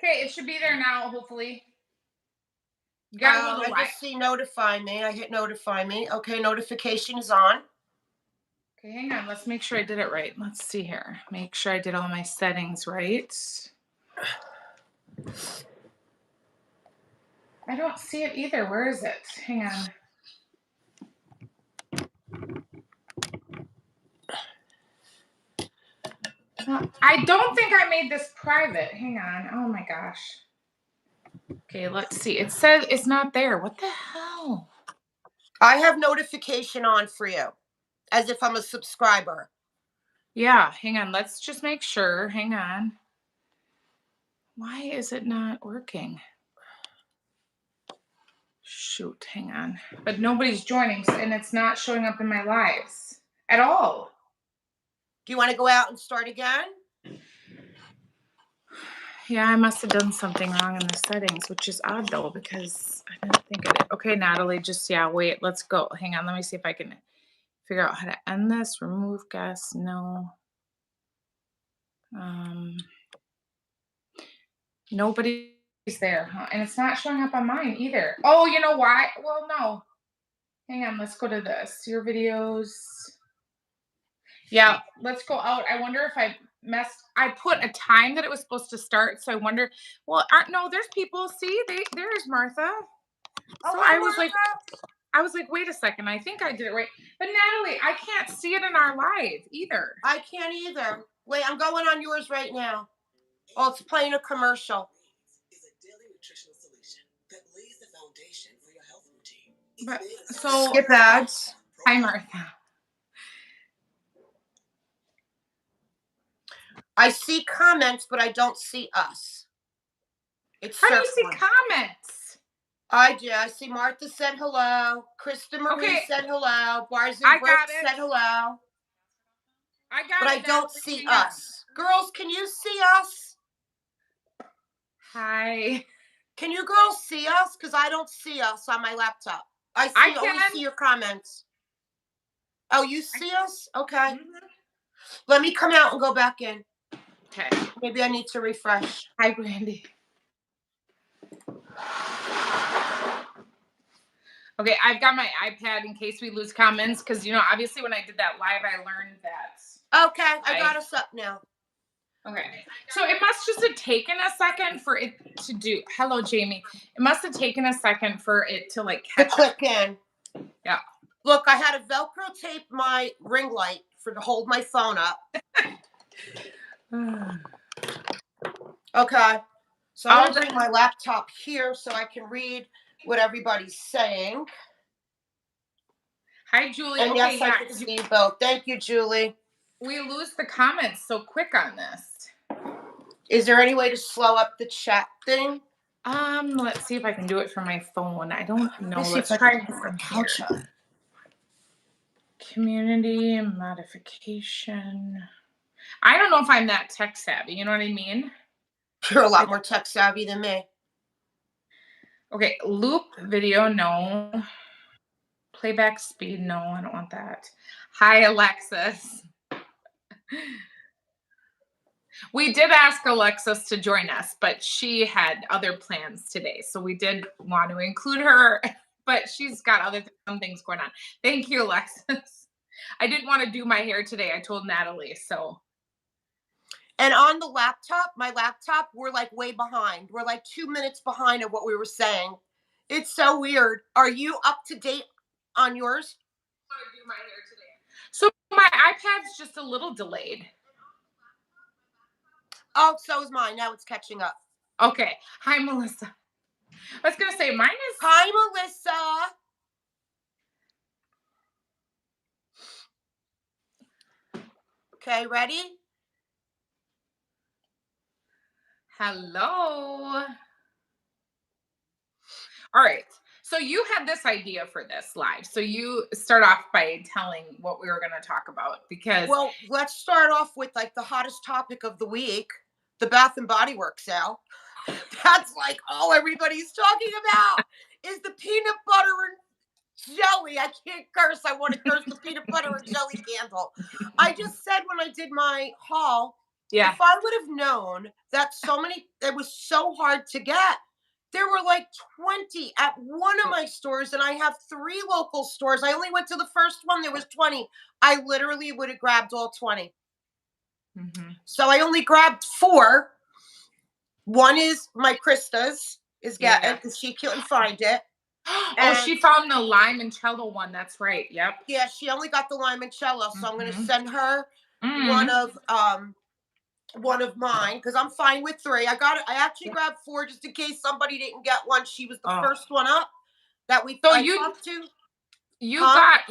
Okay, it should be there now, hopefully. You gotta go to I live. just see notify me. I hit notify me. Okay, notification is on. Okay, hang on. Let's make sure I did it right. Let's see here. Make sure I did all my settings right. I don't see it either. Where is it? Hang on. I don't think I made this private. Hang on. Oh my gosh. Okay, let's see. It says it's not there. What the hell? I have notification on for you, as if I'm a subscriber. Yeah, hang on. Let's just make sure. Hang on. Why is it not working? Shoot, hang on. But nobody's joining, and it's not showing up in my lives at all. Do you want to go out and start again? Yeah, I must have done something wrong in the settings, which is odd though, because I didn't think of it. Okay, Natalie, just yeah, wait, let's go. Hang on, let me see if I can figure out how to end this. Remove guests, no. Um, Nobody's there, huh? And it's not showing up on mine either. Oh, you know why? Well, no. Hang on, let's go to this. Your videos. Yeah, let's go out. I wonder if I put a time that it was supposed to start, so I wonder. Well, no, there's people. See, there's Martha. Oh, So hi, Martha. I was like, wait a second, I think I did it right. But Natalie, I can't see it in our live either. I can't either. Wait, I'm going on yours right now. Oh, it's playing a commercial. Is a daily nutritional solution that lays the foundation for your health routine. But so Skip ads. hi Martha. I see comments, but I don't see us. It's How do you see circling. comments? I do. I see Martha said hello. Krista Marie Okay. said hello. Bars I and Brooks got it. said hello. I got But it. I don't Natalie. see Hang on. us. Girls, can you see us? Hi. Can you girls see us? Because I don't see us on my laptop. I only can. see your comments. Oh, you see us? Okay. Mhm. Let me come out and go back in. Okay. Maybe I need to refresh. Hi, Brandy. Okay, I've got my iPad in case we lose comments because obviously when I did that live, I learned that. Okay, I got us up now. Okay, so it must just have taken a second for it to do. Hello, Jamie. It must have taken a second for it to catch click in. Yeah. Look, I had to Velcro tape my ring light to hold my phone up. Okay, so I'm gonna bring my laptop here so I can read what everybody's saying. Hi, Julie. And okay, yes, I can see you both. Thank you, Julie. We lose the comments so quick on this. Is there any way to slow up the chat thing? Let's see if I can do it from my phone. I don't know. Let's try from here. Community modification. I don't know if I'm that tech savvy. You know what I mean? You're a lot more tech savvy than me. Okay, loop video, no. Playback speed, no, I don't want that. Hi, Alexis. We did ask Alexis to join us, but she had other plans today. So we did want to include her, but she's got some things going on. Thank you, Alexis. I didn't want to do my hair today. I told Natalie, so. And on the laptop, my laptop, we're way behind. We're 2 minutes behind of what we were saying. It's so weird. Are you up to date on yours? I want to do my hair today. So my iPad's just a little delayed. Oh, so is mine. Now it's catching up. Okay. Hi, Melissa. I was going to say, mine is... Hi, Melissa. Okay, ready? Hello. All right. So you had this idea for this live. So you start off by telling what we were going to talk about because... Well, let's start off with the hottest topic of the week, the Bath and Body Works sale. That's all everybody's talking about is the peanut butter and jelly. I can't curse. I want to curse the peanut butter and jelly candle. I just said when I did my haul Yeah. If I would have known that so many, it was so hard to get. There were like 20 at one of my stores, and I have 3 local stores. I only went to the first one, there was 20. I literally would have grabbed all 20. Mhm. So I only grabbed 4. One is my Krista's is getting Yeah. because she couldn't find it. Oh, And she found the limoncello one. That's right. Yep. yeah, she only got the limoncello, so I'm gonna Mhm. send her one Mm. of mine because I'm fine with 3. I actually grabbed 4 just in case somebody didn't get one. She was the Oh. first one up that So I you talked to. you Huh? got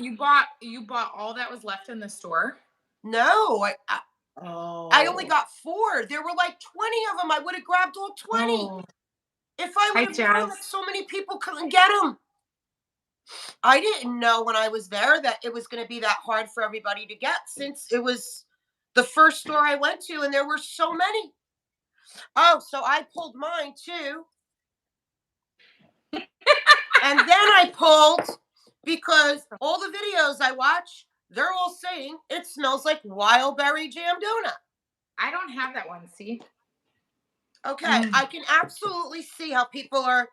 you bought all that was left in the store? No, I only Oh. got 4. There were like 20 of them. I would have grabbed all 20 Oh. if I Hi, would have known that Jazz. so many people couldn't get them. I didn't know when I was there that it was going to be that hard for everybody to get since it was the first store I went to and there were so many. Oh, so I pulled mine too. And then I pulled because all the videos I watch, they're all saying it smells like wild berry jam donut. I don't have that one. See? Okay, Mm. I can absolutely see how people are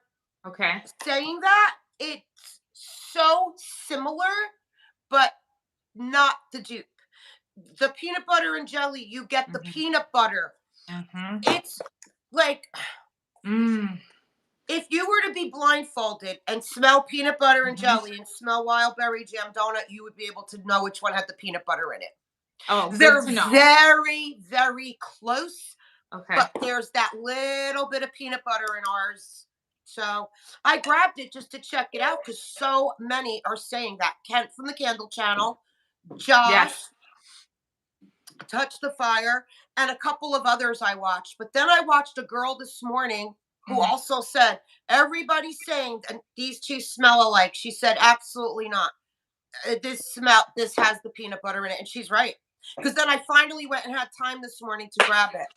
Okay. saying that. It's so similar, but not the dupe. The peanut butter and jelly, you get the Mhm. peanut butter. Mhm. It's like Mm. if you were to be blindfolded and smell peanut butter and Mhm. jelly and smell wild berry jam donut, you would be able to know which one had the peanut butter in it. Oh, good They're to know. very, very close, Okay. but there's that little bit of peanut butter in ours. So I grabbed it just to check it out because so many are saying that. Kent from the Candle Channel, Josh, Yes. Touch the Fire, and a couple of others I watched. But then I watched a girl this morning who Mhm. also said, everybody's saying that these two smell alike. She said, absolutely not. This has the peanut butter in it. And she's right. Because then I finally went and had time this morning to grab it.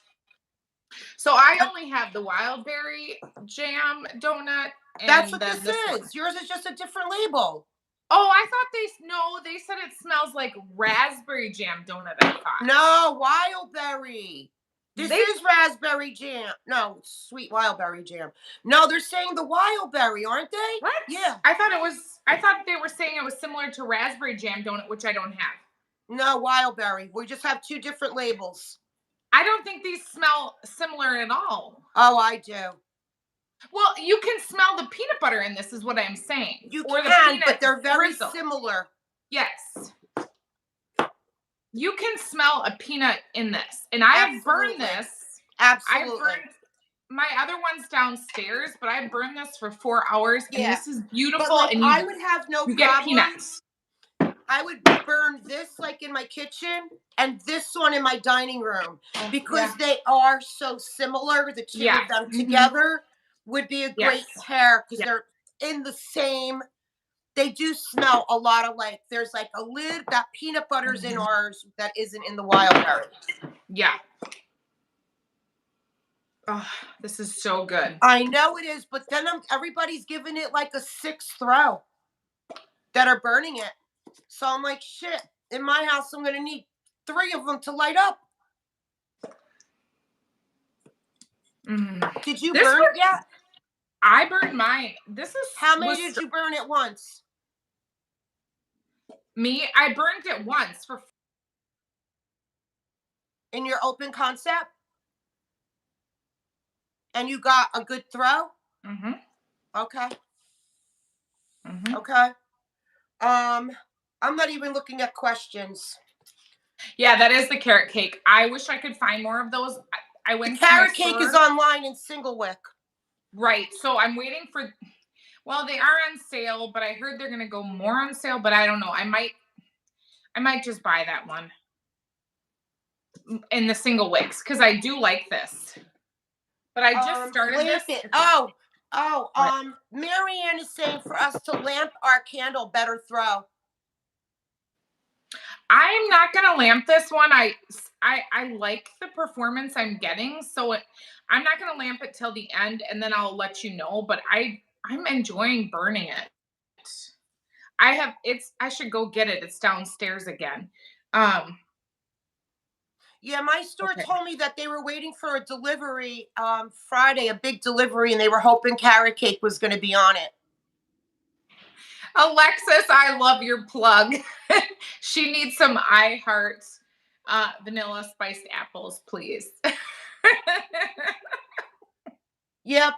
So I only have the wild berry jam donut That's and what then this this one. is. Yours is just a different label. Oh, I thought they said it smells like raspberry jam donut, I thought. No, wild berry. This They is raspberry jam. No, sweet wild berry jam. No, they're saying the wild berry, aren't they? What? Yeah. I thought they were saying it was similar to raspberry jam donut, which I don't have. No, wild berry. We just have 2 different labels. I don't think these smell similar at all. Oh, I do. Well, you can smell the peanut butter in this, is what I'm saying. You Or the can, peanut but they're very drizzle. similar. Yes. You can smell a peanut in this. And I have burned Absolutely. this. Absolutely. I burned my other one's downstairs, but I burned this for 4 hours, and Yeah. this is But beautiful. like, And I would have no you get problem. peanuts. I would burn this like in my kitchen and this one in my dining room because Yeah. they are so similar. The 2 Yeah. of them Mhm. together would be a great Yes. pair because Yeah. they're in the same. They do smell a lot alike. There's like a lid that peanut butter's in Mhm. ours that isn't in the wild berry. Yeah. Oh, this is so good. I know it is, but then everybody's giving it like a 6th throw that are burning it. So I'm like, shit, in my house, I'm going to need 3 of them to light up. Mm. Did you This burn one, it yet? I burned mine. This is How many did you burn at once? me. I burned it once for. In your open concept? And you got a good throw? Mm-hmm. Okay. Mm-hmm. Okay. I'm not even looking at questions. Yeah, that is the carrot cake. I wish I could find more of those. I The went to my carrot cake store. is online in Singlewick. Right. So I'm waiting for. Well, they are on sale, but I heard they're gonna go more on sale. But I don't know. I might just buy that one in the single wicks because I do like this. But I just started Lamp this. it. What? Marianne is saying for us to lamp our candle better throw. I'm not gonna lamp this one. I like the performance I'm getting, so I'm not gonna lamp it till the end, and then I'll let you know. But I'm enjoying burning it. I should go get it. It's downstairs again. Yeah, my store Okay. told me that they were waiting for a delivery Friday, a big delivery, and they were hoping carrot cake was going to be on it. Alexis, I love your plug. She needs some I Heart vanilla spiced apples, please. Yeah,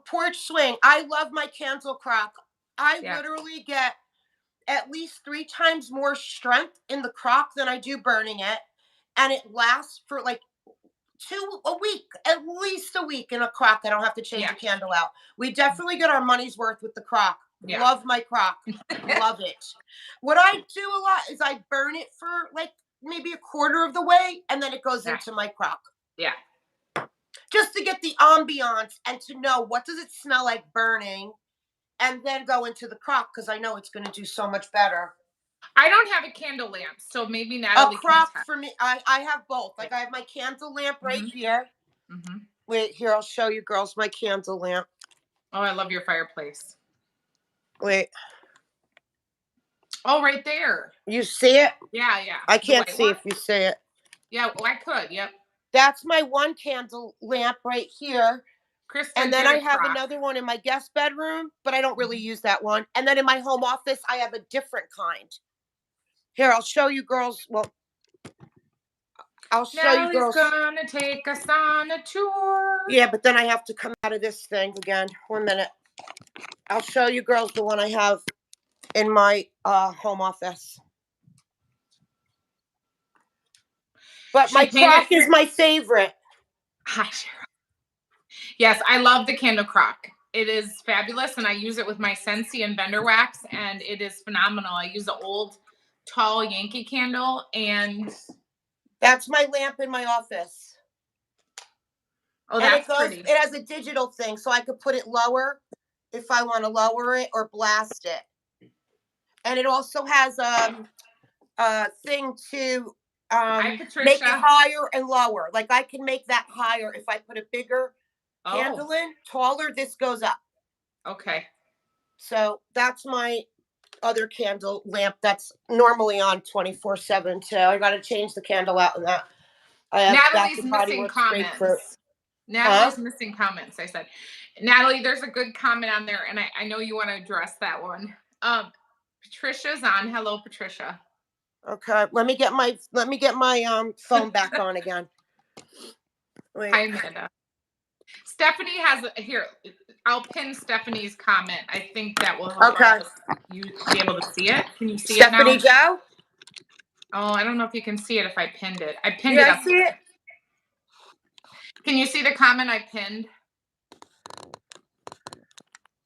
porch swing. I love my candle crock. I Yeah. literally get at least 3 times more strength in the crock than I do burning it, and it lasts for like a week, at least a week in a crock. I don't have to change Yeah. the candle out. We definitely get our money's worth with the crock. Yeah. Love my crock. Love it. What I do a lot is I burn it for like maybe a quarter of the way, and then it goes Yeah. into my crock. Yeah. Just to get the ambiance and to know what does it smell like burning, and then go into the crock because I know it's going to do so much better. I don't have a candle lamp, so maybe A Natalie can crock test. for me, I have both. Like I have my candle lamp right here. Mm-hmm. Wait, here, I'll show you girls my candle lamp. Oh, I love your fireplace. Wait, Oh, right there. you see it? Yeah, yeah. I The can't white see one? if you see it. Yeah, well, I could. Yep. That's my one candle lamp right here. Kristen And then did I a have crock. another one in my guest bedroom, but I don't really use that one. And then in my home office, I have a different kind. Here, I'll show you girls. Well, I'll show you Natalie's girls. gonna take us on a tour. Yeah, but then I have to come out of this thing again. 1 minute. I'll show you girls the one I have in my home office. But my crock is my favorite. Hi, Cheryl. Yes, I love the candle crock. It is fabulous, and I use it with my Scentsy and Vendor Wax, and it is phenomenal. I use the old, tall Yankee candle, and that's my lamp in my office. Oh, that's pretty. It has a digital thing, so I could put it lower if I want to lower it or blast it. And it also has a thing to make it higher and lower. Like I can make that higher if I put a bigger candle in, taller, this goes up. Okay. So that's my other candle lamp that's normally on 24/7 too. I got to change the candle out in that. Natalie's missing comments. Natalie's missing comments. I said, Natalie, there's a good comment on there, and I know you want to address that one. Patricia's on. Hello, Patricia. Okay, let me get my phone back on again. Wait. Hi, Amanda. Stephanie has here. I'll pin Stephanie's comment. I think that will help you be able to see it. Can you see it now? Stephanie Joe? Oh, I don't know if you can see it if I pinned it. I pinned it up. I see it. Can you see the comment I pinned?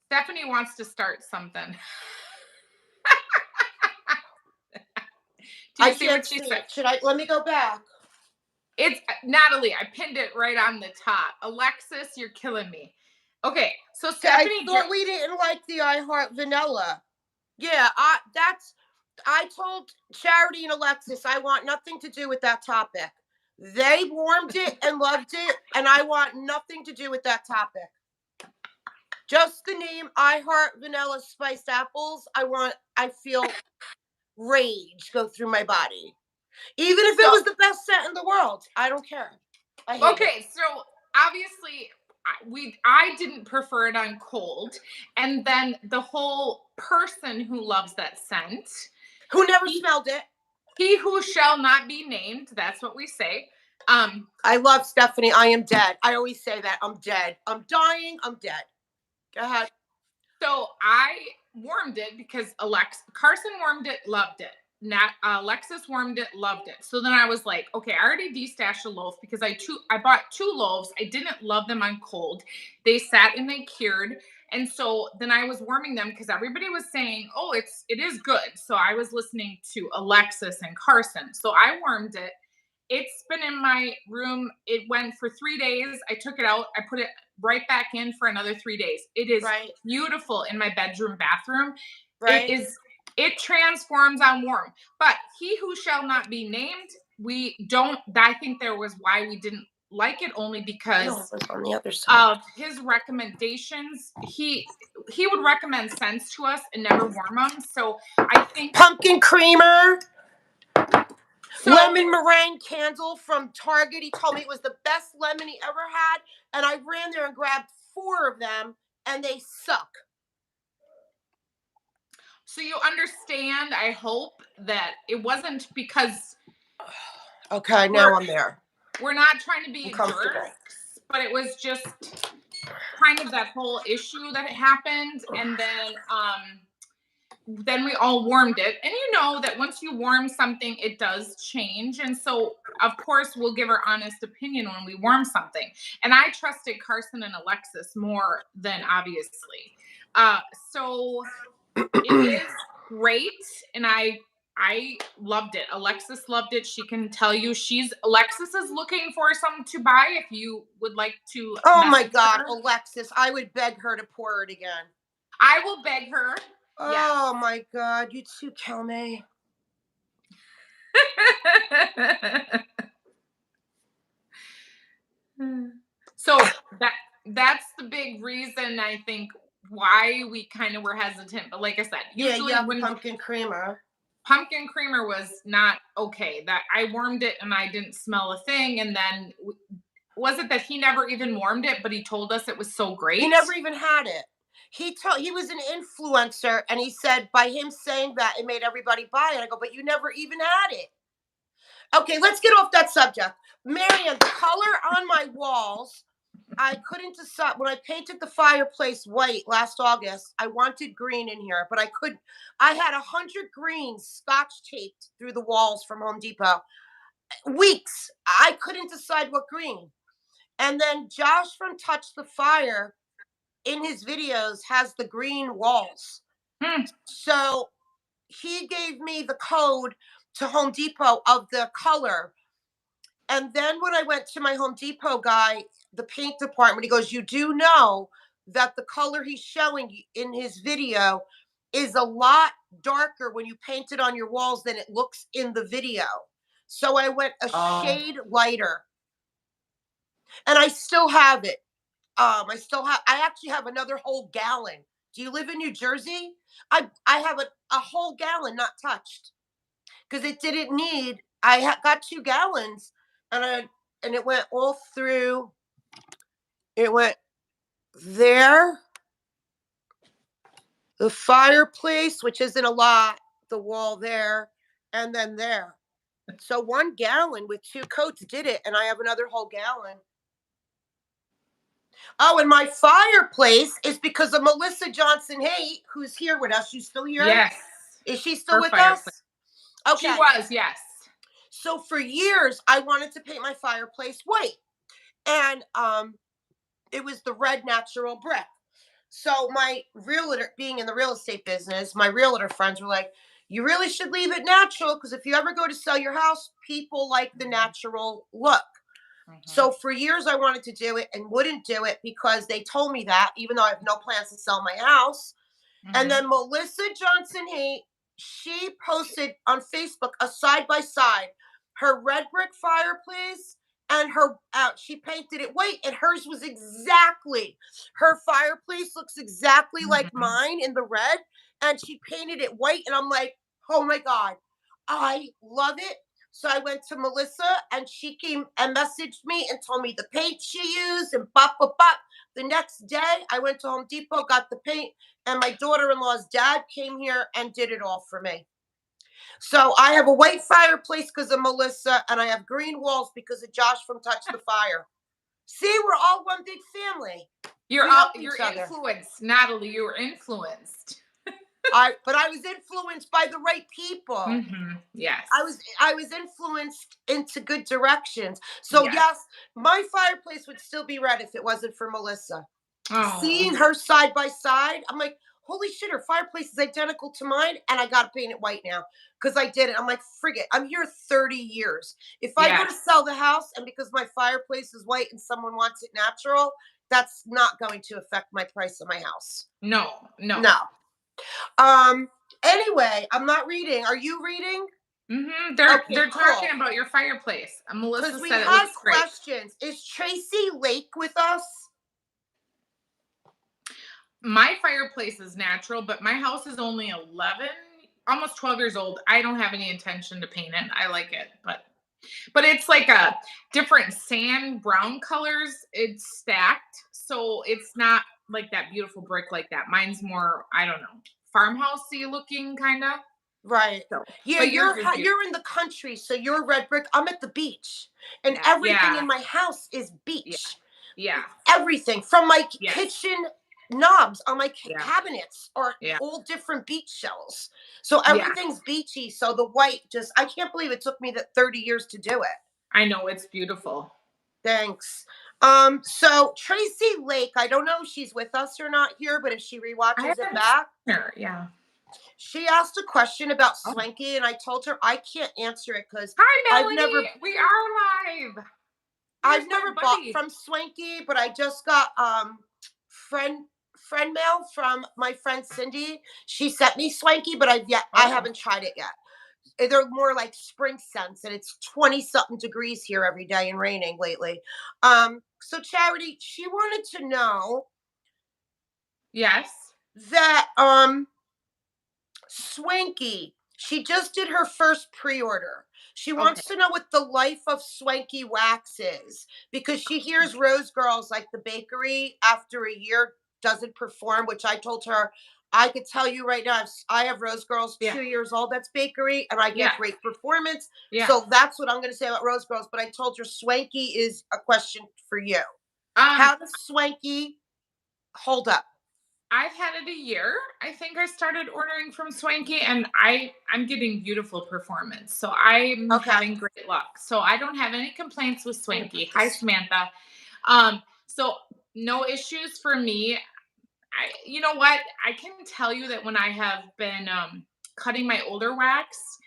Stephanie wants to start something. Do you see what she said? Should I? Let me go back. It's Natalie. I pinned it right on the top. Alexis, you're killing me. Okay, so Stephanie. I thought we didn't like the I Heart Vanilla. Yeah, I told Charity and Alexis I want nothing to do with that topic. They warmed it and loved it, and I want nothing to do with that topic. Just the name I Heart Vanilla Spiced Apples. I feel rage go through my body. Even if it was the best scent in the world, I don't care. Okay, so obviously I didn't prefer it on cold, and then the whole person who loves that scent, who never smelled it, he who shall not be named, that's what we say. I love Stephanie. I am dead. I always say that. I'm dead. I'm dying. I'm dead. Go ahead. So I warmed it because Carson warmed it, loved it. Alexis warmed it, loved it. So then I was like, okay, I already destashed a loaf because I bought 2 loaves. I didn't love them on cold. They sat and they cured. And so then I was warming them because everybody was saying, oh, it is good. So I was listening to Alexis and Carson. So I warmed it. It's been in my room. It went for 3 days. I took it out. I put it right back in for another 3 days. It is beautiful in my bedroom, bathroom. Right. It transforms on warm. But he who shall not be named, I think there was why we didn't like it, only because on the other side of his recommendations. He would recommend scents to us and never warm them. So I think pumpkin creamer. So Lemon meringue candle from Target. He told me it was the best lemon he ever had. And I ran there and grabbed 4 of them, and they suck. so you understand, I hope, that it wasn't because Okay, now I'm there. we're not trying to I'm be comfortable. jerks, but it was just kind of that whole issue that happened, and then we all warmed it. And you know that once you warm something, it does change. And so, of course, we'll give our honest opinion when we warm something. And I trusted Carson and Alexis more than obviously. So it is great, and I loved it. Alexis loved it. She can tell you Alexis is looking for some to buy if you would like to Oh my message God, her. Alexis, I would beg her to pour it again. I will beg her. Oh my God, you too, Kelme. So that's the big reason, I think, why we kind of were hesitant. But like I said, usually Yeah, when pumpkin creamer. pumpkin creamer was not okay, that I warmed it and I didn't smell a thing. And then was it that he never even warmed it, but he told us it was so great? He never even had it. He was an influencer, and he said by him saying that it made everybody buy it. I go, but you never even had it. Okay, let's get off that subject. Marianne, the color on my walls, I couldn't decide. When I painted the fireplace white last August, I wanted green in here, but I couldn't. I had 100 greens scotch taped through the walls from Home Depot. Weeks. I couldn't decide what green. And then Josh from Touch the Fire in his videos has the green walls. So he gave me the code to Home Depot of the color. And then when I went to my Home Depot guy, the paint department, he goes, you do know that the color he's showing in his video is a lot darker when you paint it on your walls than it looks in the video. So I went a shade lighter. And I still have it. I actually have another whole gallon. Do you live in New Jersey? I have a whole gallon not touched because it didn't need. Got 2 gallons, and it went all through. It went there, the fireplace, which isn't a lot, the wall there, and then there. So 1 gallon with 2 coats did it, and I have another whole gallon. Oh, and my fireplace is because of Melissa Johnson Haight, who's here with us. She's still here? Yes. Is she still with fireplace. us? Okay. She was, yes. So for years, I wanted to paint my fireplace white. And it was the red natural brick. So my realtor, being in the real estate business, my realtor friends were like, you really should leave it natural because if you ever go to sell your house, people like the natural look. So for years I wanted to do it and wouldn't do it because they told me that, even though I have no plans to sell my house. And then Melissa Johnson Haight, she posted on Facebook a side-by-side, her red brick fireplace and her, she painted it white, and hers was exactly, her fireplace looks exactly like mine in the red, and she painted it white, and I'm like, oh my God, I love it. So I went to Melissa, and she came and messaged me and told me the paint she used and bop, bop, bop. The next day, I went to Home Depot, got the paint, and my daughter-in-law's dad came here and did it all for me. So I have a white fireplace because of Melissa, and I have green walls because of Josh from Touch the Fire. See, we're all one big family. You're influenced, Natalie. You were influenced. But I was influenced by the right people. Yes. I was influenced into good directions. So yes, my fireplace would still be red if it wasn't for Melissa. Seeing her side by side, I'm like, holy shit, her fireplace is identical to mine, and I got to paint it white now because I did it. I'm like, frig it. I'm here 30 years. If I go to sell the house and because my fireplace is white and someone wants it natural, that's not going to affect my price of my house. No. Anyway, I'm not reading. Are you reading? They're talking about your fireplace. Melissa said it looks great. Questions. Is Tracy Lake with us? My fireplace is natural, but my house is only 11 almost 12 years old. I don't have any intention to paint it. I like it, but it's like a different sand brown colors. It's stacked, so it's not like that beautiful brick like that. Mine's more, I don't know, farmhousey looking kind of. Right. So, Yeah, but yours is beautiful. you're in the country, so you're red brick. I'm at the beach, and Yeah, everything yeah, in my house is yeah, beach. yeah. Everything from my Yes, kitchen knobs on my yeah, cabinets are yeah, all different beach shells. So yeah. everything's beachy. So the white just, I can't believe it took me that 30 years to do it. I know it's beautiful. Thanks. So Tracy Lake, I don't know if she's with us or not here, but if she I rewatches it haven't seen back, her. Yeah. she asked a question about Oh. Swanky, and I told her I can't answer it because Hi, I've never Melanie. We are live. Here's I've my never bought buddy. from Swanky, but I just got friend friend mail from my friend Cindy. She sent me Swanky, but I Oh, haven't tried it yet. They're more like spring scents, and it's 20 something degrees here every day and raining lately. So Charity, she wanted to know yes. that Swanky, she just did her first pre-order. She Okay. wants to know what the life of Swanky wax is because she hears Rose Girls like the bakery after a year doesn't perform, which I told her I could tell you right now, I have Rose Girls Yeah. 2 years old, that's bakery, and I Yeah. get great performance. Yeah. So that's what I'm going to say about Rose Girls. But I told her Swanky is a question for you. Um, How does Swanky hold up? I've had it a year. I think I started ordering from Swanky, and I'm getting beautiful performance. So I'm Okay. having great luck. So I don't have any complaints with I'm gonna Swanky. put Hi, this. Samantha. So no issues for me. You know what? I can tell you that when I have been cutting my older wax,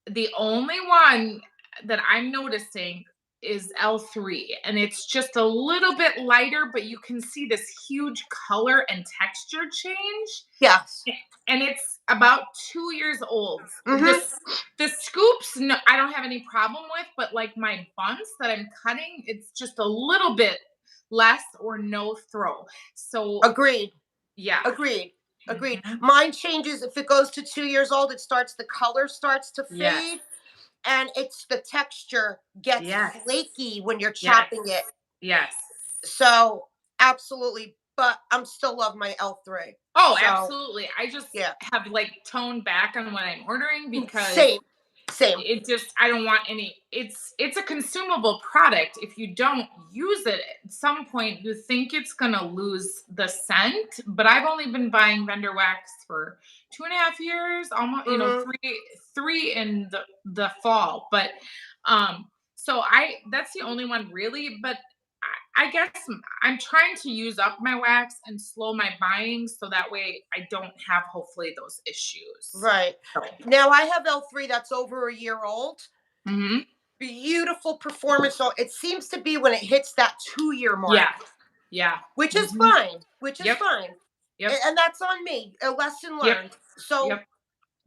the only one that I'm noticing is L3, and it's just a little bit lighter, but you can see this huge color and texture change. Yes. And it's about 2 years old. Mm-hmm. The scoops, no, I don't have any problem with, but like my buns that I'm cutting, it's just a little bit less or no throw. So Agreed. yeah. Agreed. Agreed. Mhm. Mine changes if it goes to 2 years old. It starts, the color starts to Yes. fade, and it's the texture gets Yes. flaky when you're Yes. chopping it. Yes. So absolutely, but I'm still love my L3. Oh, So absolutely. I just yeah, have like toned back on what I'm ordering because same, same. it just, I don't want any, it's a consumable product. If you don't use it at some point, you think it's gonna lose the scent. But I've only been buying vendor wax for 2.5 years, almost, Hmm. three in the fall. But so that's the only one really. But I guess I'm trying to use up my wax and slow my buying so that way I don't have hopefully those issues. Right. So, Now I have L3 that's over a year old. mhm. Beautiful performance. So it seems to be when it hits that 2 year mark, Yeah. Yeah. which is Mhm. fine, which is Yep. fine. Yep. And that's on me, a lesson Yep. learned. So Yep.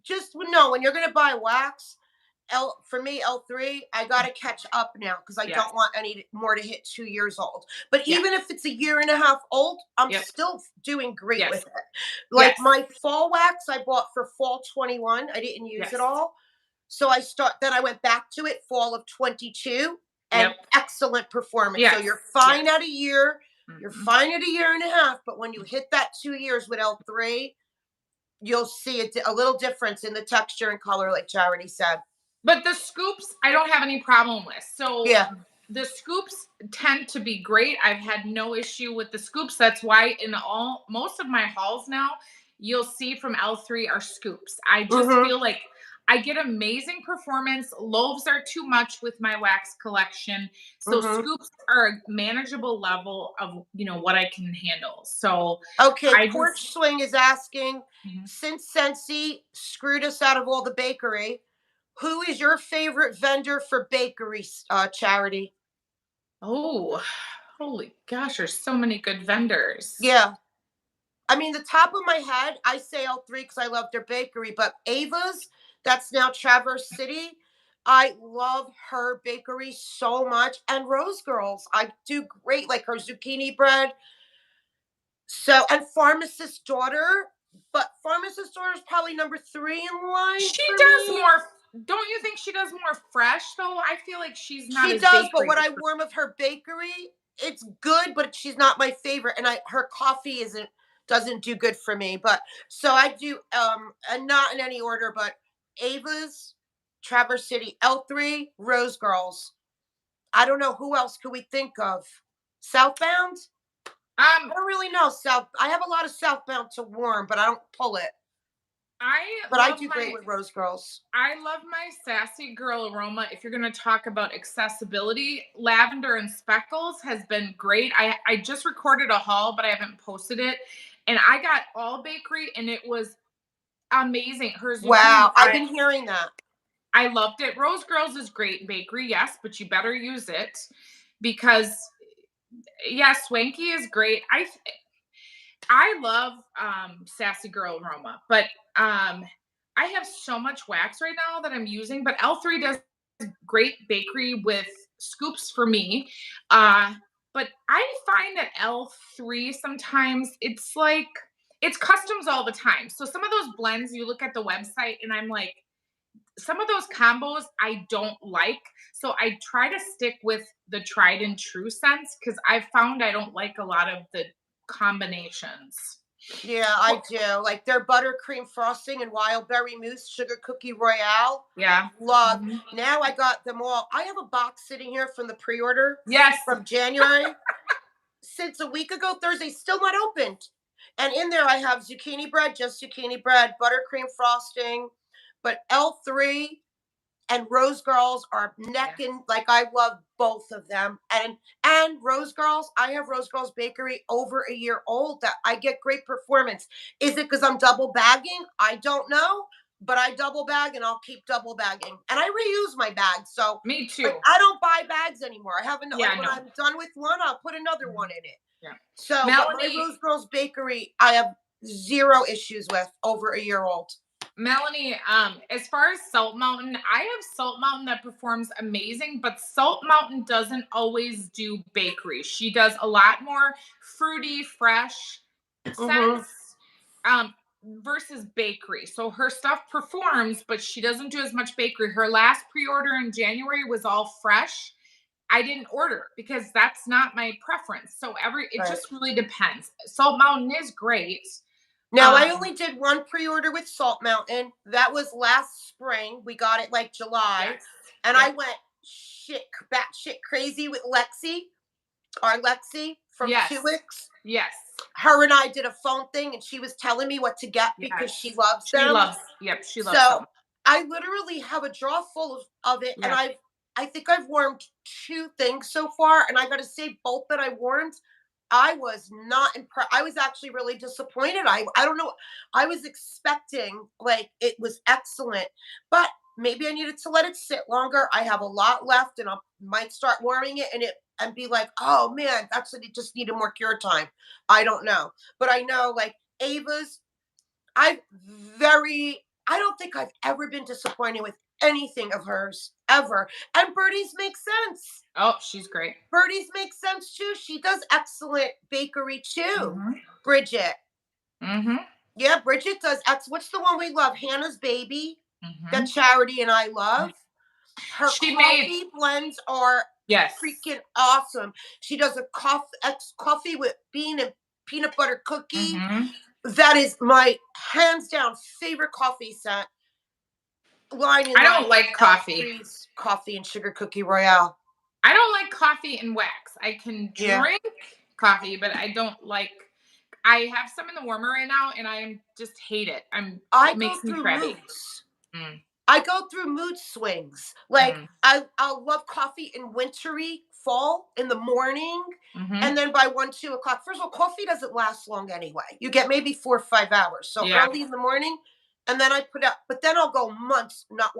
just know when you're going to buy wax, for me L3, I got to catch up now because I Yes. don't want any more to hit 2 years old. But Yes. even if it's a year and a half old, I'm Yep. still doing great with Yes. it. Like Yes. my fall wax I bought for fall 21, I didn't use it Yes. all. So then I went back to it fall of 22, and Yep. excellent performance. So Yes. you're Yes. fine at a year, you're Mhm. fine at a year and a half, but when you hit that 2 years with L3, you'll see a little difference in the texture and color, like Charity said. But the scoops, I don't have any problem with. So Yeah. the scoops tend to be great. I've had no issue with the scoops. That's why in most of my hauls now, you'll see from L3 are scoops. I just Mm-hmm. feel like I get amazing performance. Loaves are too much with my wax collection. So Mm-hmm. scoops are a manageable level of, what I can handle. So Okay, I Porch just Swing is asking, Mhm. since Scentsy screwed us out of all the bakery, who is your favorite vendor for bakery, Charity? Oh, holy gosh, there's so many good vendors. Yeah. I mean, the top of my head, I say L3 because I love their bakery, but Ava's, that's now Traverse City. I love her bakery so much. And Rose Girls, I do great, like her zucchini bread. So, and Pharmacist's Daughter, but pharmacy store is probably number 3 in line She for does me. more. Don't you think she does more fresh though? I feel like she's not She as does, but what bakery. I warm of her bakery, it's good, but she's not my favorite. And her coffee doesn't do good for me. But so I do and not in any order, but Ava's, Traverse City, L3, Rose Girls. I don't know who else could we think of. Southbound? I don't really know. I have a lot of Southbound to warm, but I don't pull it. I But I love do great my with Rose Girls. I love my sassy girl aroma. If you're going to talk about accessibility, lavender and speckles has been great. I just recorded a haul, but I haven't posted it. And I got all bakery and it was amazing. Her zucchini Wow, I've bread, been hearing that. I loved it. Rose Girls is great bakery, yes, but you better use it because yeah, Swanky is great. I love sassy girl aroma, but I have so much wax right now that I'm using, but L3 does great bakery with scoops for me. But I find that L3 sometimes it's like it's customs all the time. So some of those blends you look at the website and I'm like some of those combos I don't like. So I try to stick with the tried and true scents because I found I don't like a lot of the combinations. Yeah, I do. Like their buttercream frosting and wild berry mousse, sugar cookie royale. Yeah. Love. Mhm. Now I got them all. I have a box sitting here from the pre-order Yes. from January. Since a week ago, Thursday, still not opened. And in there I have zucchini bread, just zucchini bread, buttercream frosting. But L3 and Rose Girls are neck Yeah. and like I love both of them. And Rose Girls, I have Rose Girls Bakery over a year old that I get great performance. Is it because I'm double bagging? I don't know, but I double bag and I'll keep double bagging. And I reuse my bags. So Me like too. I don't buy bags anymore. I haven't Yeah, like when no. I'm done with one, I'll put another one in it. Yeah. So, but my Melanie, Rose Girls Bakery, I have zero issues with over a year old. Melanie, as far as Salt Mountain, I have Salt Mountain that performs amazing, but Salt Mountain doesn't always do bakery. She does a lot more fruity, fresh Mm-hmm. scents versus bakery. So her stuff performs, but she doesn't do as much bakery. Her last pre-order in January was all fresh. I didn't order because that's not my preference. So it Right. just really depends. Salt Mountain is great. Now, I Um, only did one pre-order with Salt Mountain. That was last spring. We got it like July. yes. And I Yep. went batshit crazy with our Lexi from Yes. 2X. Yes. Her and I did a phone thing and she was telling me what to get because Yes. she loves She them. loves, yep, she loves So them. I literally have a drawer full of it. And Yeah. I think I've warmed 2 things so far. And I got to say, both that I warmed, I was not impressed. I was actually really disappointed. I don't know. I was expecting like it was excellent, but maybe I needed to let it sit longer. I have a lot left, and I might start warming it and be like, oh man, it just needed more cure time. I don't know, but I know like Ava's. I I don't think I've ever been disappointed with anything of hers ever. And Birdie's makes sense. Oh, she's great. Birdie's makes sense too. She does excellent bakery too. Mm-hmm. Bridget. Mm-hmm. Yeah, Bridget does what's the one we love? Hannah's Baby. Mm-hmm. That Charity and I love. Her She made, coffee blends are yes. freaking awesome. She does a coffee with bean and peanut butter cookie. Mm-hmm. That is my hands down favorite coffee set. Line in I line don't like coffee. L3's coffee and sugar cookie royale. I don't like coffee and wax. I can Yeah. drink coffee, but I don't like. I have some in the warmer right now, and I just hate it. I It go makes me through crabby. moods. Mm. I go through mood swings. Like Mm. I love coffee in wintry fall in the morning, Mm-hmm. and then by 1, 2 o'clock. First of all, coffee doesn't last long anyway. You get maybe 4 or 5 hours. So Yeah. early in the morning, and then I put out. But then I'll go months not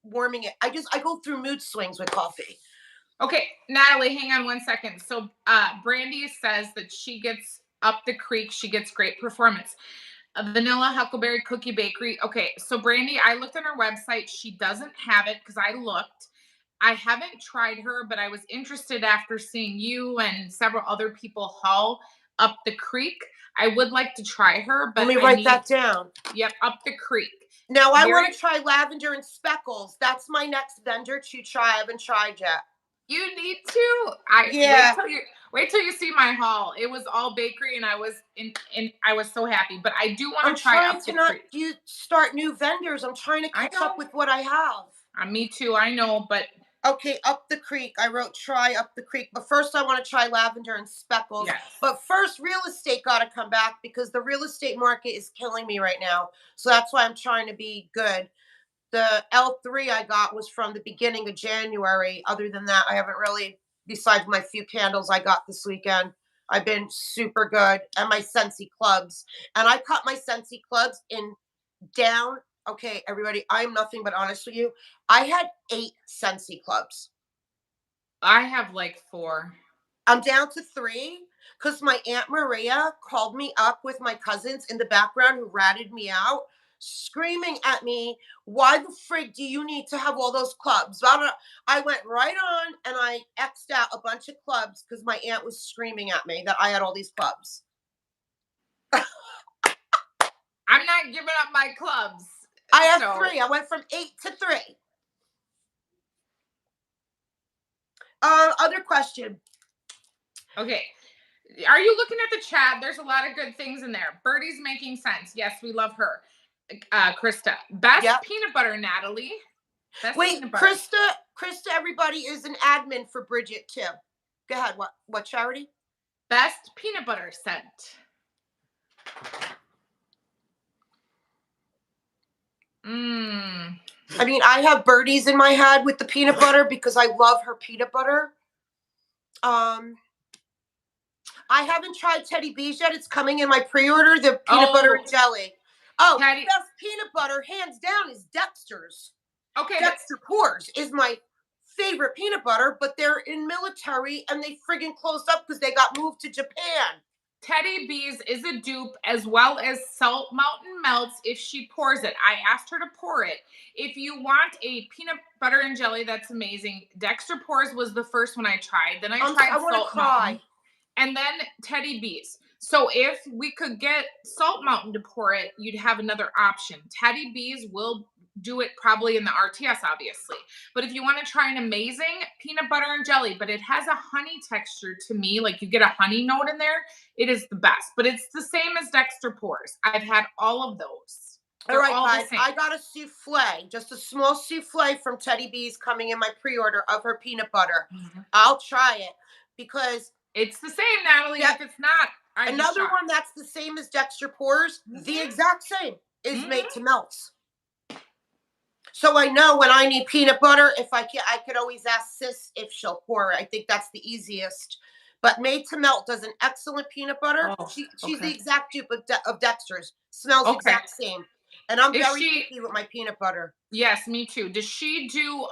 warming it. I go through mood swings with coffee. Okay, Natalie, hang on 1 second. So Brandy says that she gets up the creek, she gets great performance. Vanilla Huckleberry Cookie Bakery. Okay, so Brandy, I looked on her website. She doesn't have it because I looked. I haven't tried her, but I was interested after seeing you and several other people haul Up the Creek. I would like to try her, but Let me write that down. Yep, Up the Creek. Now I want to try lavender and speckles. That's my next vendor to try. I haven't tried yet. You need to. Wait till you see my haul. It was all bakery, and I was I was so happy. But I do want to try Up the Creek. You start new vendors. I'm trying to catch up with what I have. Me too. I know, but okay, Up the Creek. I wrote try Up the Creek, but first I want to try lavender and speckles. Yes. But first, real estate got to come back because the real estate market is killing me right now. So that's why I'm trying to be good. The L3 I got was from the beginning of January. Other than that, I haven't really, besides my few candles I got this weekend, I've been super good. And my Scentsy clubs. And I cut my Scentsy clubs in down. Okay, everybody, I'm nothing but honest with you. I had 8 Scentsy clubs. I have like 4. I'm down to 3 because my Aunt Maria called me up with my cousins in the background who ratted me out, screaming at me, why the frig do you need to have all those clubs? I went right on and I X'd out a bunch of clubs because my aunt was screaming at me that I had all these clubs. I'm not giving up my clubs. I have 3. I went from 8 to 3. Other question. Okay. Are you looking at the chat? There's a lot of good things in there. Birdie's making sense. Yes, we love her. Krista. Best peanut butter, Natalie. Wait, Krista, everybody is an admin for Bridget too. Go ahead. What charity? Best peanut butter scent. I mean, I have Birdie's in my head with the peanut butter because I love her peanut butter. I haven't tried Teddy B's yet. It's coming in my pre-order, the peanut butter and jelly. Oh, best peanut butter, hands down, is Dexter's. Okay. Dexter Pours is my favorite peanut butter, but they're in military and they friggin' closed up because they got moved to Japan. Teddy B's is a dupe, as well as Salt Mountain Melts if she pours it. I asked her to pour it. If you want a peanut butter and jelly, that's amazing. Dexter Pours was the first one I tried. Then I tried Salt Mountain. And then Teddy B's. So if we could get Salt Mountain to pour it, you'd have another option. Teddy B's will do it probably in the RTS, obviously. But if you want to try an amazing peanut butter and jelly, but it has a honey texture to me, like you get a honey note in there, it is the best. But it's the same as Dexter Pours. I've had all of those. All right, guys, I got a souffle, just a small souffle from Teddy B's coming in my pre-order of her peanut butter. I'll try it because it's the same, Natalie. If it's not, another one that's the same as Dexter Pours, the exact same, is made to melts. So I know when I need peanut butter, if I could always ask Sis if she'll pour it. I think that's the easiest. But Made to Melt does an excellent peanut butter. She's the exact dupe of Dexter's. Smells exact same. And I'm very picky with my peanut butter. Yes, me too. Does she do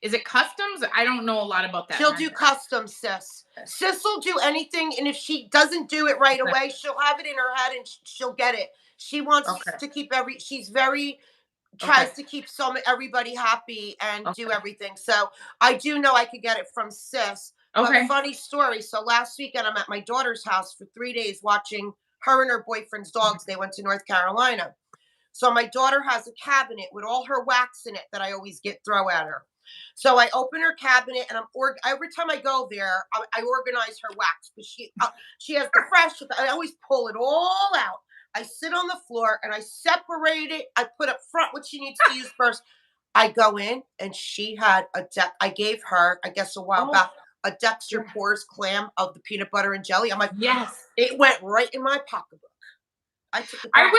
is it customs? I don't know a lot about that. She'll do customs, Sis. Sis will do anything, and if she doesn't do it right away, she'll have it in her head and she'll get it. She wants to keep she's very tries to keep everybody happy and do everything. So I do know I could get it from Sis. But funny story. So last weekend I'm at my daughter's house for 3 days watching her and her boyfriend's dogs. They went to North Carolina. So my daughter has a cabinet with all her wax in it that I always throw at her. So I open her cabinet and every time I go there, I organize her wax because she has the fresh. I always pull it all out. I sit on the floor and I separate it. I put up front what she needs to use first. I go in and she had I gave her, I guess a while back, a Dexter Pours clam of the peanut butter and jelly. I'm like, yes, it went right in my pocketbook. I took it back.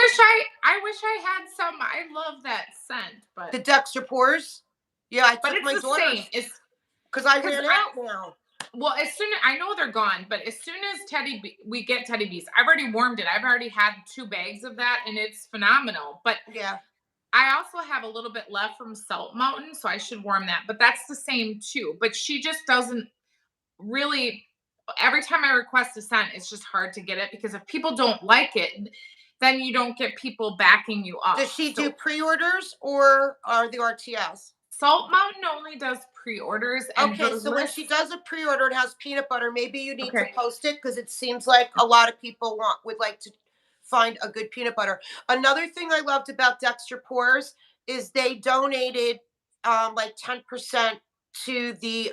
I wish I had some. I love that scent, but the Dexter Pours. Yeah, I took my daughter's. It's because I ran out now. Well, I know they're gone, but as soon as we get Teddy B's, I've already warmed it. I've already had 2 bags of that, and it's phenomenal. But yeah, I also have a little bit left from Salt Mountain, so I should warm that. But that's the same too. But she just doesn't really. Every time I request a scent, it's just hard to get it because if people don't like it, then you don't get people backing you up. Does she do pre-orders or are the RTS? Salt Mountain only does pre-orders and Okay, hers so when she lists. does a pre-order, it has peanut butter. Maybe you need to Okay. post it because it seems like a lot of people would like to find a good peanut butter. Another thing I loved about Dexter Pours is they donated like 10% to the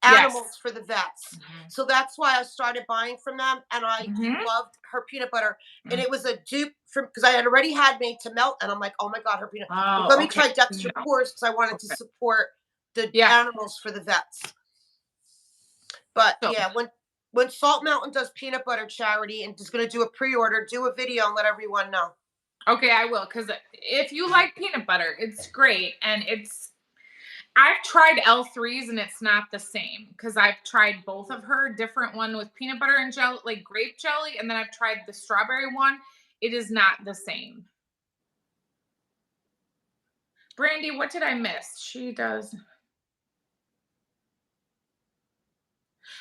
Yes. animals for the vets. Mhm. So that's why I started buying from them, and I Mhm. loved her peanut butter. And Mm. it was a dupe from because I had already had made to melt, and I'm like, oh my god, her peanut. Like, let Oh, me okay. try Dexter No. Pours because I wanted to Okay. support the Yeah. animals for the vets. But So, yeah, when Salt Mountain does peanut butter charity and is going to do a pre-order, do a video and let everyone know. okay, I will because if you like peanut butter, it's great, and I've tried L3's and it's not the same because I've tried both of her different one with peanut butter and jelly, like grape jelly, and then I've tried the strawberry one. It is not the same. Brandy, what did I miss? She does.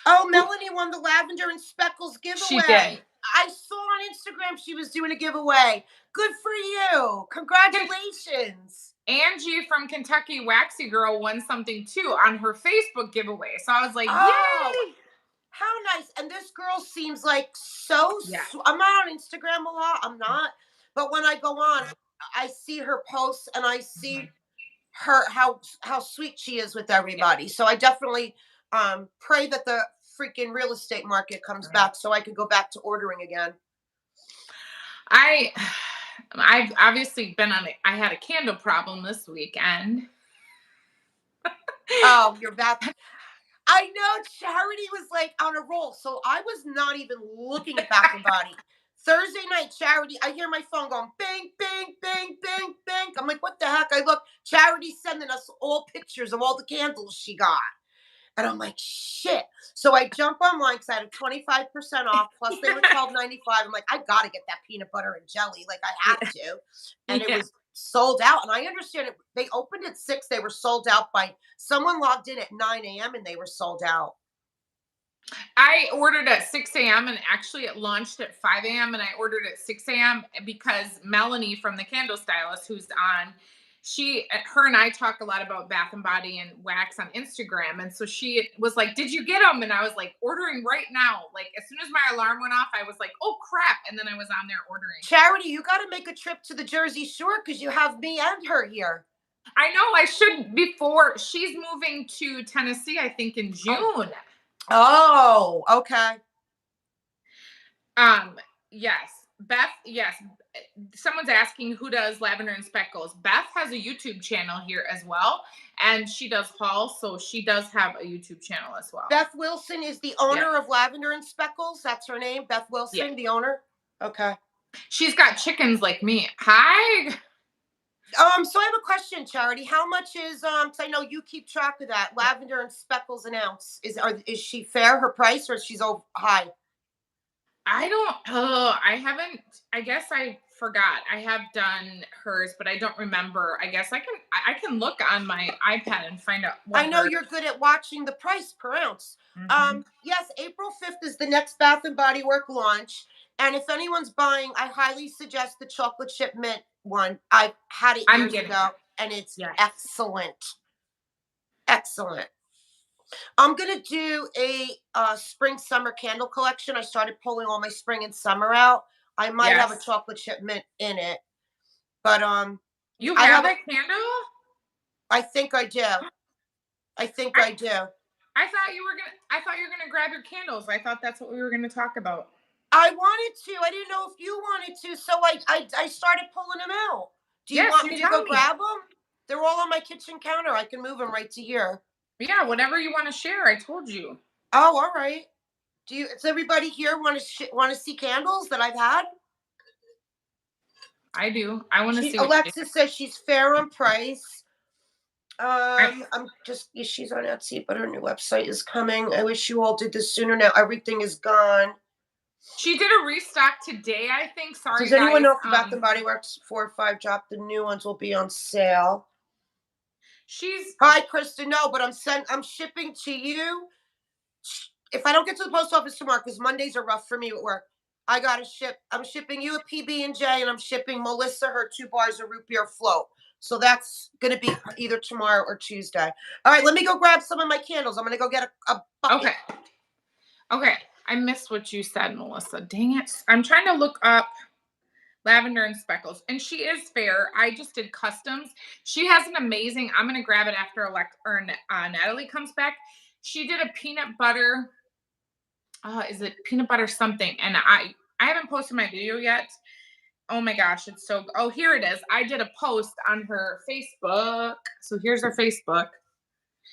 Oh, Who- Melanie won the lavender and speckles She did. giveaway. I saw on Instagram she was doing a giveaway. Good for you. Congratulations. Angie from Kentucky Waxy Girl won something too on her Facebook giveaway. So I was like, Oh, yay! how nice. And this girl seems like so Yeah. I'm not on Instagram a lot. I'm not. But when I go on, I see her posts and I see Mhm. her how sweet she is with everybody. So I definitely pray that the freaking real estate market comes Right. back so I can go back to ordering again. I I've obviously been on I had a candle problem this weekend. Oh, you're back. I know Charity was like on a roll. So I was not even looking at Bath and Body. Thursday night, Charity, I hear my phone going bing, bing, bing, bing, bing. I'm like, what the heck? I look, Charity's sending us all pictures of all the candles she got. And I'm like, shit. So I jump online because I had a 25% off. Plus they were $12.95. I'm like, I gotta get that peanut butter and jelly. Like I have to. And it Yeah. was sold out. And I understand it. They opened at 6. They were sold out by someone logged in at 9 a.m. and they were sold out. I ordered at 6 a.m. and actually it launched at 5 a.m. and I ordered at 6 a.m. because Melanie from the Candle Stylist, who's on, her and I talk a lot about Bath and Body and wax on Instagram. And so she was like, did you get them? And I was like, ordering right now. Like as soon as my alarm went off, I was like, oh crap. And then I was on there ordering. Charity, you got to make a trip to the Jersey Shore because you have me and her here. I know I should before she's moving to Tennessee, I think in June. Oh, okay. Um, yes. Beth, yes. Someone's asking who does Lavender and Speckles. Beth has a YouTube channel here as well, and she does hauls, so she does have a YouTube channel as well. Beth Wilson is the Yeah. owner of Lavender and Speckles. That's her name, Beth Wilson, Yeah. the owner. Okay. She's got chickens like me. Hi. So I have a question, Charity. How much is because I know you keep track of that, Lavender and Speckles an ounce. Is she fair, her price, or is she's over high? I don't I haven't I guess I forgot. I have done hers, but I don't remember. I guess I can look on my iPad and find out what I know hers. you're good at watching the price per ounce. Mhm. Yes, April 5th is the next Bath and Body Work launch. And if anyone's buying, I highly suggest the chocolate chip mint one. I've had it I'm years getting ago it. and it's Yes. excellent. Excellent. I'm gonna do a spring summer candle collection. I started pulling all my spring and summer out. I might have a Yes. chocolate chip mint in it, but You I have have a. a candle? I think I do. I think I I do. I thought you were gonna grab your candles. I thought that's what we were gonna talk about. I wanted to. I didn't know if you wanted to, so I started pulling them out. Do you Yes, want you me to tell go me. grab them? They're all on my kitchen counter. I can move them right to here. Yeah, whatever you want to share. I told you. Oh, all right. Does everybody here want to see candles that I've had? I do. I want to see what you Alexis says she's fair on price. I, I'm just she's on Etsy, but her new website is coming. I wish you all did this sooner. Now everything is gone. She did a restock today, I think. Sorry, Does anyone guys. know if the Bath and Body Works 4 or 5 drop? The new ones will be on sale. She's Hi, Kristen. No, but I'm shipping to you. If I don't get to the post office tomorrow, because Mondays are rough for me at work, I gotta ship. I'm shipping you a PB&J, and I'm shipping Melissa her 2 bars of root beer float. So that's gonna be either tomorrow or Tuesday. All right, let me go grab some of my candles. I'm gonna go get a bucket. Okay. I missed what you said, Melissa. Dang it. I'm trying to look up lavender and speckles, and she is fair. I just did customs. She has an amazing. I'm gonna grab it after Natalie comes back. She did a peanut butter. Is it peanut butter something? And I haven't posted my video yet. Oh my gosh, it's so. Oh, here it is. I did a post on her Facebook. So here's her Facebook.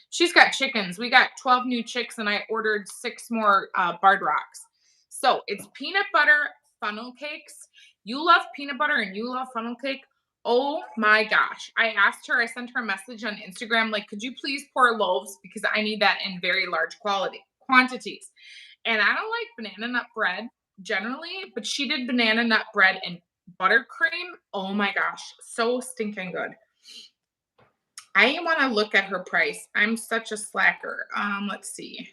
She's got chickens. We got 12 new chicks, and I ordered 6 more barred rocks. So it's peanut butter funnel cakes. You love peanut butter and you love funnel cake. Oh my gosh. I asked her, I sent her a message on Instagram, like, could you please pour loaves? Because I need that in very large quantities. And I don't like banana nut bread generally, but she did banana nut bread and buttercream. Oh my gosh. So stinking good. I want to look at her price. I'm such a slacker. Let's see.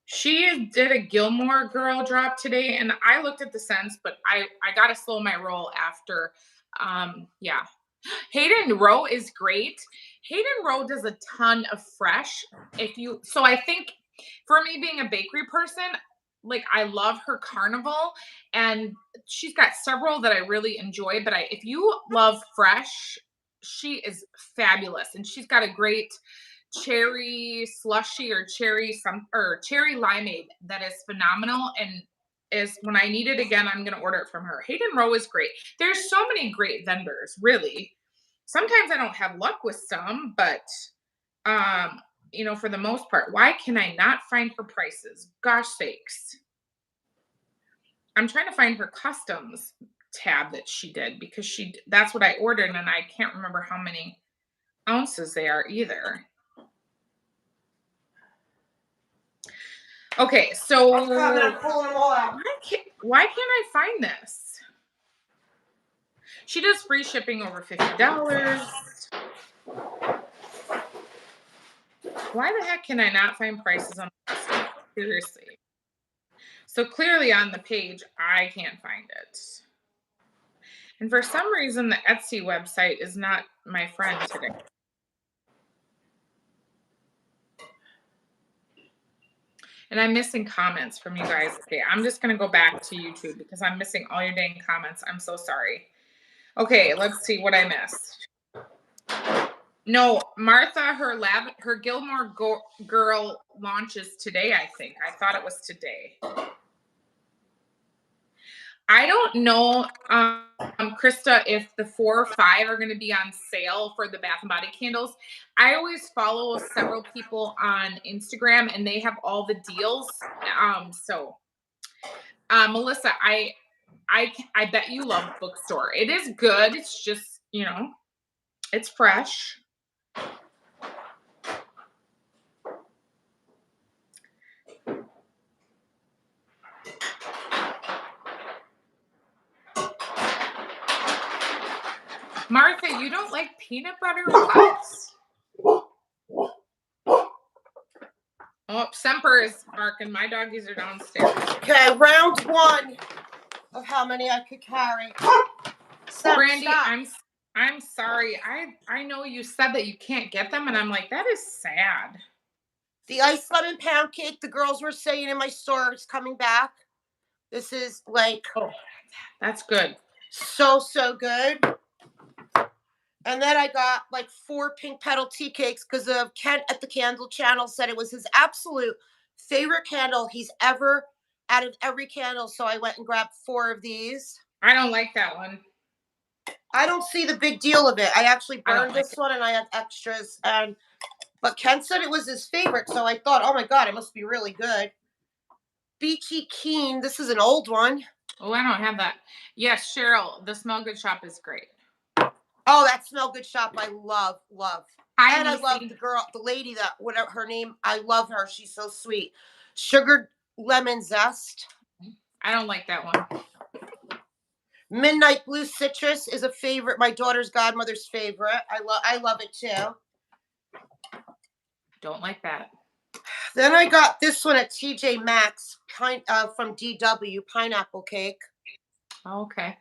She did a Gilmore Girl drop today, and I looked at the cents, but I got to slow my roll after. Yeah. Hayden Rowe is great. Hayden Rowe does a ton of fresh. So I think for me being a bakery person, like I love her carnival, and she's got several that I really enjoy. But if you love fresh, she is fabulous, and she's got a great cherry slushy or cherry limeade that is phenomenal, and is when I need it again, I'm gonna order it from her. Hayden Rowe is great. There's so many great vendors, really. Sometimes I don't have luck with some, but for the most part, why can I not find her prices? Gosh sakes. I'm trying to find her customs tab that she did because that's what I ordered, and I can't remember how many ounces they are either. Okay, so I'm pulling them all out. Why can't I find this? She does free shipping over $50. Why the heck can I not find prices on the customer? Seriously. So clearly on the page, I can't find it. And for some reason, the Etsy website is not my friend today. And I'm missing comments from you guys. Okay, I'm just going to go back to YouTube because I'm missing all your dang comments. I'm so sorry. Okay, let's see what I missed. No, Martha, her Gilmore Girl launches today, I think. I thought it was today. I don't know, Krista, if the 4 or 5 are going to be on sale for the Bath & Body candles. I always follow several people on Instagram, and they have all the deals. Melissa, I bet you love bookstore. It is good. It's just, it's fresh. Martha, you don't like peanut butter? What? Oh, Semper is barking. My doggies are downstairs. Okay, round 1 of how many I could carry. Brandy, I'm sorry. I know you said that you can't get them, and I'm like, that is sad. The iced lemon pound cake, the girls were saying in my store, is coming back. This is like, that's good. So good. And then I got like 4 pink petal tea cakes because of Kent at the Candle Channel said it was his absolute favorite candle he's ever out of every candle. So I went and grabbed 4 of these. I don't like that one. I don't see the big deal of it. I actually burned this one, and I have extras. But Ken said it was his favorite, so I thought, oh my God, it must be really good. Beachy Keen. This is an old one. Oh, I don't have that. Yes, Cheryl, the Smell Good shop is great. Oh, that Smell Good shop I love. I love the lady that, whatever her name, I love her. She's so sweet. Sugared lemon zest. I don't like that one. Midnight Blue Citrus is a favorite. My daughter's godmother's favorite. I love it too. Don't like that. Then I got this one at TJ Maxx, from DW, pineapple cake. Okay.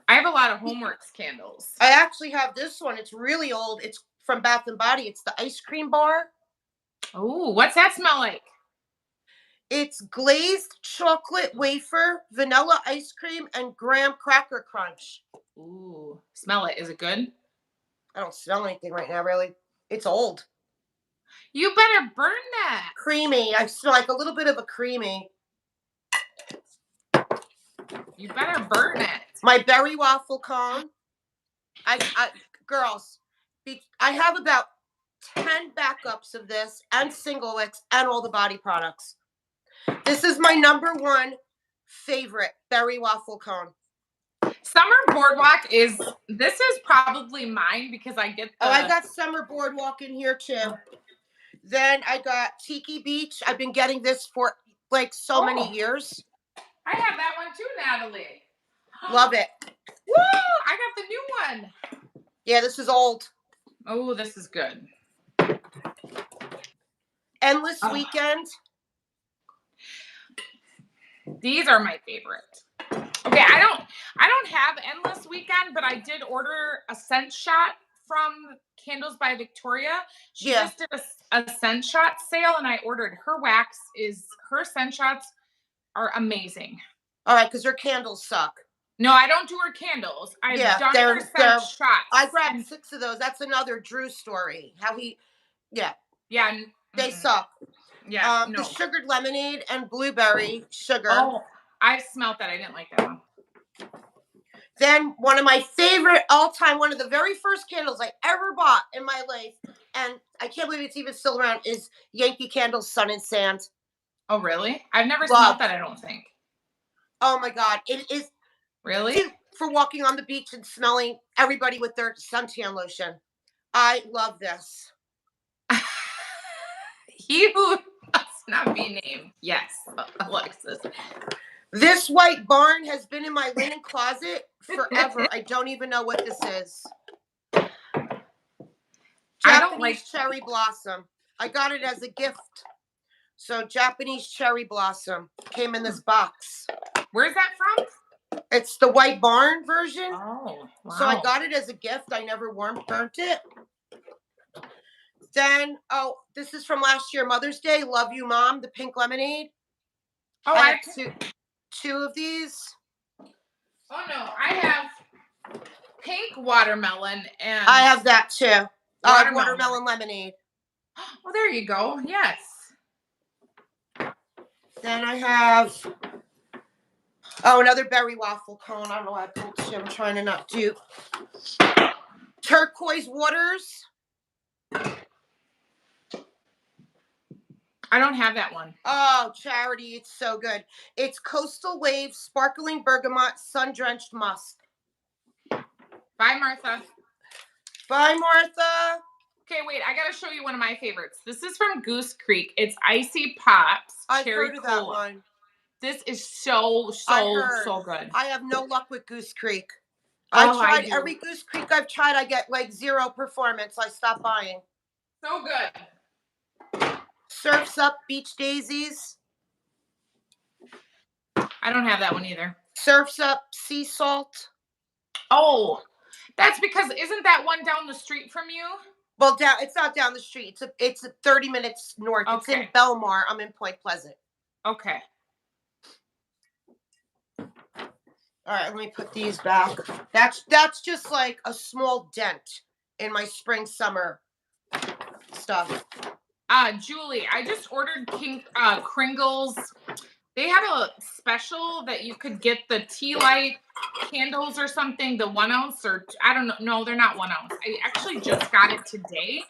I have a lot of Homeworks candles. I actually have this one. It's really old. It's from Bath and Body. It's the ice cream bar. Oh, what's that smell like? It's glazed chocolate wafer, vanilla ice cream, and graham cracker crunch. Ooh, smell it. Is it good? I don't smell anything right now, really. It's old. You better burn that. Creamy. I smell like a little bit of a creamy. You better burn it. My berry waffle cone. Girls, I have about 10 backups of this and single wicks and all the body products. This is my number one favorite berry waffle cone. Summer Boardwalk this is probably mine because I get the... Oh, I got Summer Boardwalk in here too. Then I got Tiki Beach. I've been getting this for like so many years. I have that one too, Natalie. Love it. Woo! I got the new one. Yeah, this is old. Oh, this is good. Endless Weekend. These are my favorite. Okay, I don't have Endless Weekend, but I did order a scent shot from Candles by Victoria. She just did a scent shot sale, and I ordered her wax. Her scent shots are amazing. All right, because her candles suck. No, I don't do her candles. I've done her scent shots. I grabbed 6 of those. That's another Drew story. Yeah. They suck. Yeah, no. The sugared lemonade and blueberry sugar. Oh, I smelled that. I didn't like that one. Then one of my favorite all-time, one of the very first candles I ever bought in my life, and I can't believe it's even still around, is Yankee Candles Sun and Sand. Oh, really? I've never smelled that, I don't think. Oh, my God. It is... Really? For walking on the beach and smelling everybody with their suntan lotion. I love this. He who must not be named. Yes, Alexis. This white barn has been in my linen closet forever. I don't even know what this is. Japanese cherry blossom. I got it as a gift. So Japanese cherry blossom came in this box. Where's that from? It's the white barn version. Oh, wow. So I got it as a gift. I never burnt it. Then, this is from last year, Mother's Day. Love You, Mom, the pink lemonade. Oh, I have two of these. Oh, no. I have pink watermelon and... I have that, too. Watermelon lemonade. Oh, there you go. Yes. Then I have... another berry waffle cone. I don't know why I pulled two. I'm trying to not do. Turquoise Waters. I don't have that one. Oh, Charity. It's so good. It's Coastal Waves, Sparkling Bergamot, Sun-Drenched Musk. Bye, Martha. Bye, Martha. Okay, wait. I got to show you one of my favorites. This is from Goose Creek. It's Icy Pops. I've Cherry heard of Cola. that one. This is so good. I have no luck with Goose Creek. I tried every Goose Creek I've tried. I get like 0 performance. I stopped buying. So good. Surf's Up Beach Daisies. I don't have that one either. Surf's Up Sea Salt. Oh, that's because isn't that one down the street from you? Well, it's not down the street. It's 30 minutes north. Okay. It's in Belmar. I'm in Point Pleasant. Okay. All right, let me put these back. That's just like a small dent in my spring summer stuff. Julie, I just ordered Kringles. They have a special that you could get the tea light candles or something, the 1 ounce, or I don't know. No, they're not 1 ounce. I actually just got it today.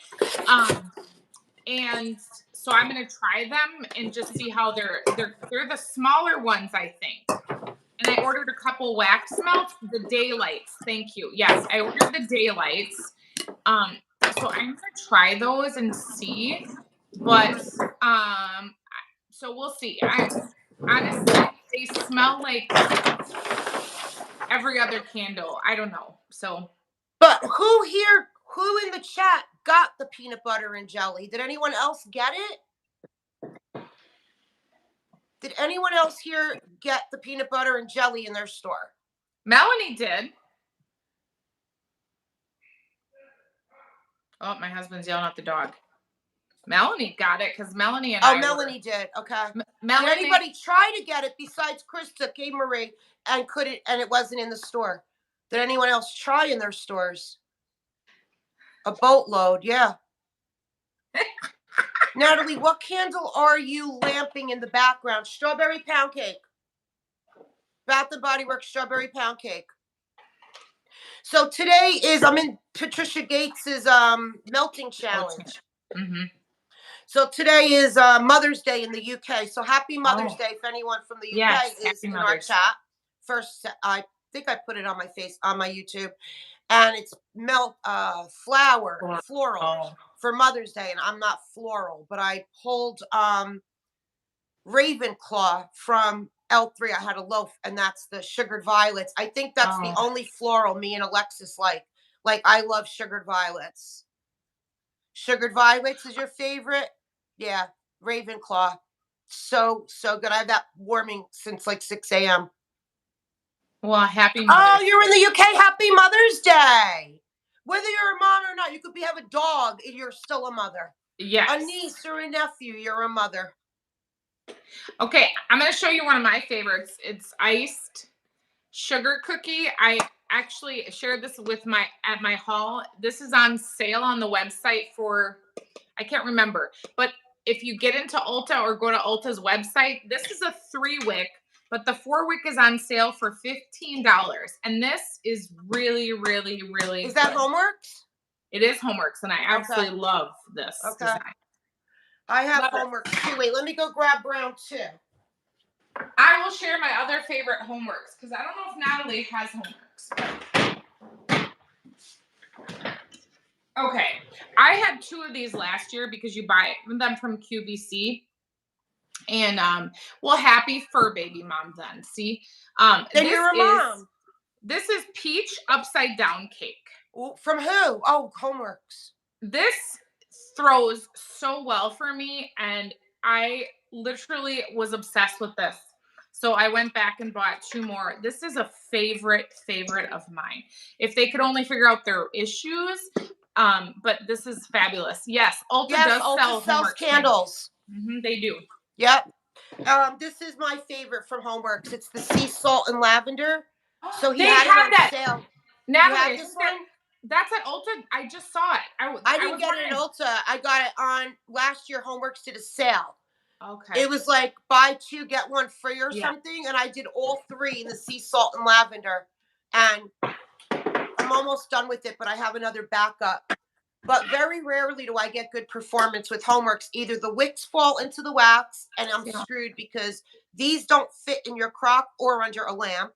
And so I'm gonna try them and just see how they're the smaller ones, I think. And I ordered a couple wax melts, the daylights. Thank you. Yes, I ordered the daylights. So I'm gonna try those and see. But so we'll see. Honestly, they smell like every other candle. I don't know. So but who here Who in the chat got the peanut butter and jelly? Did anyone else get it? Did anyone else here get the peanut butter and jelly in their store? Melanie did. Oh, my husband's yelling at the dog. Melanie got it because Melanie and I. Oh, Melanie did. Okay. Melanie, did anybody try to get it besides Krista K. Marie and couldn't, and it wasn't in the store? Did anyone else try in their stores? A boatload, yeah. Natalie, what candle are you lamping in the background? Strawberry pound cake. Bath and Body Works strawberry pound cake. So today is, I'm in Patricia Gates's melting challenge. Mm-hmm. So today is Mother's Day in the UK. So happy Mother's Day if anyone from the UK is in our chat. First, I think I put it on my face on my YouTube, and it's floral for Mother's Day. And I'm not floral, but I pulled Ravenclaw from L3. I had a loaf, and that's the sugared violets. I think that's the only floral me and Alexis like. Like, I love sugared violets. Sugared violets is your favorite? Yeah, Ravenclaw. So good. I have that warming since like 6 a.m. Well, happy Mother's Oh, you're in the UK. Happy Mother's Day. Whether you're a mom or not, you could have a dog and you're still a mother. Yes. A niece or a nephew, you're a mother. Okay, I'm going to show you one of my favorites. It's iced sugar cookie. I actually shared this with at my haul. This is on sale on the website for, I can't remember, but if you get into Ulta or go to Ulta's website, this is a 3-wick, but the 4-wick is on sale for $15. And this is really, really, really Is that Homeworks? It is Homeworks, and I absolutely love this design. I have Homeworks too. Wait, let me go grab brown too. I will share my other favorite Homeworks because I don't know if Natalie has Homeworks. Okay, I had 2 of these last year because you buy them from QVC. And well, happy fur baby mom then. See, then you're a mom. This is peach upside down cake. From who? Oh, Homeworks. This throws so well for me, and I literally was obsessed with this. So I went back and bought 2 more. This is a favorite of mine. If they could only figure out their issues, but this is fabulous. Yes, Ulta does sell candles. Mm-hmm, they do. Yep. This is my favorite from Homeworks. It's the sea salt and lavender. So he had it on sale. Natalie, this one? That's at Ulta. I just saw it. I didn't get it at Ulta. I got it on last year. Homeworks did a sale. Okay. It was like buy 2 get 1 free or something, and I did all 3 in the sea salt and lavender, and I'm almost done with it, but I have another backup. But very rarely do I get good performance with Homeworks. Either the wicks fall into the wax, and I'm screwed because these don't fit in your crock or under a lamp.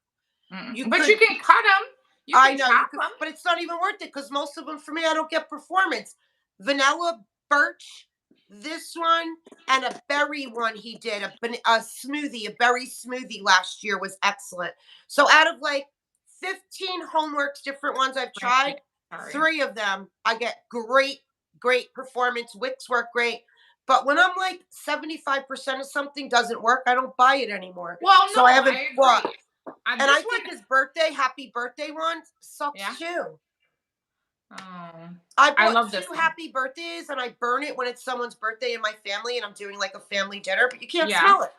You can cut them. I know, but it's not even worth it because most of them for me, I don't get performance. Vanilla, birch, this one, and a berry one he did, a berry smoothie last year was excellent. So out of like 15 Homeworks, different ones I've tried, 3 of them, I get great performance. Wicks work great. But when I'm like 75% of something doesn't work, I don't buy it anymore. Well, so I haven't bought. And I think his happy birthday one sucks too. I love 2 happy birthdays, and I burn it when it's someone's birthday in my family, and I'm doing like a family dinner, but you can't smell it.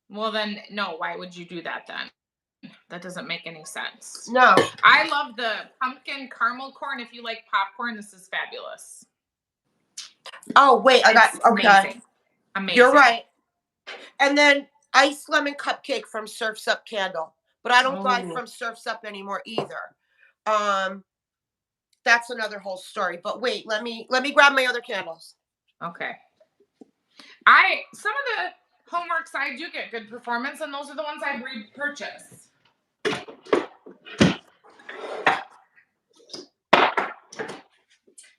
Well, then, no, why would you do that then? That doesn't make any sense. No. I love the pumpkin caramel corn. If you like popcorn, this is fabulous. Oh, wait, okay. Amazing. You're right. And then iced lemon cupcake from Surf's Up Candle. But I don't buy from Surf's Up anymore either. That's another whole story. But wait, let me grab my other candles. Okay. Some of the Homeworks I do get good performance, and those are the ones I repurchase.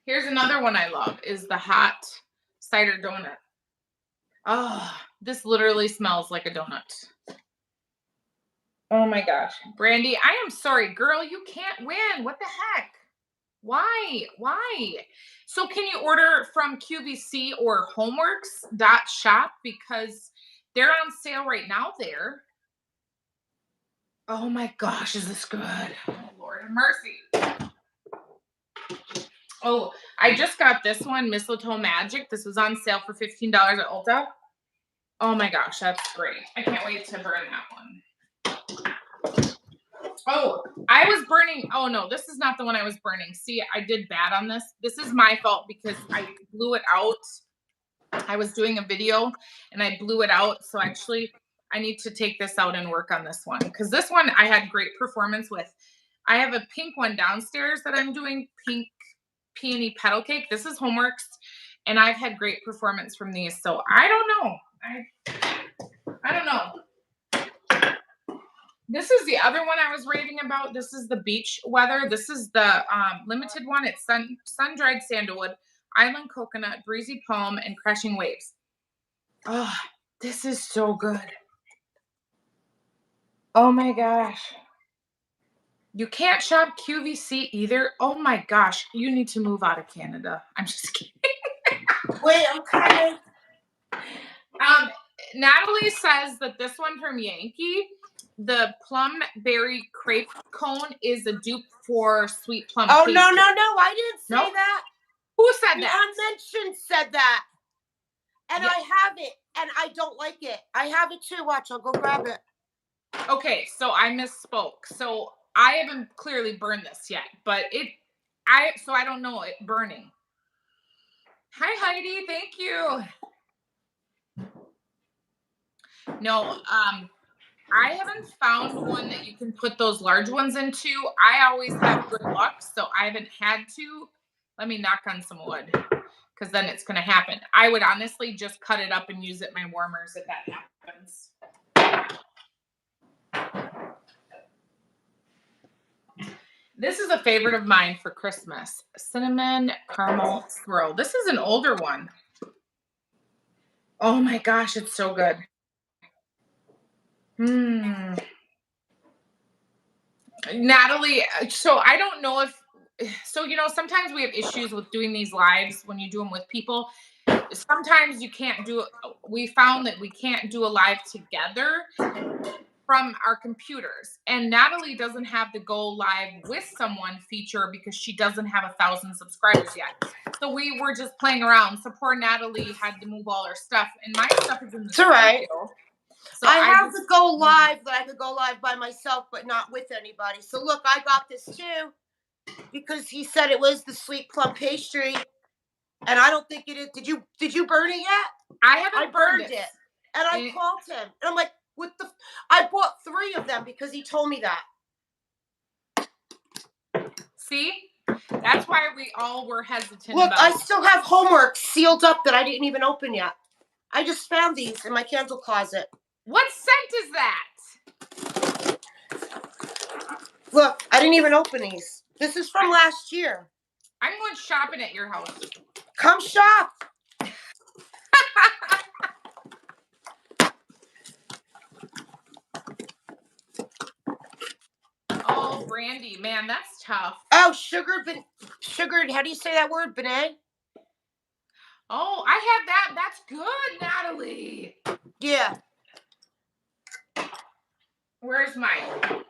Here's another one I love is the hot cider donut. Oh, this literally smells like a donut. Oh my gosh. Brandy, I am sorry, girl. You can't win. What the heck? Why? Why? So can you order from QVC or homeworks.shop because they're on sale right now there. Oh my gosh, is this good? Oh Lord have mercy. Oh, I just got this one, Mistletoe Magic. This was on sale for $15 at Ulta. Oh my gosh, that's great. I can't wait to burn that one. Oh, I was burning. Oh no, this is not the one I was burning. See, I did bad on this. This is my fault because I blew it out. I was doing a video and I blew it out. So actually, I need to take this out and work on this one because this one I had great performance with. I have a pink one downstairs that I'm doing, pink peony petal cake. This is Homeworks, and I've had great performance from these. So I don't know. I don't know. This is the other one I was raving about. This is the beach weather. This is the limited one. It's sun-dried sandalwood, island coconut, breezy palm, and crashing waves. Oh, this is so good. Oh my gosh. You can't shop QVC either. Oh my gosh. You need to move out of Canada. I'm just kidding. Wait, I'm coming. Natalie says that this one from Yankee, the plum berry crepe cone, is a dupe for sweet plum Oh, pastry. no. I didn't say Nope. that. Who said The that? Unmentioned said that. And Yeah. I have it, and I don't like it. I have it too. Watch, I'll go grab it. Okay, so I misspoke. So I haven't clearly burned this yet, but I don't know it burning. Hi Heidi, thank you. No, I haven't found one that you can put those large ones into. I always have good luck, so I haven't had to. Let me knock on some wood because then it's going to happen. I would honestly just cut it up and use it in my warmers if that happens. This is a favorite of mine for Christmas. Cinnamon caramel swirl. This is an older one. Oh my gosh, it's so good. Natalie, so I don't know if sometimes we have issues with doing these lives when you do them with people. Sometimes you can't do it. We found that we can't do a live together from our computers. And Natalie doesn't have the go live with someone feature because she doesn't have 1,000 subscribers yet. So we were just playing around. So poor Natalie had to move all her stuff, and my stuff is in the studio. Right. So I have to go live, but I could go live by myself, but not with anybody. So look, I got this too because he said it was the sweet plum pastry, and I don't think it is. Did you burn it yet? I haven't burned it, and I called him, and I'm like, I bought 3 of them because he told me that. See, that's why we all were hesitant. Look, I still have homework sealed up that I didn't even open yet. I just found these in my candle closet. What scent is that? Look, I didn't even open these. This is from last year. I'm going shopping at your house. Come shop. Oh, brandy, man, that's tough. Oh, sugared. How do you say that word? Benet. Oh, I have that. That's good, Natalie. Yeah. Where's mine?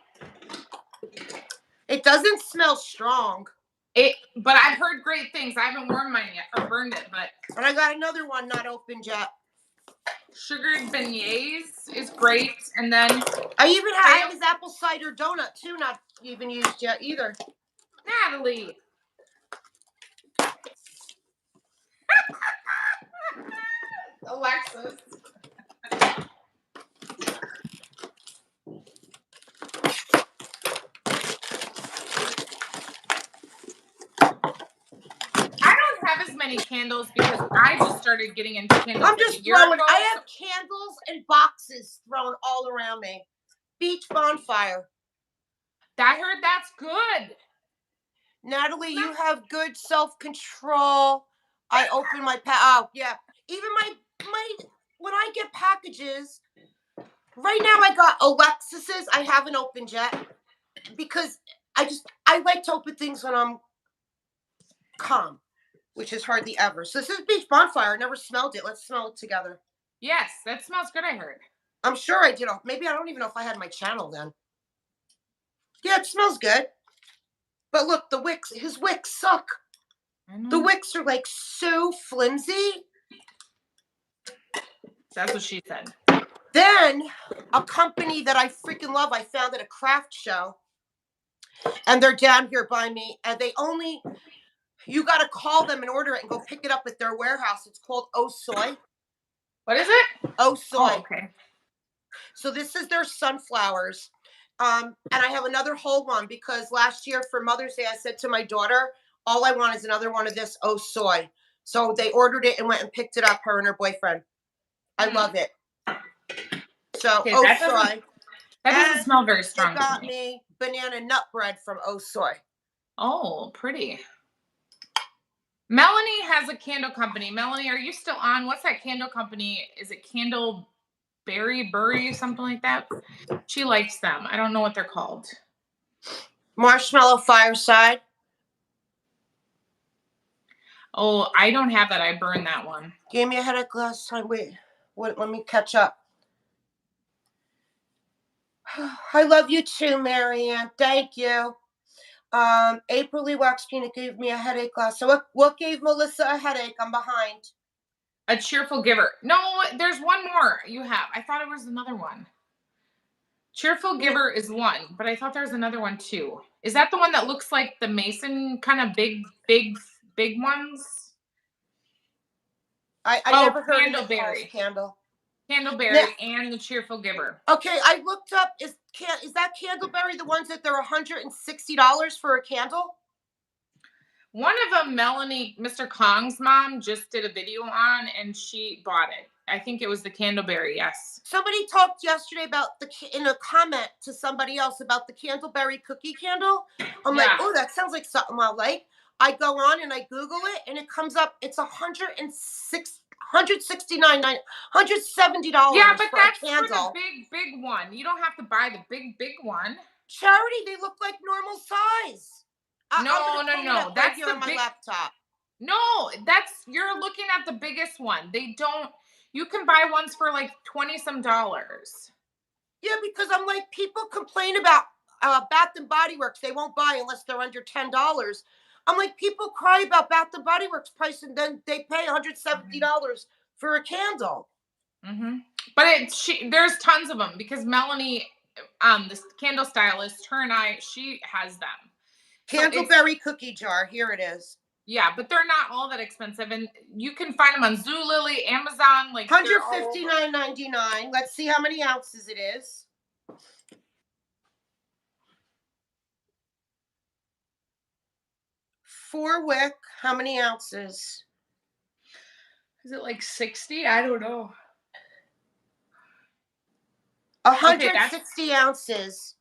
It doesn't smell strong. But I've heard great things. I haven't worn mine yet or burned it, but. And I got another one not opened yet. Sugared beignets is great, and then I have his apple cider donut too, not even used yet either. Natalie. Alexis. I don't have as many candles because I just started getting into candles. I'm just throwing. I have candles and boxes thrown all around me. Beach bonfire. I heard that's good. Natalie, you have good self-control. I open my oh yeah. Even my when I get packages, right now I got Alexis's. I haven't opened yet because I like to open things when I'm calm, which is hardly ever. So this is beach bonfire. I never smelled it. Let's smell it together. Yes, that smells good, I heard. I'm sure I did. Maybe I don't even know if I had my channel then. Yeah, it smells good. But look, his wicks suck. The wicks are like so flimsy. That's what she said. Then a company that I freaking love, I found at a craft show. And they're down here by me. And you got to call them and order it and go pick it up at their warehouse. It's called Oh Soy. What is it? Oh Soy. Oh, okay. So this is their sunflowers. And I have another whole one because last year for Mother's Day, I said to my daughter, all I want is another one of this Oh Soy. So they ordered it and went and picked it up, her and her boyfriend. I love it. So Okay, Oh Soy. That doesn't smell very strong. They got me banana nut bread from Oh Soy. Oh, pretty. Melanie has a candle company. Melanie, are you still on? What's that candle company? Is it Burry, something like that? She likes them. I don't know what they're called. Marshmallow Fireside. Oh, I don't have that. I burned that one. Gave me a headache last time. Wait, let me catch up. I love you too, Marianne. Thank you. April Lee Waxkina gave me a headache last. So what gave Melissa a headache? I'm behind. A cheerful giver. No, there's one more you have. I thought it was another one. Cheerful giver is one, but I thought there was another one too. Is that the one that looks like the Mason kind of big ones? I never heard of Candleberry. Candleberry and the cheerful giver. Okay, I looked up. Is that Candleberry the ones that they're $160 for a candle? One of them, Melanie, Mr. Kong's mom, just did a video on, and she bought it. I think it was the Candleberry, yes. Somebody talked yesterday in a comment to somebody else about the Candleberry cookie candle. I'm like, oh, that sounds like something I like. I go on and I Google it, and it comes up. It's $169, $170 yeah, but for that's a candle. For the big one. You don't have to buy the big one. Charity, they look like normal size. No. That's here on my laptop. No, you're looking at the biggest one. They don't. You can buy ones for like $20-some. Yeah, because I'm like, people complain about Bath and Body Works. They won't buy unless they're under $10. I'm like, people cry about Bath and Body Works price, and then they pay $170 for a candle. Mm-hmm. But there's tons of them because Melanie, this candle stylist, she has them. Candleberry cookie jar. Here it is. Yeah, but they're not all that expensive, and you can find them on Zulily, Amazon. Like $159.99. Let's see how many ounces it is. Four wick. How many ounces? Is it like 60? I don't know. 160 ounces.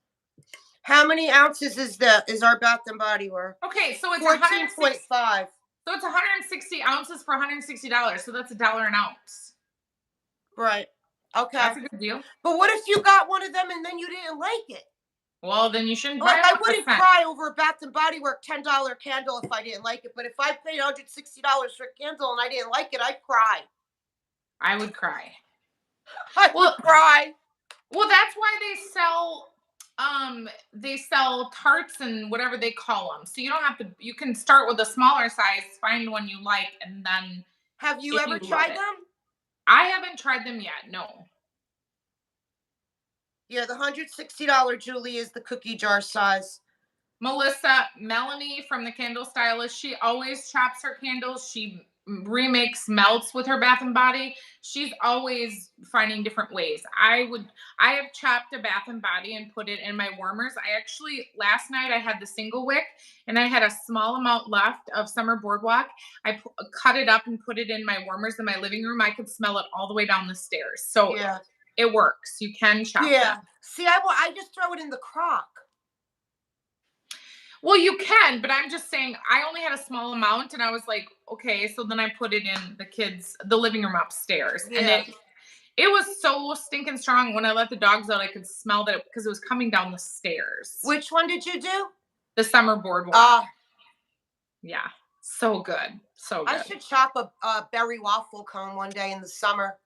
How many ounces is our Bath and Body Works? Okay, so it's 14.5. So it's 160 ounces for $160. So that's $1 an ounce. Right. Okay. That's a good deal. But what if you got one of them and then you didn't like it? Well, then you shouldn't buy it. I wouldn't cry over a Bath and Body Works $10 candle if I didn't like it. But if I paid $160 for a candle and I didn't like it, I'd cry. I would cry. I would cry. Well, that's why they sell tarts and whatever they call them. So you don't have to. You can start with a smaller size, find one you like, and then. Have you ever tried them? I haven't tried them yet. No. Yeah, the $160 Julie is the cookie jar size. Melanie from the Candle Stylist, she always chops her candles. She remakes melts with her Bath and Body. She's always finding different ways. I have chopped a Bath and Body and put it in my warmers. Last night I had the single wick and I had a small amount left of Summer Boardwalk. I cut it up and put it in my warmers in my living room. I could smell it all the way down the stairs. So yeah. It works. You can chop them. See, I just throw it in the crock. Well, you can, but I'm just saying I only had a small amount and I was like, okay, so then I put it in the living room upstairs. Yeah. And it was so stinking strong. When I let the dogs out, I could smell that because it was coming down the stairs. Which one did you do? The Summer Boardwalk. Yeah. So good. So I good. should chop a berry waffle cone one day in the summer.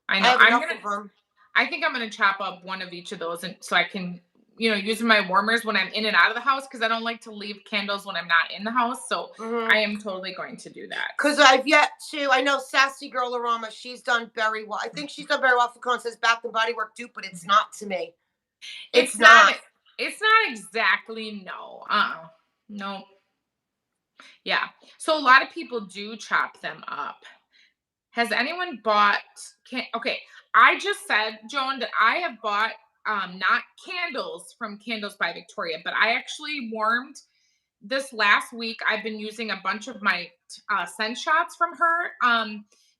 I I know. have enough of them. I think I'm gonna chop up one of each of those, and so I can, use my warmers when I'm in and out of the house because I don't like to leave candles when I'm not in the house. So I am totally going to do that. Because I've yet to, I know Sassy Girl Aroma, she's done berry waffle. I think she's done berry waffle cone, says Bath and Body Work dupe, but it's not to me. It's not. It's not exactly no. No. Yeah. So a lot of people do chop them up. Has anyone bought okay, I just said, Joan, that I have bought not candles from Candles by Victoria, but I actually warmed this last week. I've been using a bunch of my scent shots from her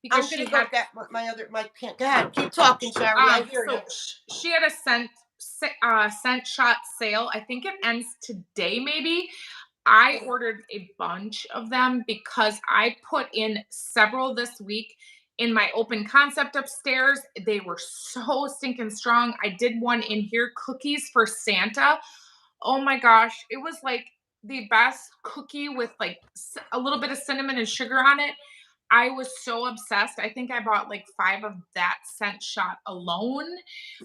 because I'm she gonna go had get my can. Go ahead, keep talking, Sherry. I hear so you. she had a scent shot sale. I think it ends today maybe. I ordered a bunch of them because I put in several this week in my open concept upstairs. They were so stinking strong. I did one in here, cookies for Santa. Oh my gosh, it was like the best cookie with like a little bit of cinnamon and sugar on it. I was so obsessed. I think I bought like 5 of that scent shot alone.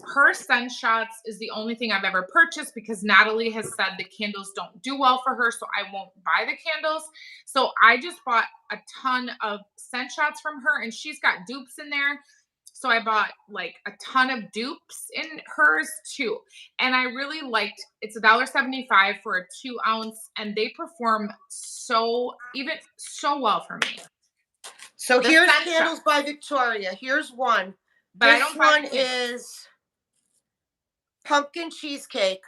Her scent shots is the only thing I've ever purchased because Natalie has said the candles don't do well for her, so I won't buy the candles. So I just bought a ton of scent shots from her, and she's got dupes in there. So I bought like a ton of dupes in hers too. And I really liked it's $1.75 for a 2-ounce, and they perform even so well for me. So The here's scent Candles shot. by Victoria. Here's one. But I This don't buy one the candles. is pumpkin cheesecake.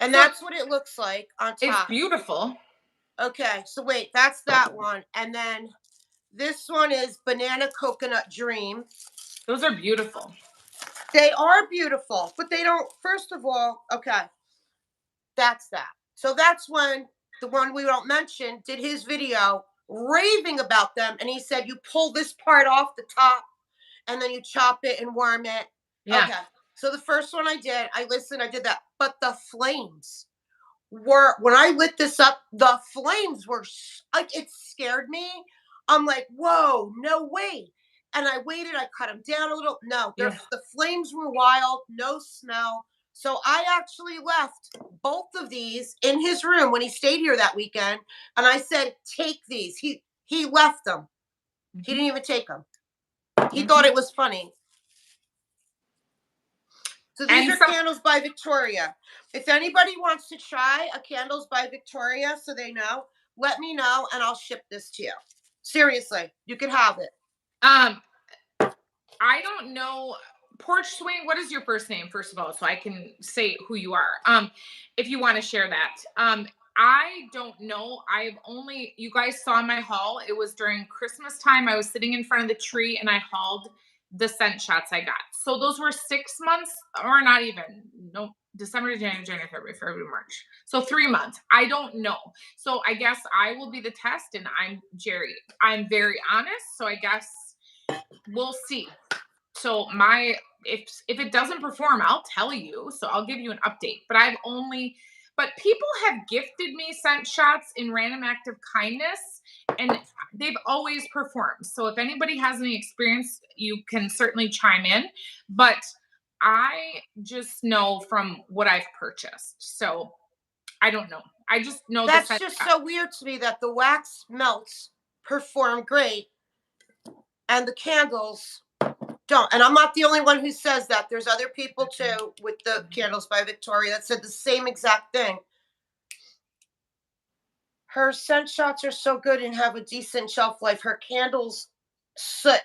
And So that's what it looks like on it's top. beautiful. Okay, so wait, that's that one. And then this one is Banana Coconut Dream. Those are beautiful. They are beautiful, but they don't, first of all, okay, that's that. So that's when the one we don't mention did his video raving about them. And he said, you pull this part off the top and then you chop it and warm it. Yeah. Okay. So the first one I did, I did that. But the flames were, when I lit this up, the flames were like, it scared me. I'm like, whoa, no way. And I waited, I cut them down a little. No, Yeah. the flames were wild, no smell. So I actually left both of these in his room when he stayed here that weekend. And I said, take these. He left them. He didn't even take them. He thought it was funny. So these are Candles by Victoria. If anybody wants to try a Candles by Victoria so they know, let me know and I'll ship this to you. Seriously, you could have it. I don't know. Porch Swing, what is your first name, first of all, so I can say who you are? If you want to share that. I don't know. You guys saw my haul. It was during Christmas time. I was sitting in front of the tree and I hauled the scent shots I got. So those were 6 months, or not even. No, December to January, February, March. So 3 months. I don't know. So I guess I will be the test, and I'm Jerry. I'm very honest. So I guess we'll see. So if it doesn't perform, I'll tell you. So I'll give you an update. But people have gifted me scent shots in random act of kindness, and they've always performed. So if anybody has any experience, you can certainly chime in. But I just know from what I've purchased. So I don't know. I just know that's just so weird to me that the wax melts perform great and the candles don't. And I'm not the only one who says that. There's other people too with the Candles by Victoria that said the same exact thing. Her scent shots are so good and have a decent shelf life. Her candles soot,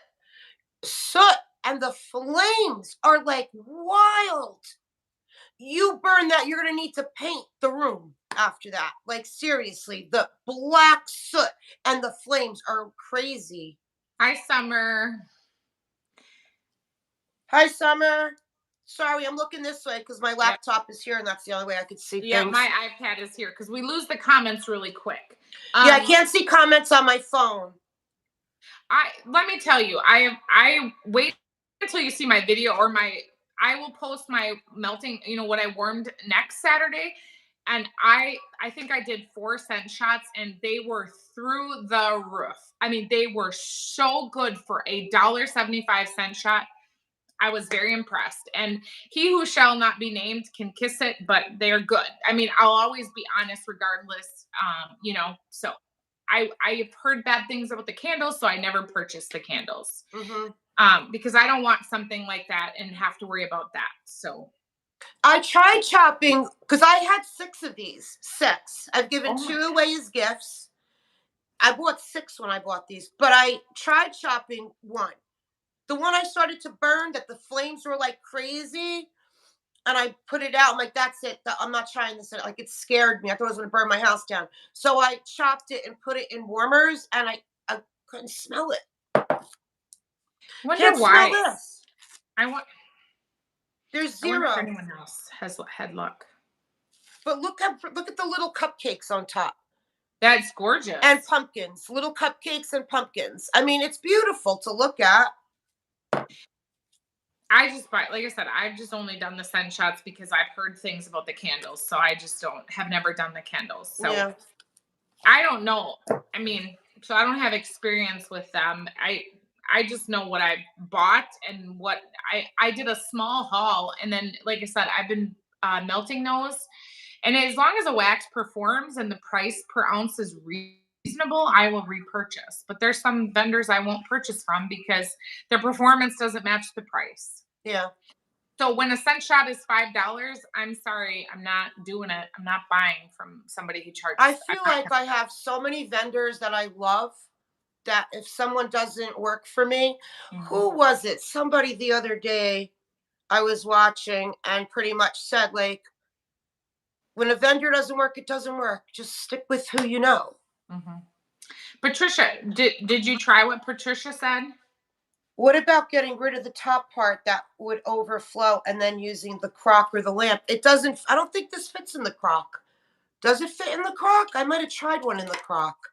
and the flames are like wild. You burn that, you're going to need to paint the room after that. Like seriously, the black soot and the flames are crazy. Hi, Summer. Hi, Summer. Sorry, I'm looking this way because my laptop is here and that's the only way I could see things. Yeah, my iPad is here because we lose the comments really quick. Yeah, I can't see comments on my phone. Let me tell you, I wait until you see my video I will post my melting, what I warmed next Saturday. And I think I did 4 scent shots and they were through the roof. I mean, they were so good for a $1.75 scent shot. I was very impressed. And he who shall not be named can kiss it, but they're good. I mean, I'll always be honest regardless. So I've heard bad things about the candles, so I never purchased the candles. Mhm. Because I don't want something like that and have to worry about that. So I tried shopping because I had 6 of these. 6. I've given oh my 2 away as gifts. I bought 6 when I bought these, but I tried shopping 1. The one I started to burn, that the flames were like crazy, and I put it out. I'm like, that's it. I'm not trying this. Like, it scared me. I thought it was going to burn my house down. So I chopped it and put it in warmers, and I couldn't smell it. wonder Can't why. smell this. I want There's I wonder if 0. anyone else has had luck. But look at the little cupcakes on top. That's gorgeous. And pumpkins, little cupcakes and pumpkins. I mean, it's beautiful to look at. I just buy, like I said, I've just only done the scent shots because I've heard things about the candles. So I just have never done the candles. So Yeah. I don't know. I mean, so I don't have experience with them. I just know what I bought and what I did a small haul. And then, like I said, I've been melting those. And as long as a wax performs and the price per ounce is reasonable, I will repurchase. But there's some vendors I won't purchase from because their performance doesn't match the price. Yeah. So when a scent shot is $5, I'm sorry, I'm not doing it. I'm not buying from somebody who charges. I feel like I have so many vendors that I love that if someone doesn't work for me, who was it? Somebody the other day I was watching and pretty much said, like, when a vendor doesn't work, it doesn't work. Just stick with who you know. Mm-hmm. Patricia, did you try what Patricia said? What about getting rid of the top part that would overflow and then using the crock or the lamp? It doesn't, I don't think this fits in the crock. Does it fit in the crock? I might have tried one in the crock.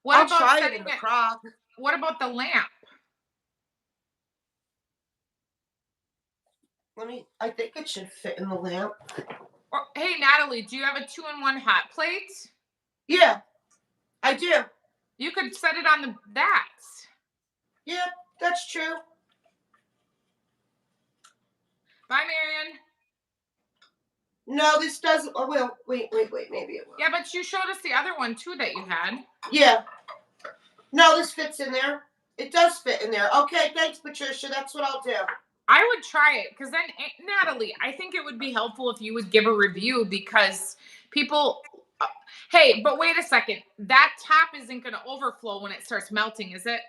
I'll try it in the crock. What about the lamp? I think it should fit in the lamp. Or, hey, Natalie, do you have a 2-in-1 hot plate? Yeah, I do. You could set it on that. Yeah, that's true. Bye, Marion. No, this doesn't. Oh, well, wait. Maybe it will. Yeah, but you showed us the other one, too, that you had. Yeah. No, this fits in there. It does fit in there. Okay, thanks, Patricia. That's what I'll do. I would try it because then, Natalie, I think it would be helpful if you would give a review because people. Hey, but wait a second. That top isn't going to overflow when it starts melting, is it?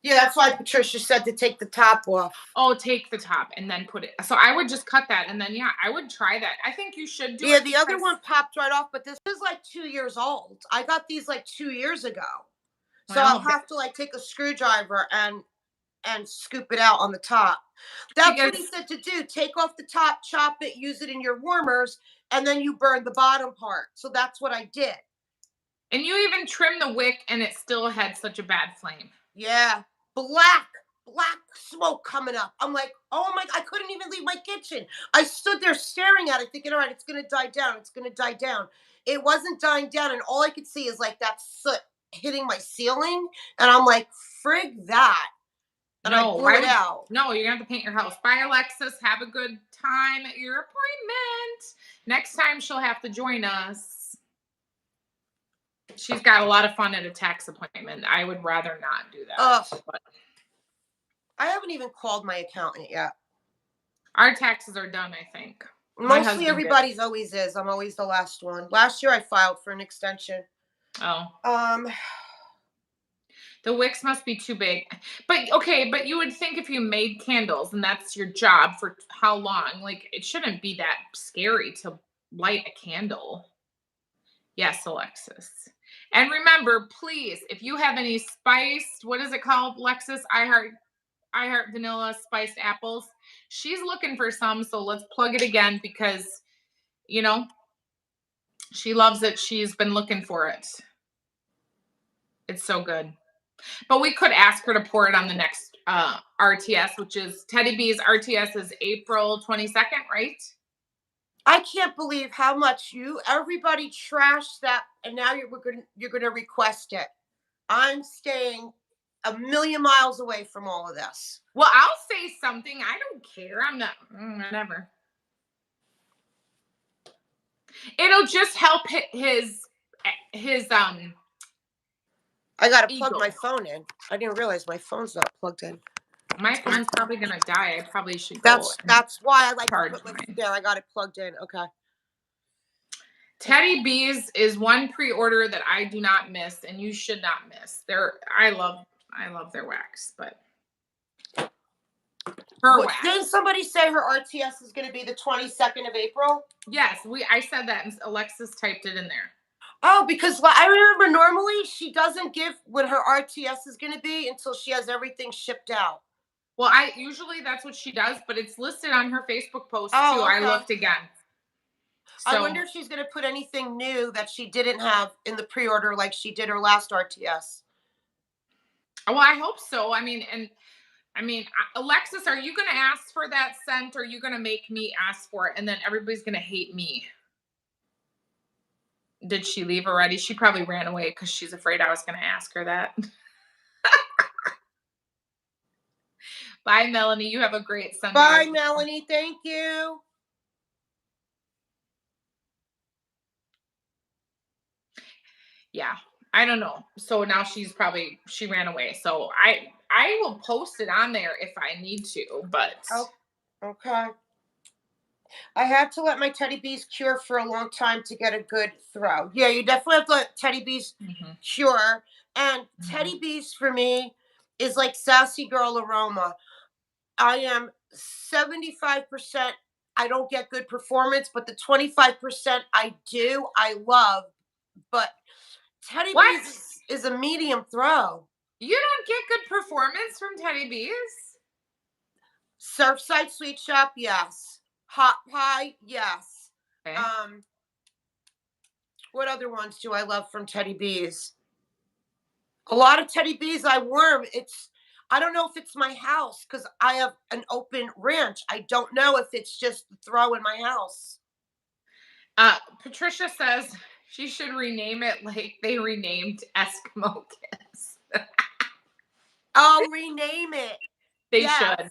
Yeah, that's why Patricia said to take the top off. Oh, take the top and then put it. So I would just cut that and then, yeah, I would try that. I think you should do it. Yeah, the other one popped right off, but this is like 2 years old. I got these like 2 years ago. So I'll have to like take a screwdriver and scoop it out on the top. That's what he said to do. Take off the top, chop it, use it in your warmers, and then you burn the bottom part. So that's what I did. And you even trimmed the wick and it still had such a bad flame. Yeah. Black smoke coming up. I'm like, oh my, I couldn't even leave my kitchen. I stood there staring at it thinking, all right, it's going to die down. It's going to die down. It wasn't dying down. And all I could see is like that soot hitting my ceiling. And I'm like, frig that. And I blew it out. No, you're going to have to paint your house. Bye, Alexis. Have a good time at your appointment. Next time she'll have to join us. She's got a lot of fun at a tax appointment. I would rather not do that. But I haven't even called my accountant yet. Our taxes are done, I think. Mostly everybody's always is. I'm always the last one. Last year I filed for an extension. Oh. The wicks must be too big. But okay, but you would think if you made candles and that's your job for how long, like it shouldn't be that scary to light a candle. Yes, Alexis. And remember, please, if you have any spiced, what is it called, Alexis? I heart vanilla spiced apples. She's looking for some, so let's plug it again because, you know, she loves it. She's been looking for it. It's so good. But we could ask her to pour it on the next RTS, which is Teddy B's RTS is April 22nd, right? I can't believe how much everybody trashed that, and now you're gonna request it. I'm staying a million miles away from all of this. Well, I'll say something. I don't care. I'm not, whatever. It'll just help his I gotta plug my ego. phone in. I didn't realize my phone's not plugged in. My phone's probably gonna die. I probably should go That's and that's why I like to charge put my mine. there. I got it plugged in. Okay. Teddy Bees is one pre-order that I do not miss, and you should not miss. I love their wax, but her wax. Didn't somebody say her RTS is going to be the 22nd of April? Yes, I said that, and Alexis typed it in there. Oh, because I remember normally she doesn't give what her RTS is going to be until she has everything shipped out. Well, I usually that's what she does, but it's listed on her Facebook post too. Oh, I okay. looked again. I wonder if she's going to put anything new that she didn't have in the pre-order like she did her last RTS. Well, I hope so. Alexis, are you going to ask for that scent, or are you going to make me ask for it, and then everybody's going to hate me? Did she leave already? She probably ran away because she's afraid I was going to ask her that. Bye, Melanie. You have a great Sunday. Bye, Melanie. Thank you. Yeah, I don't know. So now she ran away. So I will post it on there if I need to, but Oh, okay. I had to let my teddy bees cure for a long time to get a good throw. Yeah, you definitely have to let teddy bees cure. And teddy bees for me is like sassy girl aroma. I am 75%. I don't get good performance, but the 25% I do, I love. But teddy bees is a medium throw. You don't get good performance from Teddy Bees? Surfside Sweet Shop, yes. Hot Pie, yes. Okay. What other ones do I love from Teddy Bees? A lot of Teddy Bees I worm. I don't know if it's my house because I have an open ranch. I don't know if it's just the throw in my house. Patricia says she should rename it like they renamed Eskimo Kiss. I'll rename it. They should.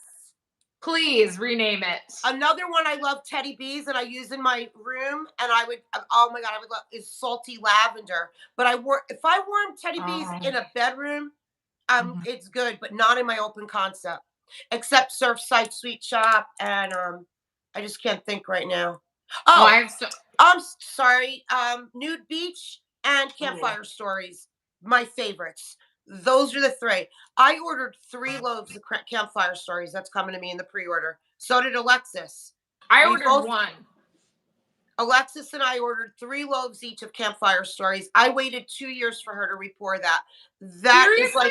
Please rename it. Another one I love Teddy Bees that I use in my room, and oh my God, I would love is salty lavender. But if I worm Teddy Bees in a bedroom, it's good, but not in my open concept. Except Surfside Sweet Shop, and I just can't think right now. I'm sorry. Nude Beach and Campfire Stories, my favorites. Those are the three. I ordered 3 loaves of Campfire Stories. That's coming to me in the pre-order. So did Alexis. I ordered 1. Alexis and I ordered 3 loaves each of Campfire Stories. I waited 2 years for her to report that. Seriously?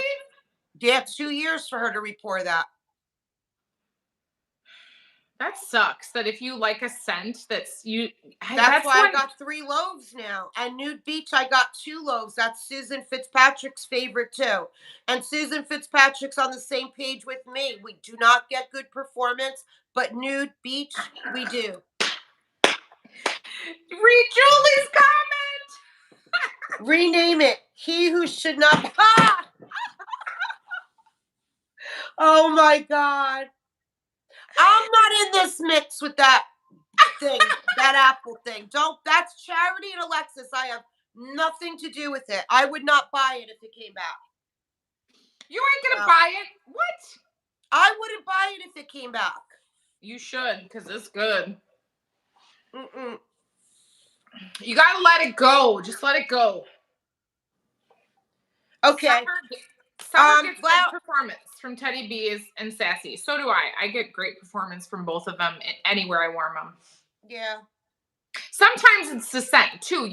2 years for her to report that. That sucks. That if you like a scent, that's why I got 3 loaves now. And Nude Beach, I got 2 loaves. That's Susan Fitzpatrick's favorite too. And Susan Fitzpatrick's on the same page with me. We do not get good performance, but Nude Beach, we do. Read Julie's comment. Rename it. He who should not. Oh my God. I'm not in this mix with that thing, that apple thing. That's Charity and Alexis. I have nothing to do with it. I would not buy it if it came back. You ain't gonna buy it? What? I wouldn't buy it if it came back. You should, because it's good. You gotta let it go. Just let it go. Okay. Summer gets good performance from Teddy Bees and Sassy. So do I. I get great performance from both of them anywhere I warm them. Yeah. Sometimes it's the scent too,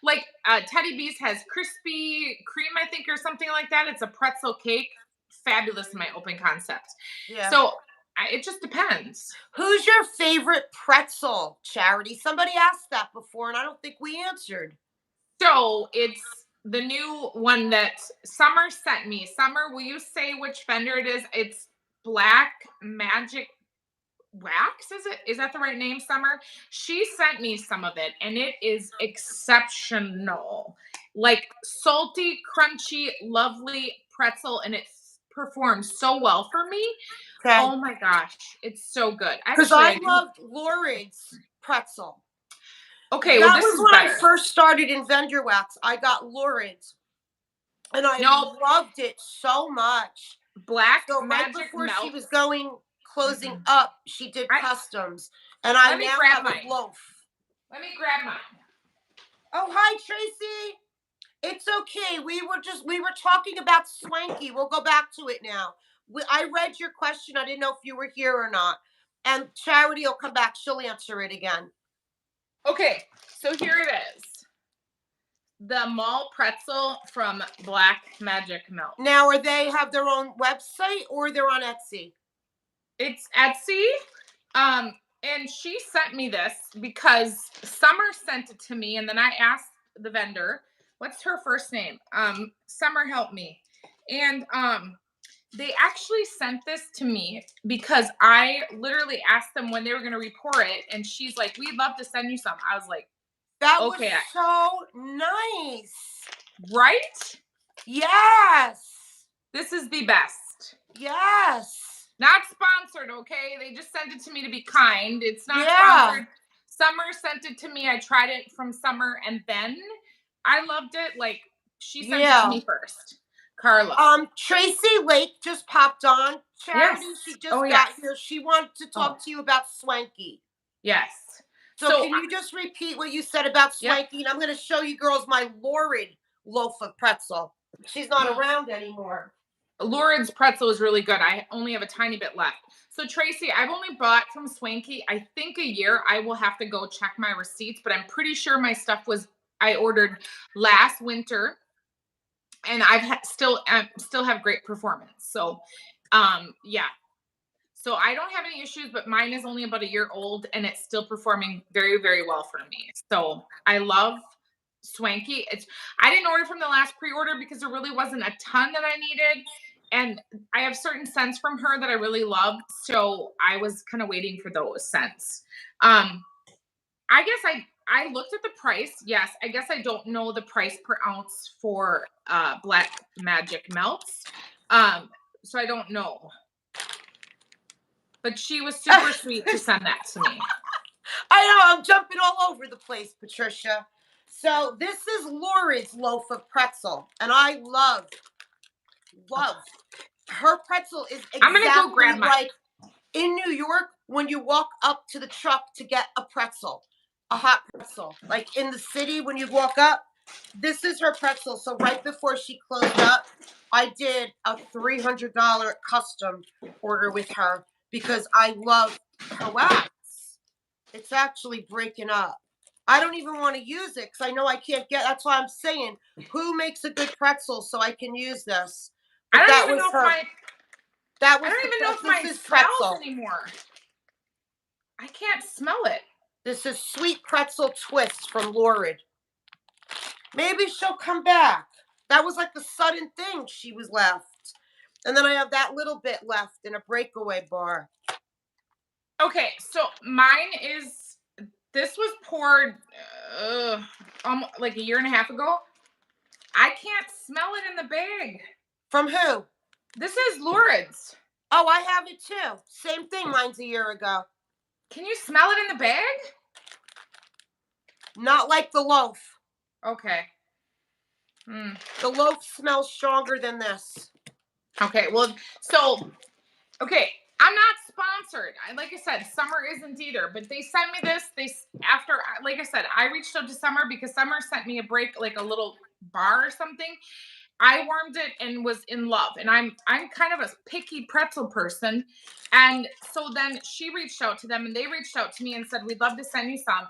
like Teddy Bees has Krispy Kreme, I think, or something like that. It's a pretzel cake. Fabulous in my open concept. Yeah. So it just depends. Who's your favorite pretzel, Charity? Somebody asked that before, and I don't think we answered. So it's the new one that Summer sent me. Summer, will you say which vendor it is? It's Black Magic wax, is that the right name, Summer? She sent me some of it and it is exceptional. Like salty, crunchy, lovely pretzel, and it performs so well for me. Okay. Oh my gosh, it's so good. Because Actually, I I do. loved Lorid's pretzel. Okay, well That this was is when I better. first started in vendor wax. I got Lorid's and I No, loved it so much. Black So right Magic before she was melts. going closing Mm-mm. up, she did I customs, and I Let me now grab have a mine. loaf. Let me grab mine. Oh, hi Tracy. It's okay. We were talking about Swanky. We'll go back to it now. I read your question. I didn't know if you were here or not. And Charity will come back. She'll answer it again. Okay, so here it is. The malt pretzel from Black Magic Melt. Now, are they have their own website or they're on Etsy? It's Etsy. And she sent me this because Summer sent it to me, and then I asked the vendor, what's her first name? Summer, help me. And they actually sent this to me because I literally asked them when they were going to report it, and she's like, we'd love to send you some. I was like, That was okay, so nice. right? Yes. This is the best. Yes. Not sponsored, okay? They just sent it to me to be kind. It's not sponsored. Summer sent it to me. I tried it from Summer, and then I loved it. Like, she sent it to me first. Carla. Tracy Lake just popped on. Charity, Yes. she just Oh, got yes. here. She wanted to talk to you about Swanky. Yes. So can you just repeat what you said about Swanky? And I'm going to show you girls my Lorid loaf of pretzel. She's not around anymore. Lorid's pretzel is really good. I only have a tiny bit left. So Tracy, I've only bought from Swanky, I think a year. I will have to go check my receipts, but I'm pretty sure my stuff I ordered last winter, and still have great performance. So, yeah. So I don't have any issues, but mine is only about a year old and it's still performing very, very well for me. So I love Swanky. I didn't order from the last pre-order because there really wasn't a ton that I needed. And I have certain scents from her that I really love. So I was kind of waiting for those scents. I guess I looked at the price. Yes, I guess I don't know the price per ounce for Black Magic Melts. So I don't know. But she was super sweet to send that to me. I know, I'm jumping all over the place, Patricia. So this is Lorid's loaf of pretzel, and I love her pretzel is exactly I'm gonna go grab mine. Like in New York when you walk up to the truck to get a pretzel, a hot pretzel. Like in the city when you walk up, this is her pretzel. So right before she closed up, I did a $300 custom order with her because I love her wax. It's actually breaking up. I don't even want to use it because I know I can't get. That's why I'm saying, who makes a good pretzel so I can use this? But I don't even know if my that was I don't even know if mine smells anymore. I can't smell it. This is sweet pretzel twist from Lorid. Maybe she'll come back. That was like the sudden thing. She was left. And then I have that little bit left in a breakaway bar. Okay, so mine this was poured like a year and a half ago. I can't smell it in the bag. From who? This is Lorid's. Oh, I have it too. Same thing. Mine's a year ago. Can you smell it in the bag? Not like the loaf. Okay. The loaf smells stronger than this. Okay, well, okay, I'm not sponsored. Like I said, Summer isn't either, but they sent me this. Like I said, I reached out to Summer because Summer sent me like a little bar or something. I warmed it and was in love. And I'm kind of a picky pretzel person. And so then she reached out to them and they reached out to me and said, we'd love to send you some.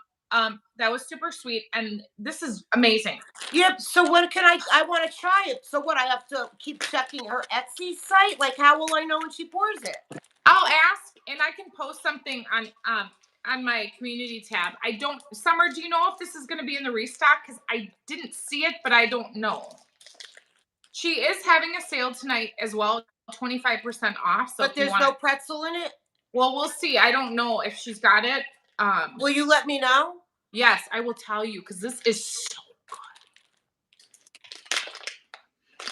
That was super sweet. And this is amazing. Yep. So when can I want to try it. So what, I have to keep checking her Etsy site? Like, how will I know when she pours it? I'll ask and I can post something on my community tab. Summer, do you know if this is going to be in the restock? Because I didn't see it, but I don't know. She is having a sale tonight as well, 25% off. So but there's no pretzel in it? Well, we'll see. I don't know if she's got it. Will you let me know? Yes, I will tell you because this is so good.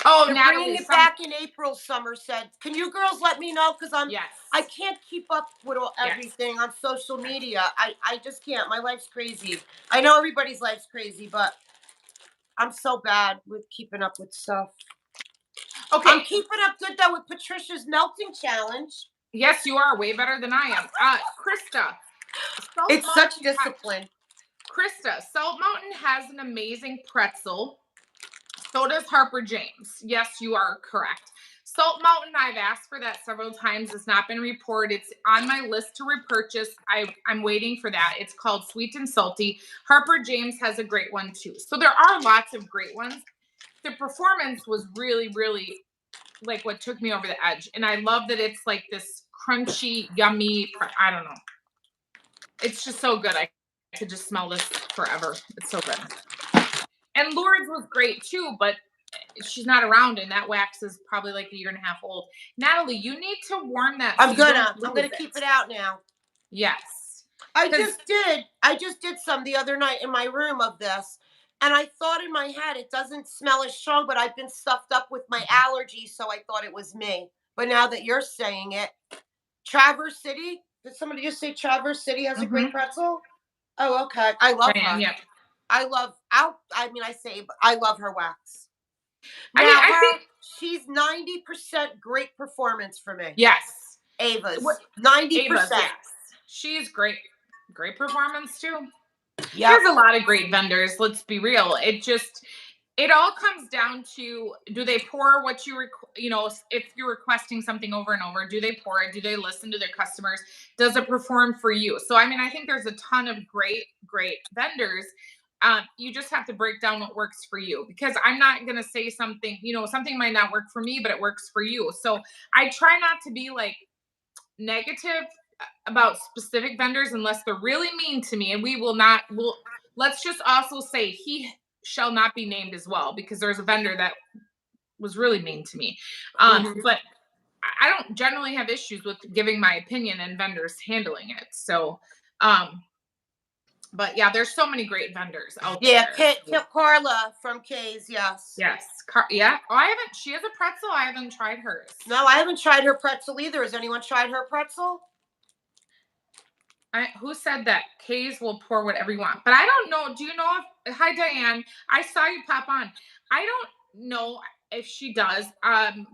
Oh, They're Natalie, bringing it back in April, Summer said. Can you girls let me know? Because Yes. I can't keep up with Yes. everything on social media. I just can't. My life's crazy. I know everybody's life's crazy, but I'm so bad with keeping up with stuff. Okay. I'm keeping up good though with Patricia's melting challenge. Yes, you are way better than I am. Krista. It's such discipline. Krista, Salt Mountain has an amazing pretzel. So does Harper James. Yes, you are correct. Salt Mountain, I've asked for that several times. It's not been reported. It's on my list to repurchase. I'm waiting for that. It's called Sweet and Salty. Harper James has a great one too. So there are lots of great ones. The performance was really, really like what took me over the edge. And I love that it's like this crunchy, yummy, I don't know. It's just so good. I could just smell this forever. It's so good. And Lourdes was great too, but she's not around, and that wax is probably like a year and a half old. Natalie, you need to warm that. I'm gonna keep it out now. Yes. I just did some the other night in my room of this, and I thought in my head it doesn't smell as strong, but I've been stuffed up with my allergies, so I thought it was me. But now that you're saying it, Traverse City. Did somebody just say Traverse City has a great pretzel? Oh, okay. I love her. Yeah. I love her wax. Now, I think she's 90% great performance for me. Yes. Ava's 90%. Yes. She's great. Great performance too. Yeah. There's a lot of great vendors. Let's be real. It all comes down to, do they pour what if you're requesting something over and over, do they pour it? Do they listen to their customers? Does it perform for you? So, I mean, I think there's a ton of great vendors. You just have to break down what works for you, because I'm not going to say something, something might not work for me, but it works for you. So I try not to be like negative about specific vendors unless they're really mean to me, and let's just also say he shall not be named as well, because there's a vendor that was really mean to me. But I don't generally have issues with giving my opinion and vendors handling it. So, but yeah, there's so many great vendors out there. Yeah, Carla from Kay's, yes. Yes. She has a pretzel. I haven't tried hers. No, I haven't tried her pretzel either. Has anyone tried her pretzel? Who said that Kay's will pour whatever you want? But I don't know. Do you know hi, Diane. I saw you pop on. I don't know if she does.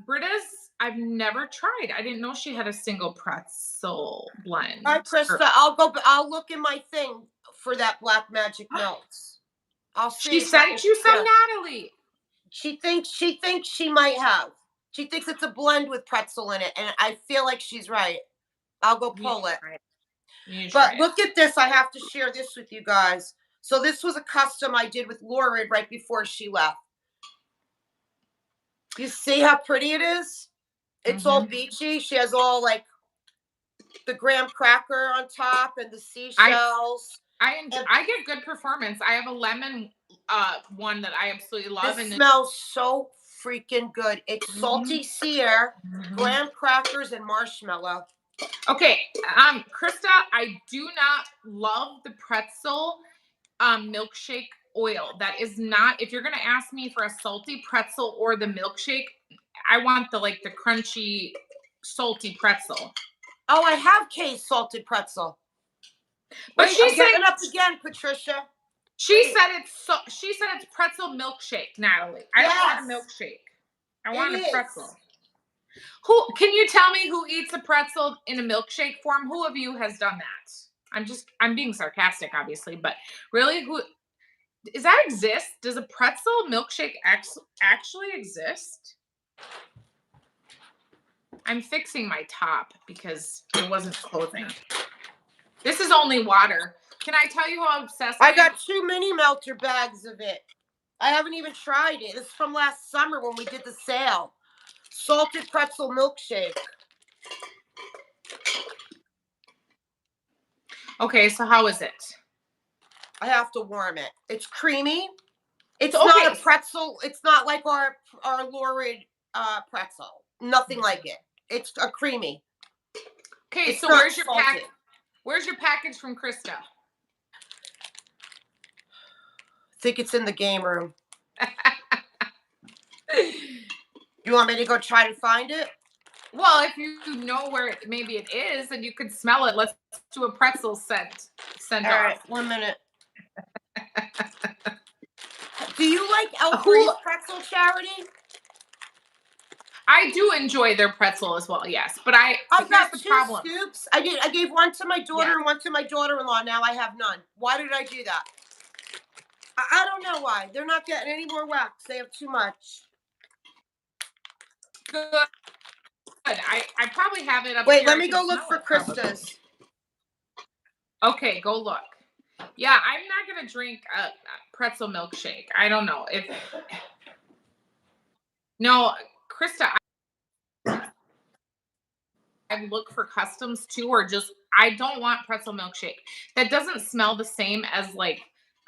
Britta's, I've never tried. I didn't know she had a single pretzel blend. Hi, Krista. I'll look in my thing for that Black Magic Melts. I'll see. She sent you some, Natalie. She thinks she might have. She thinks it's a blend with pretzel in it, and I feel like she's right. I'll go pull it. But look at this. I have to share this with you guys. So this was a custom I did with Lauren right before she left. You see how pretty it is? It's all beachy. She has all like the graham cracker on top and the seashells. I get good performance. I have a lemon one that I absolutely love. This smells so freaking good. It's salty sear, graham crackers, and marshmallow. Okay, Krista, I do not love the pretzel milkshake oil. That is not, if you're gonna ask me for a salty pretzel or the milkshake, I want the crunchy, salty pretzel. Oh, I have Kay's salted pretzel. But she's getting up again, Patricia. She said it's pretzel milkshake, Natalie. I don't want a milkshake. I want a pretzel. Who can you tell me who eats a pretzel in a milkshake form? Who of you has done that? I'm being sarcastic, obviously, but really, who does that exist? Does a pretzel milkshake actually exist? I'm fixing my top because it wasn't closing. This is only water. Can I tell you how obsessed I got 2 mini melter bags of it. I haven't even tried it. It's from last summer when we did the sale. Salted pretzel milkshake. Okay, so how is it? I have to warm it. It's creamy. It's not a pretzel. It's not like our lurid pretzel. Nothing like it. It's a creamy. Okay, It's so not where's your salted. Where's your package from Krista? I think it's in the game room. You want me to go try to find it? Well, if you know where maybe it is and you could smell it, let's do a pretzel send All right, off. 1 minute. Do you like Who Elfrey's pretzel, Charity? I do enjoy their pretzel as well, yes. But I've here's got the 2 problem. scoops. I gave one to my daughter Yeah. and one to my daughter-in-law. Now I have none. Why did I do that? I don't know why. They're not getting any more wax. They have too much. Good. I probably have it up Wait, here. let I me can go look smell for it, probably. Krista's. Okay, go look. Yeah, I'm not gonna drink a pretzel milkshake. I don't know if no, Krista. I look for customs too, or just I don't want pretzel milkshake. That doesn't smell the same as like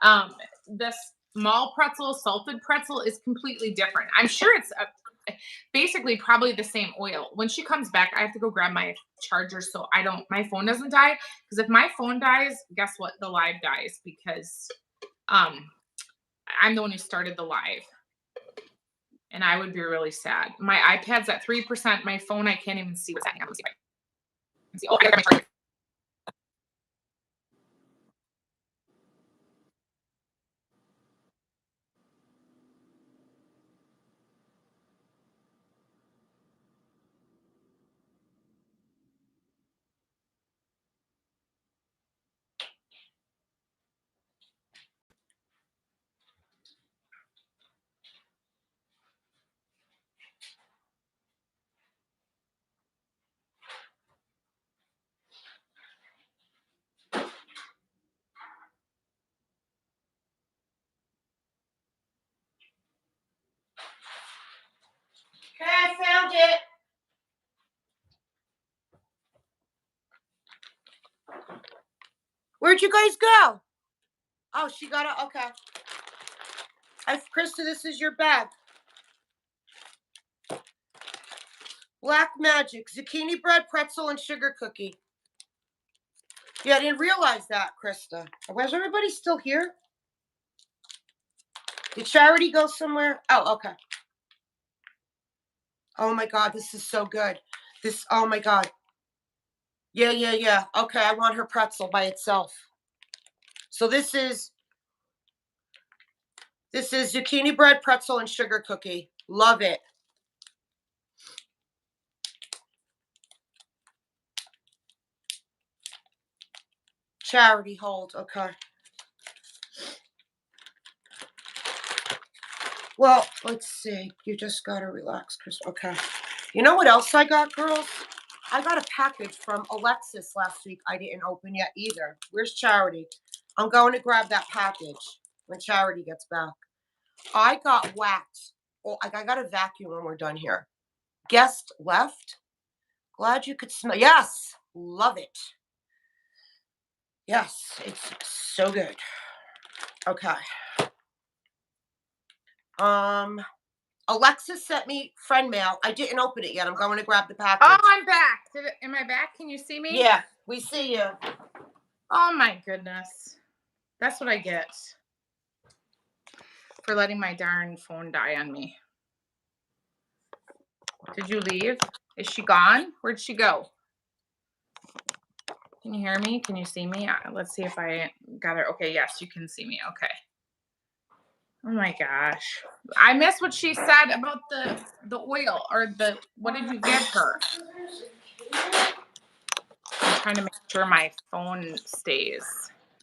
the small pretzel, salted pretzel is completely different. I'm sure it's basically probably the same oil. When she comes back, I have to go grab my charger so my phone doesn't die. Because if my phone dies, guess what? The live dies because um I'm the one who started the live. And I would be really sad. My iPad's at 3%. My phone, I can't even see what's happening. Let me see if I can see. Oh, I got my charger. Okay, I found it. Where'd you guys go? Oh, she got it. Okay. Krista, this is your bag. Black Magic, zucchini bread, pretzel, and sugar cookie. Yeah, I didn't realize that, Krista. Was everybody still here? Did Charity go somewhere? Oh, okay. Oh my God, this is so good. Oh my God. Yeah. Okay, I want her pretzel by itself. So this is zucchini bread, pretzel, and sugar cookie. Love it. Charity, hold. Okay. Well, let's see. You just got to relax, Chris. Okay. You know what else I got, girls? I got a package from Alexis last week I didn't open yet either. Where's Charity? I'm going to grab that package when Charity gets back. I got wax. Oh, I got a vacuum when we're done here. Guest left. Glad you could smell. Yes. Love it. Yes. It's so good. Okay. Alexis sent me friend mail. I didn't open it yet. I'm going to grab the package. Oh, I'm back. Am I back? Can you see me? Yeah, we see you. Oh my goodness. That's what I get for letting my darn phone die on me. Did you leave? Is she gone? Where'd she go? Can you hear me? Can you see me? Let's see if I got her. Okay, yes, you can see me. Okay. Oh my gosh. I missed what she said about the oil or what did you give her? I'm trying to make sure my phone stays.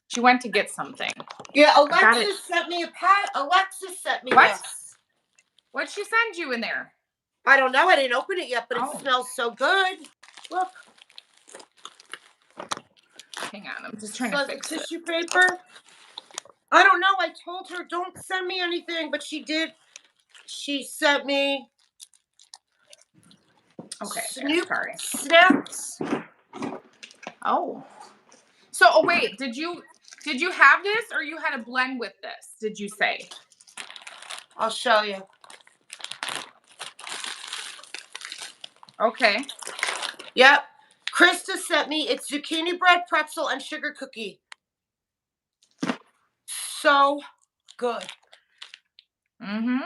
She went to get something. Yeah, Alexis sent me Alexis sent me What? this. What'd she send you in there? I don't know. I didn't open it yet, but it smells so good. Look. Hang on. I'm just trying to fix it. Tissue paper. I don't know. I told her don't send me anything, but she did. She sent me sorry. Snaps. Oh. So, wait, did you have this or you had a blend with this? Did you say? I'll show you. Okay. Yep. Krista sent me, it's zucchini bread, pretzel, and sugar cookie. So good. Mm-hmm.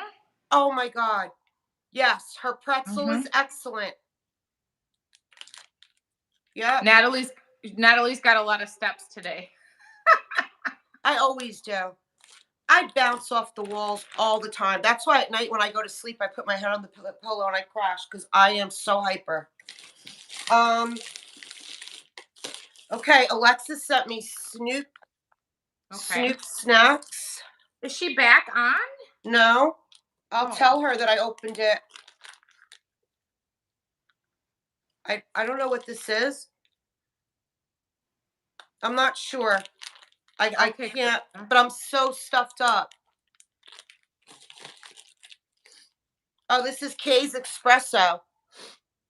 Oh my God. Yes, her pretzel Mm-hmm. is excellent. Yeah, Natalie's got a lot of steps today. I always do. I bounce off the walls all the time. That's why at night when I go to sleep, I put my head on the pillow and I crash because I am so hyper. Okay, Alexis sent me Snoop Okay. snacks. Is she back on? No, I'll Oh. tell her that I opened it. I don't know what this is. I'm not sure. I Okay. can't, but I'm so stuffed up. Oh, this is Kay's Espresso.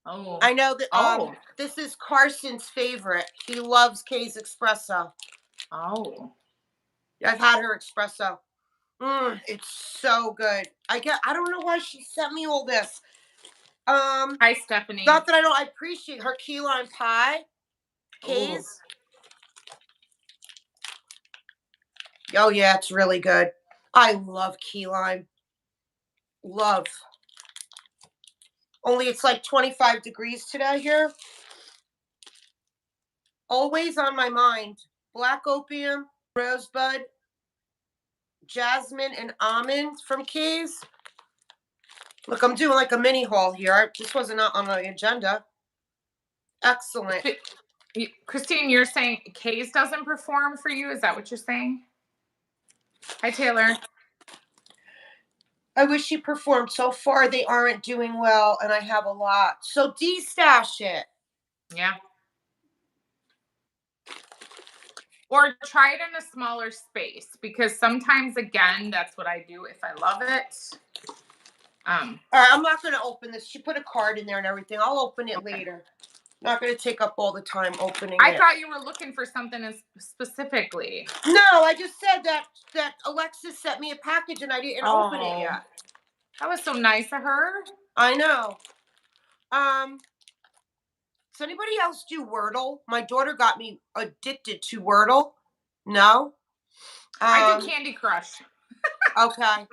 Oh. I know that Oh. this is Carson's favorite. He loves Kay's Espresso. Oh. I've had her espresso. It's so good. I don't know why she sent me all this. Hi, Stephanie. Not that I appreciate her key lime pie. Kay's. Oh yeah, it's really good. I love key lime. Love. Only it's like 25 degrees today here. Always on my mind. Black opium, rosebud, jasmine, and almond from Kay's. Look, I'm doing like a mini haul here. This wasn't on the agenda. Excellent. Christine, you're saying Kay's doesn't perform for you? Is that what you're saying? Hi, Taylor. I wish she performed. So far, they aren't doing well, and I have a lot. So de-stash it. Yeah. Or try it in a smaller space, because sometimes, again, that's what I do if I love it. All right, I'm not going to open this. She put a card in there and everything. I'll open it Okay. later. Not going to take up all the time opening I it. thought you were looking for something specifically. No, I just said that Alexis sent me a package and I didn't open it yet. That was so nice of her. I know. Does anybody else do Wordle? My daughter got me addicted to Wordle. No? I do Candy Crush. Okay.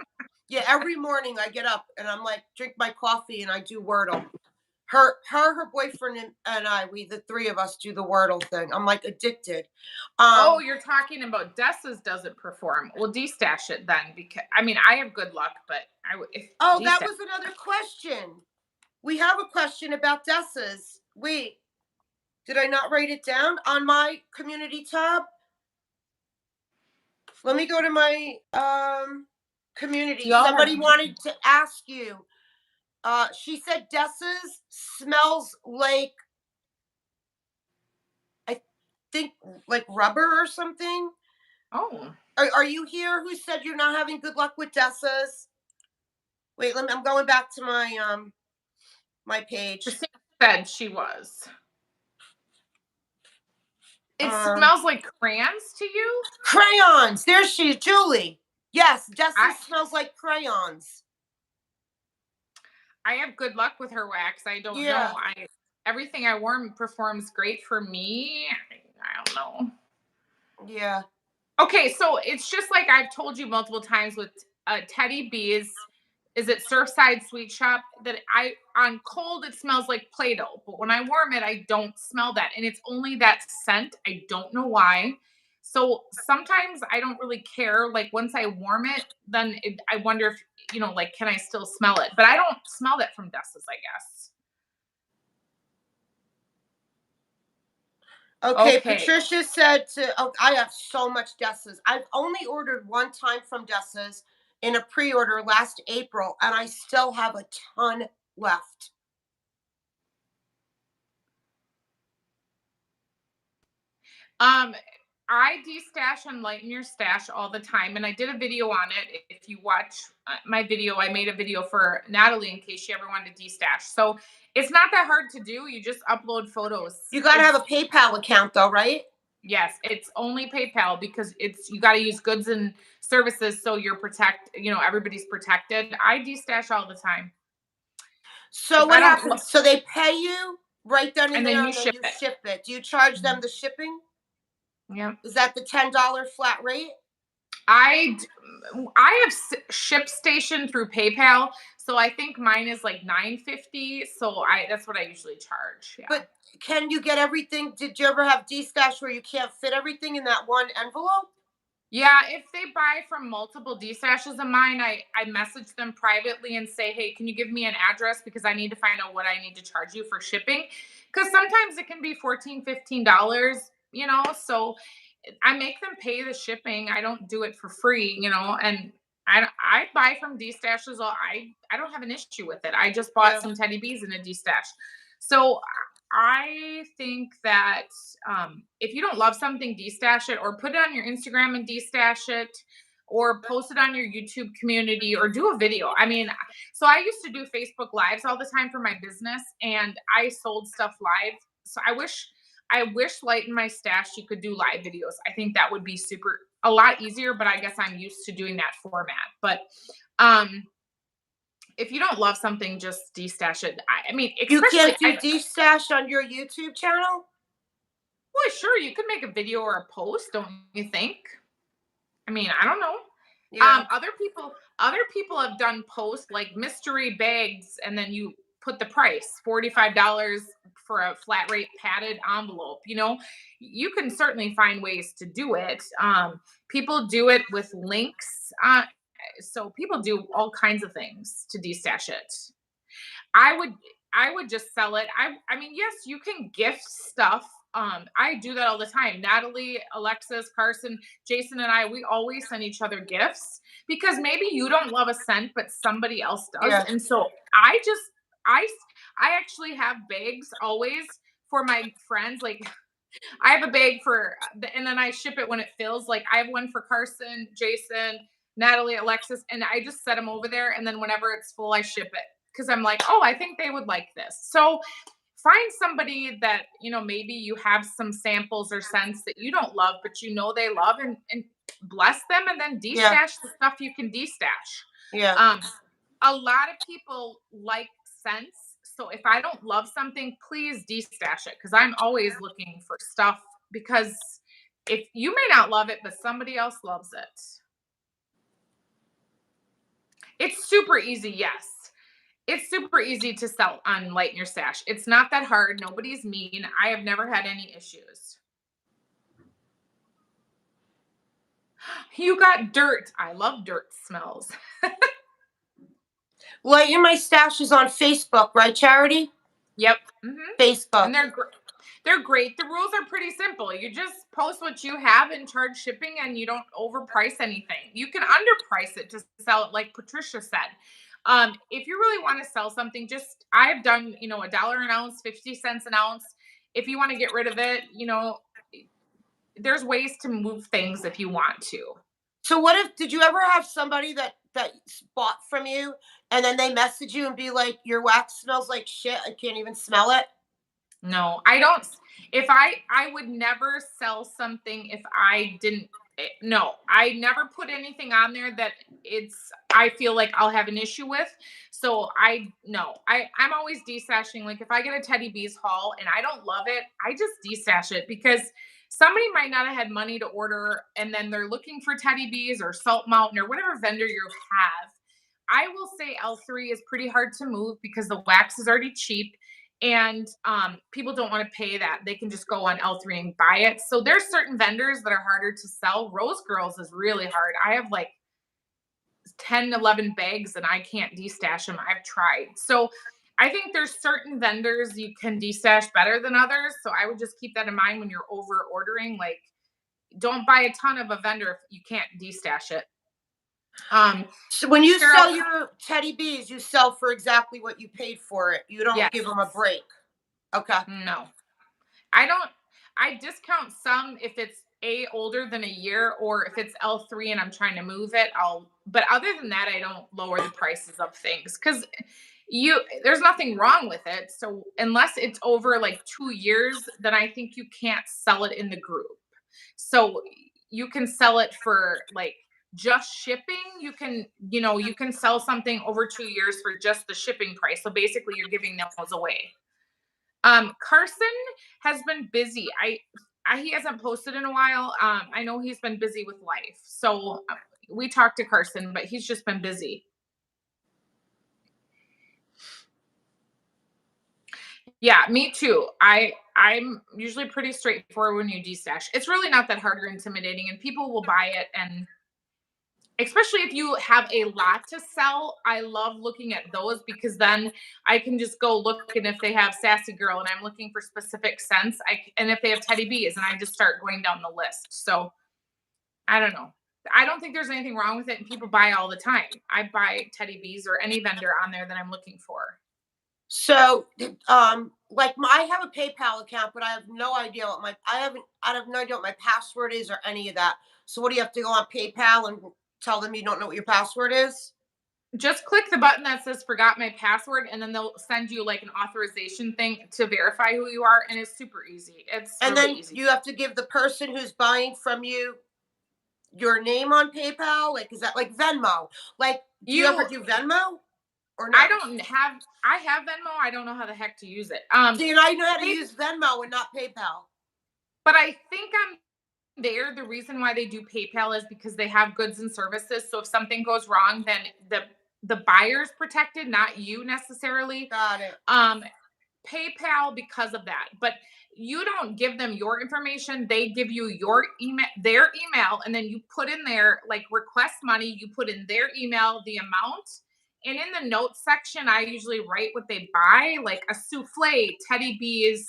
Yeah, every morning I get up and I'm like, drink my coffee and I do Wordle. Her boyfriend and I, the three of us do the Wordle thing. I'm like addicted. Oh, you're talking about Dessa's doesn't perform. Well, de-stash it then, because I mean I have good luck, but that was another question. We have a question about Dessa's. Wait, did I not write it down on my community tab? Let me go to my community. Somebody wanted to ask you. She said Dessa's smells like, I think, like rubber or something. Oh. Are you here who said you're not having good luck with Dessa's? Wait, I'm going back to my my page. Christine said she was. It smells like crayons to you? Crayons. There she is, Julie. Yes, Dessa's smells like crayons. I have good luck with her wax. I don't know. Everything I warm performs great for me. I don't know. Yeah. Okay, so it's just like I've told you multiple times with Teddy B's. Is it Surfside Sweet Shop? That on cold it smells like Play-Doh, but when I warm it, I don't smell that, and it's only that scent. I don't know why. So sometimes I don't really care. Like once I warm it, then I wonder if like, can I still smell it? But I don't smell that from Dessa's, I guess. Okay, Patricia said I have so much Dessa's. I've only ordered one time from Dessa's in a pre-order last April, and I still have a ton left. I de-stash and lighten your stash all the time, and I did a video on it. If you watch my video, I made a video for Natalie in case she ever wanted to de-stash. So it's not that hard to do. You just upload photos. You got to have a PayPal account though, right? Yes, it's only PayPal because you got to use goods and services so you're everybody's protected. I de-stash all the time. So what happens? So they pay you right then and and then there, you and then ship you it. ship it. Do you charge them Mhm. the shipping? Yeah. Is that the $10 flat rate? I d- I have ship station through PayPal, so I think mine is like 9.50. So I that's what I usually charge. Yeah. But can you get everything? Did you ever have D-stash where you can't fit everything in that one envelope? Yeah, if they buy from multiple D stashes of mine, I message them privately and say, "Hey, can you give me an address because I need to find out what I need to charge you for shipping?" Cuz sometimes it can be 14, $15, so I make them pay the shipping. I don't do it for free, and I buy from D stashes. I don't have an issue with it. I just bought Yeah. some teddy bees in a D stash. So I think that if you don't love something, destash it or put it on your Instagram and destash it or post it on your YouTube community or do a video. I mean, so I used to do Facebook lives all the time for my business and I sold stuff live. So I wish Light in My Stash you could do live videos. I think that would be super a lot easier, but I guess I'm used to doing that format. But um if you don't love something, just destash it. I mean, You especially can't do D-stash on your YouTube channel? well, sure, you could make a video or a post, don't you think? I mean, I don't know. Yeah. Other people have done posts like mystery bags, and then you put the price $45 for a flat rate padded envelope. You can certainly find ways to do it. People do it with links. So people do all kinds of things to destash it. I would I would just sell it. I mean, yes, you can gift stuff. I do that all the time. Natalie, Alexis, Carson, Jason, and I, we always send each other gifts because maybe you don't love a scent, but somebody else does. Yeah. And so I just I actually have bags always for my friends. Like I have a bag and then I ship it when it fills. Like I have one for Carson, Jason, Natalie, Alexis, and I just set them over there. And then whenever it's full, I ship it because I'm like, oh, I think they would like this. So find somebody that, maybe you have some samples or scents that you don't love, but they love and bless them and then Yeah. destash the stuff you can destash. Yeah. Um, a lot of people like scents. So if I don't love something, please destash it because I'm always looking for stuff because if you may not love it, but somebody else loves it. It's super easy, yes. It's super easy to sell on Lighten Your Stash. It's not that hard. Nobody's mean. I have never had any issues. You got dirt. I love dirt smells. Light in My Stash is on Facebook, right, Charity? Yep. Facebook. And they're great. The rules are pretty simple. You just post what you have and charge shipping and you don't overprice anything. You can underprice it to sell it like Patricia said. If you really want to sell something, I've done, $1 an ounce, 50 cents an ounce. If you want to get rid of it, there's ways to move things if you want to. So what if did you ever have somebody that bought from you and then they message you and be like, your wax smells like shit, I can't even smell it? No, I don't. If I would never sell something if I didn't. No, I never put anything on there that I feel like I'll have an issue with. So no, I'm always destashing. Like if I get a Teddy Bees haul and I don't love it, I just destash it because somebody might not have had money to order and then they're looking for Teddy Bees or Salt Mountain or whatever vendor you have. I will say L3 is pretty hard to move because the wax is already cheap and people don't want to pay that. They can just go on L3 and buy it. So there's certain vendors that are harder to sell. Rose Girls is really hard. I have like 10, 11 bags and I can't destash them. I've tried. So I think there's certain vendors you can destash better than others. So I would just keep that in mind when you're over ordering. Like, don't buy a ton of a vendor if you can't destash it. So when you Cheryl, sell your Teddy Bees, you sell for exactly what you paid for it. You don't yes. give them a break. Okay. No, I don't. I discount some if it's older than a year or if it's L3 and I'm trying to move it. But other than that, I don't lower the prices of things because there's nothing wrong with it. So unless it's over like 2 years, then I think you can't sell it in the group. So you can sell it for like just shipping. You can sell something over 2 years for just the shipping price. So basically you're giving those away. Carson has been busy. He hasn't posted in a while. I know he's been busy with life. So we talked to Carson, but he's just been busy. Yeah, me too. I'm usually pretty straightforward when you destash. It's really not that hard or intimidating, and people will buy it. And especially if you have a lot to sell, I love looking at those because then I can just go look, and if they have Sassy Girl and I'm looking for specific scents, and if they have Teddy Bees, and I just start going down the list. So I don't know. I don't think there's anything wrong with it, and people buy all the time. I buy Teddy Bees or any vendor on there that I'm looking for. So, I have a PayPal account, but I have no idea what I have no idea what my password is or any of that. So, what do you have to go on PayPal and tell them you don't know what your password is? Just click the button that says forgot my password, and then they'll send you like an authorization thing to verify who you are. And it's super easy. It's And really then easy. you have to give the person who's buying from you your name on PayPal. Like, is that like Venmo? Like, do you ever do Venmo or no? I have Venmo. I don't know how the heck to use it. See, and I know how to use Venmo and not PayPal. But I think I'm there. The reason why they do PayPal is because they have goods and services. So if something goes wrong, then the buyer's protected, not you necessarily. Got it. PayPal because of that. But you don't give them your information. They give you their email, and then you put in there like request money. You put in their email, the amount. And in the notes section, I usually write what they buy, like a souffle, Teddy Bees,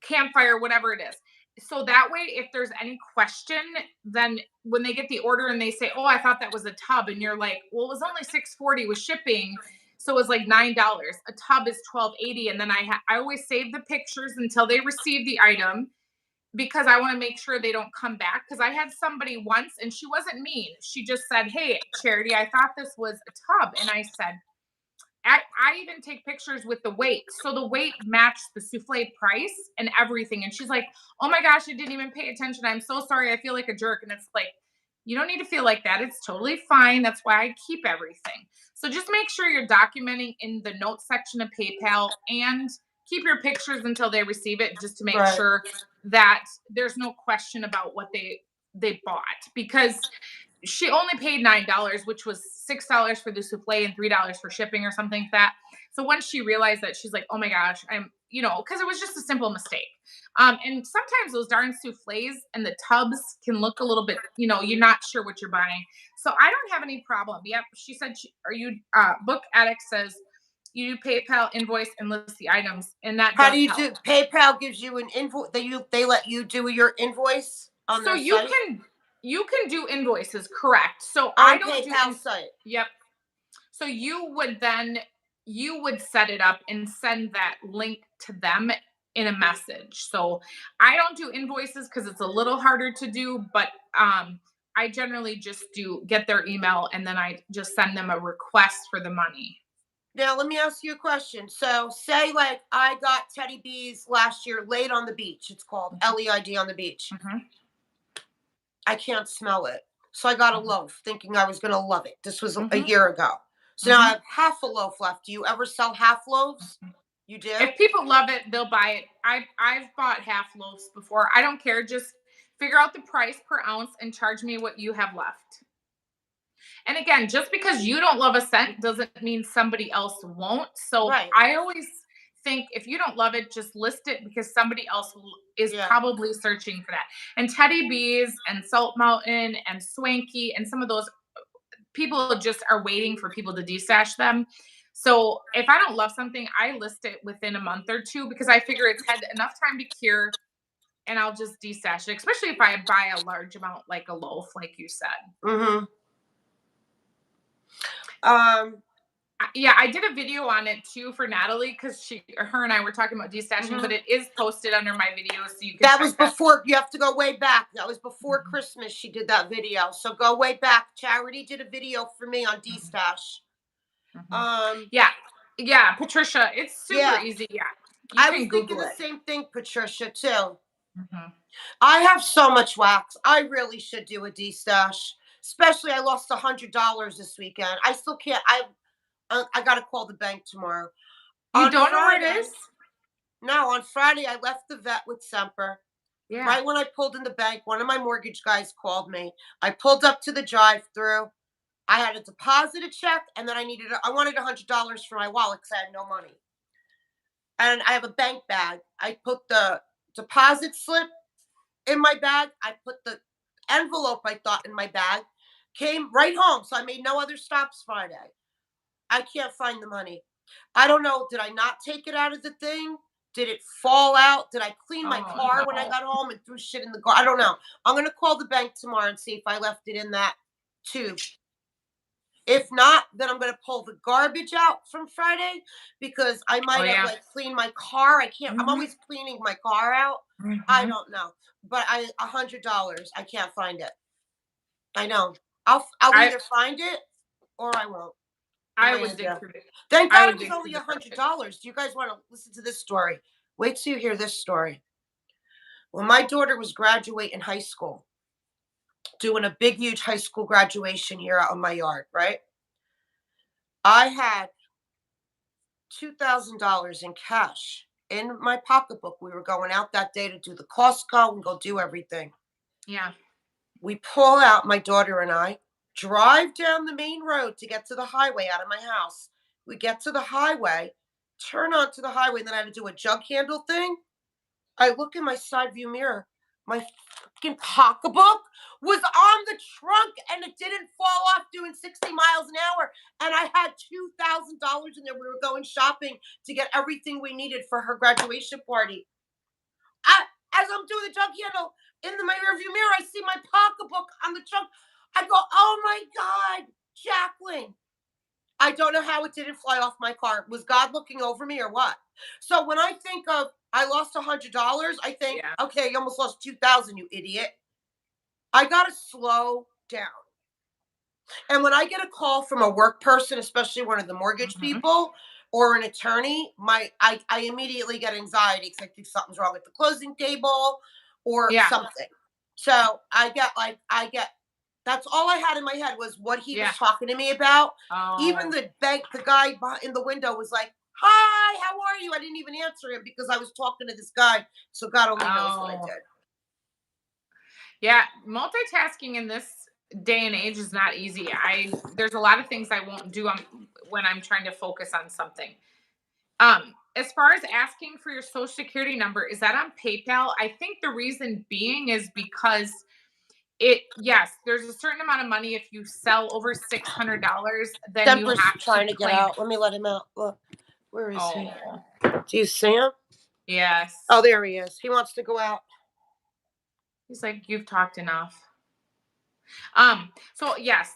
campfire, whatever it is. So that way, if there's any question, then when they get the order and they say, "Oh, I thought that was a tub," and you're like, "Well, it was only $6.40 with shipping, so it was like $9. A tub is $12.80." And then I always save the pictures until they receive the item because I want to make sure they don't come back. Because I had somebody once, and she wasn't mean. She just said, "Hey, Charity, I thought this was a tub," and I said, I even take pictures with the weight. So the weight matched the souffle price and everything. And she's like, "Oh my gosh, I didn't even pay attention. I'm so sorry. I feel like a jerk." And it's like, you don't need to feel like that. It's totally fine. That's why I keep everything. So just make sure you're documenting in the notes section of PayPal and keep your pictures until they receive it, just to make sure that there's no question about what they bought. Because she only paid $9, which was $6 for the souffle and $3 for shipping or something like that. So once she realized that, she's like, "Oh my gosh, because it was just a simple mistake." And sometimes those darn souffles and the tubs can look a little bit, you're not sure what you're buying. So I don't have any problem. Yep. She said, Book Addict says you do PayPal, invoice, and list the items. And that How does do you help. do? PayPal gives you an invoice. They let you do your invoice on So their site? you can do invoices, correct? So On I don't PayPal site. Yep. So you would set it up and send that link to them in a message. So I don't do invoices because it's a little harder to do, but I generally just get their email, and then I just send them a request for the money. Now, let me ask you a question. So, say like I got Teddy Bees last year, laid on the beach. It's called LED on the beach. Mm-hmm. I can't smell it. So I got a Mm-hmm. loaf thinking I was going to love it. This was a Mm-hmm. year ago. So now I have half a loaf left. Do you ever sell half loaves? You do? If people love it, they'll buy it. I've bought half loaves before. I don't care. Just figure out the price per ounce and charge me what you have left. And again, just because you don't love a scent doesn't mean somebody else won't. So Right. I always think if you don't love it, just list it because somebody else is probably searching for that. And Teddy Bees and Salt Mountain and Swanky and some of those people just are waiting for people to destash them. So if I don't love something, I list it within a month or two because I figure it's had enough time to cure, and I'll just destash it, especially if I buy a large amount, like a loaf, like you said. Mm-hmm. Yeah, I did a video on it too for Natalie because her and I were talking about destashing, but it is posted under my videos, so you can. That was before. You have to go way back. That was before Christmas. She did that video, so go way back. Charity did a video for me on destash. Yeah, Patricia, it's super easy. Yeah, I was thinking the same thing, Patricia, too. Mm-hmm. I have so much wax. I really should do a destash. Especially, I lost $100 this weekend. I still can't. I got to call the bank tomorrow. You don't know where it is? No, on Friday I left the vet with Semper. Yeah. Right when I pulled in the bank, one of my mortgage guys called me. I pulled up to the drive-through. I had to deposit a check, and then I wanted $100 for my wallet because I had no money. And I have a bank bag. I put the deposit slip in my bag. I put the envelope I thought in my bag. Came right home, so I made no other stops Friday. I can't find the money. I don't know. Did I not take it out of the thing? Did it fall out? Did I clean my Oh, car when I no. got home and threw shit in the car? I don't know. I'm going to call the bank tomorrow and see if I left it in that tube. If not, then I'm going to pull the garbage out from Friday because I Oh, might have yeah. like cleaned my car. I can't. I'm Mhm. always cleaning my car out. I Mhm. don't know, but $100. I can't find it. I know. I'll I either find it or I won't. What I am I would gonna dig do? through it. Thank I God it would was dig only through the garbage. $100. Do you guys want to listen to this story? Wait till you hear this story. When my daughter was graduating high school, doing a big, huge high school graduation here out in my yard, right? I had $2,000 in cash in my pocketbook. We were going out that day to do the Costco and go do everything. Yeah. We pull out, my daughter and I, drive down the main road to get to the highway out of my house. We get to the highway, turn onto the highway, and then I had to do a jug handle thing. I look in my side view mirror. My fucking pocketbook was on the trunk and it didn't fall off doing 60 miles an hour. And I had $2,000 in there. We were going shopping to get everything we needed for her graduation party. As I'm doing the jug handle in my rearview mirror, I see my pocketbook on the trunk. I go, oh my God, Jacqueline. I don't know how it didn't fly off my car. Was God looking over me or what? So when I think of I lost $100, I think, Yeah. okay, you almost lost 2,000, you idiot. I gotta slow down. And when I get a call from a work person, especially one of the mortgage Mhm. people or an attorney, I immediately get anxiety because I think something's wrong at the closing table or Yeah. something. So I get that's all I had in my head was what he was Yeah. talking to me about. Even Oh. the guy in the window was like, "Hi, how are you?" I didn't even answer him because I was talking to this guy. So God only knows what I Oh. did. Yeah. Multitasking in this day and age is not easy. There's a lot of things I won't do when I'm trying to focus on something. As far as asking for your social security number, is that on PayPal? I think the reason being is because yes, there's a certain amount of money if you sell over $600, then you Semper's have to trying to get claim out. it. Let me let him out. Look, where is he? Oh, Do you see him? yes. Oh, there he is. He wants to go out. He's like, you've talked enough. So yes,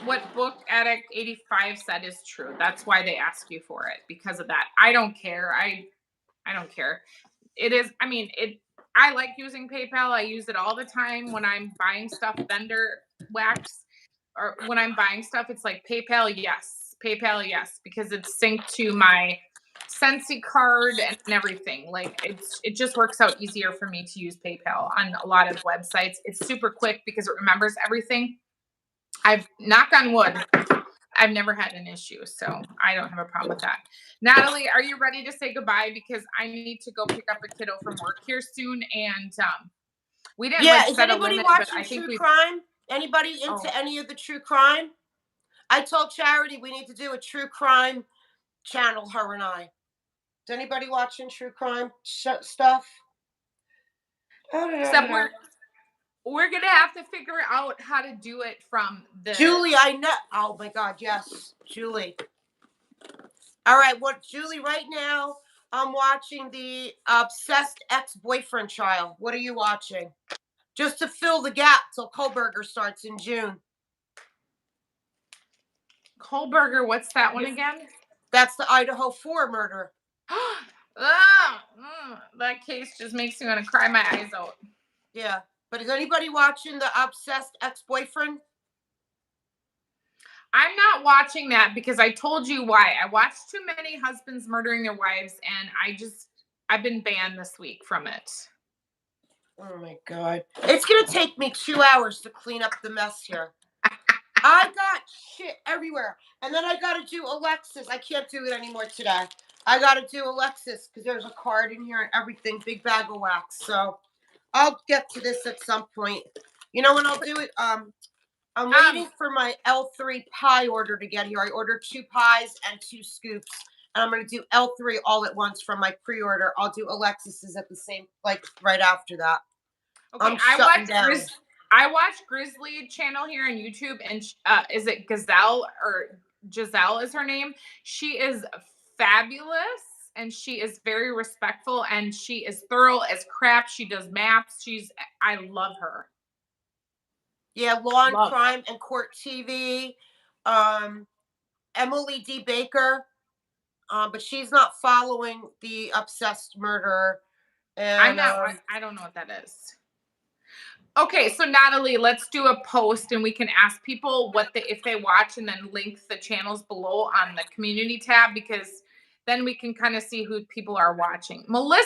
what Book Addict 85 said is true. That's why they ask you for it because of that. I don't care. I don't care. It is, I mean, I like using PayPal. I use it all the time when I'm buying stuff, vendor wax, or when I'm buying stuff, it's like PayPal, yes, because it's synced to my Sensi card and everything. Like it just works out easier for me to use PayPal on a lot of websites. It's super quick because it remembers everything. I've knock on wood. I've never had an issue, so I don't have a problem with that. Natalie, are you ready to say goodbye? Because I need to go pick up a kiddo from work here soon, and we didn't Yeah, like is set a anybody limit, but I watching think true we. crime? Anybody Oh, into any of the true crime? I told Charity we need to do a true crime channel, her and I. Is anybody watching true crime stuff? except we're gonna have to figure out how to do it from the. Julie, I know. Oh my God, yes, Julie. All right, Julie? Right now, I'm watching the obsessed ex-boyfriend trial. What are you watching? Just to fill the gap till Kohlberger starts in June. Kohlberger, what's that one again? That's the Idaho 4 murder. That case just makes me want to cry my eyes out. Yeah, but is anybody watching the obsessed ex-boyfriend? I'm not watching that because I told you why. I watched too many husbands murdering their wives, and I've been banned this week from it. Oh my God. It's going to take me 2 hours to clean up the mess here. I got shit everywhere. And then I got to do Alexis. I can't do it anymore today. I got to do Alexis because there's a card in here and everything. Big bag of wax. So I'll get to this at some point. You know when I'll do it? I'm waiting for my L3 pie order to get here. I ordered 2 pies and 2 scoops. And I'm going to do L3 all at once from my pre-order. I'll do Alexis's at the same, like right after that. Okay, I watch Grizzly channel here on YouTube, and is it Gazelle or Giselle is her name? She is fabulous, and she is very respectful, and she is thorough as crap. She does maps. I love her. Yeah, Law and Crime and Court TV. Emily D. Baker. But she's not following the obsessed murderer. And I'm not. I don't know what that is. Okay, so Natalie, let's do a post and we can ask people if they watch, and then link the channels below on the community tab, because then we can kind of see who people are watching. Melissa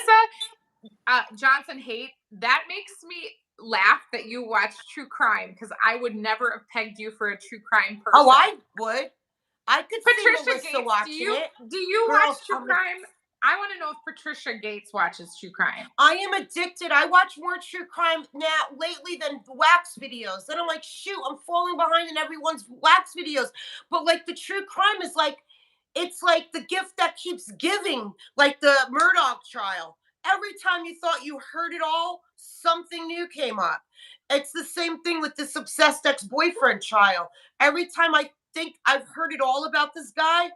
Johnson Haight, that makes me laugh that you watch true crime, because I would never have pegged you for a true crime person. Oh, I would. I could Patricia see Melissa Gates, watching it. Do you watch true crime? I want to know if Patricia Gates watches true crime. I am addicted. I watch more true crime now lately than wax videos. Then I'm like, shoot, I'm falling behind in everyone's wax videos. But like the true crime is like, it's like the gift that keeps giving, like the Murdoch trial. Every time you thought you heard it all, something new came up. It's the same thing with this obsessed ex-boyfriend trial. Every time I think I've heard it all about this guy,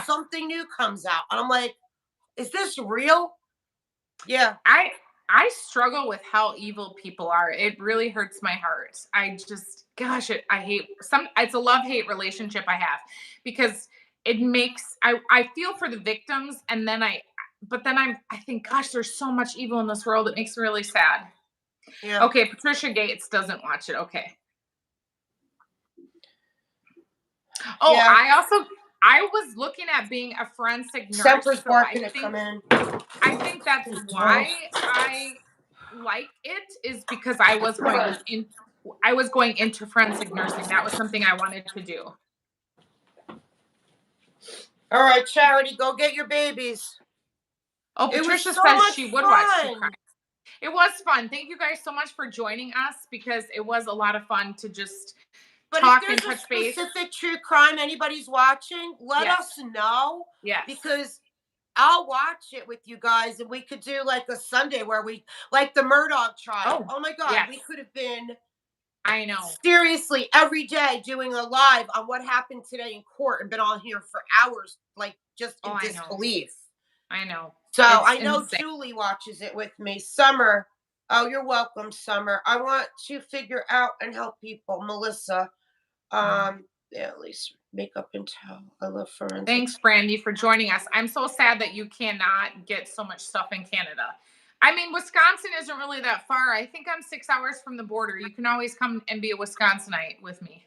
something new comes out. And I'm like, is this real? Yeah. I struggle with how evil people are. It really hurts my heart. I just, gosh, I hate it's a love-hate relationship I have, because it makes, I feel for the victims, and then I think, gosh, there's so much evil in this world. It makes me really sad. Yeah. Okay, Patricia Gates doesn't watch it. Okay. Oh, yeah. I was looking at being a forensic nurse. Semper's barking to come in. I think that's why I like it, is because I was going into forensic nursing. That was something I wanted to do. All right, Charity, go get your babies. Oh, Patricia says she would watch true crime. It was fun. Thank you guys so much for joining us, because it was a lot of fun to just talk and touch base. If there's a specific true crime anybody's watching, let us know. Yes. Because I'll watch it with you guys, and we could do like a Sunday where we, like the Murdoch trial. Oh my God, we could have been, I know, seriously, every day doing a live on what happened today in court, and been on here for hours, like just in disbelief. I know. So I know Julie watches it with me. Summer, oh, you're welcome, Summer. I want to figure out and help people. Melissa, yeah, at least makeup and towel. I love forensics. Thanks, Brandy, for joining us. I'm so sad that you cannot get so much stuff in Canada. I mean, Wisconsin isn't really that far. I think I'm 6 hours from the border. You can always come and be a Wisconsinite with me.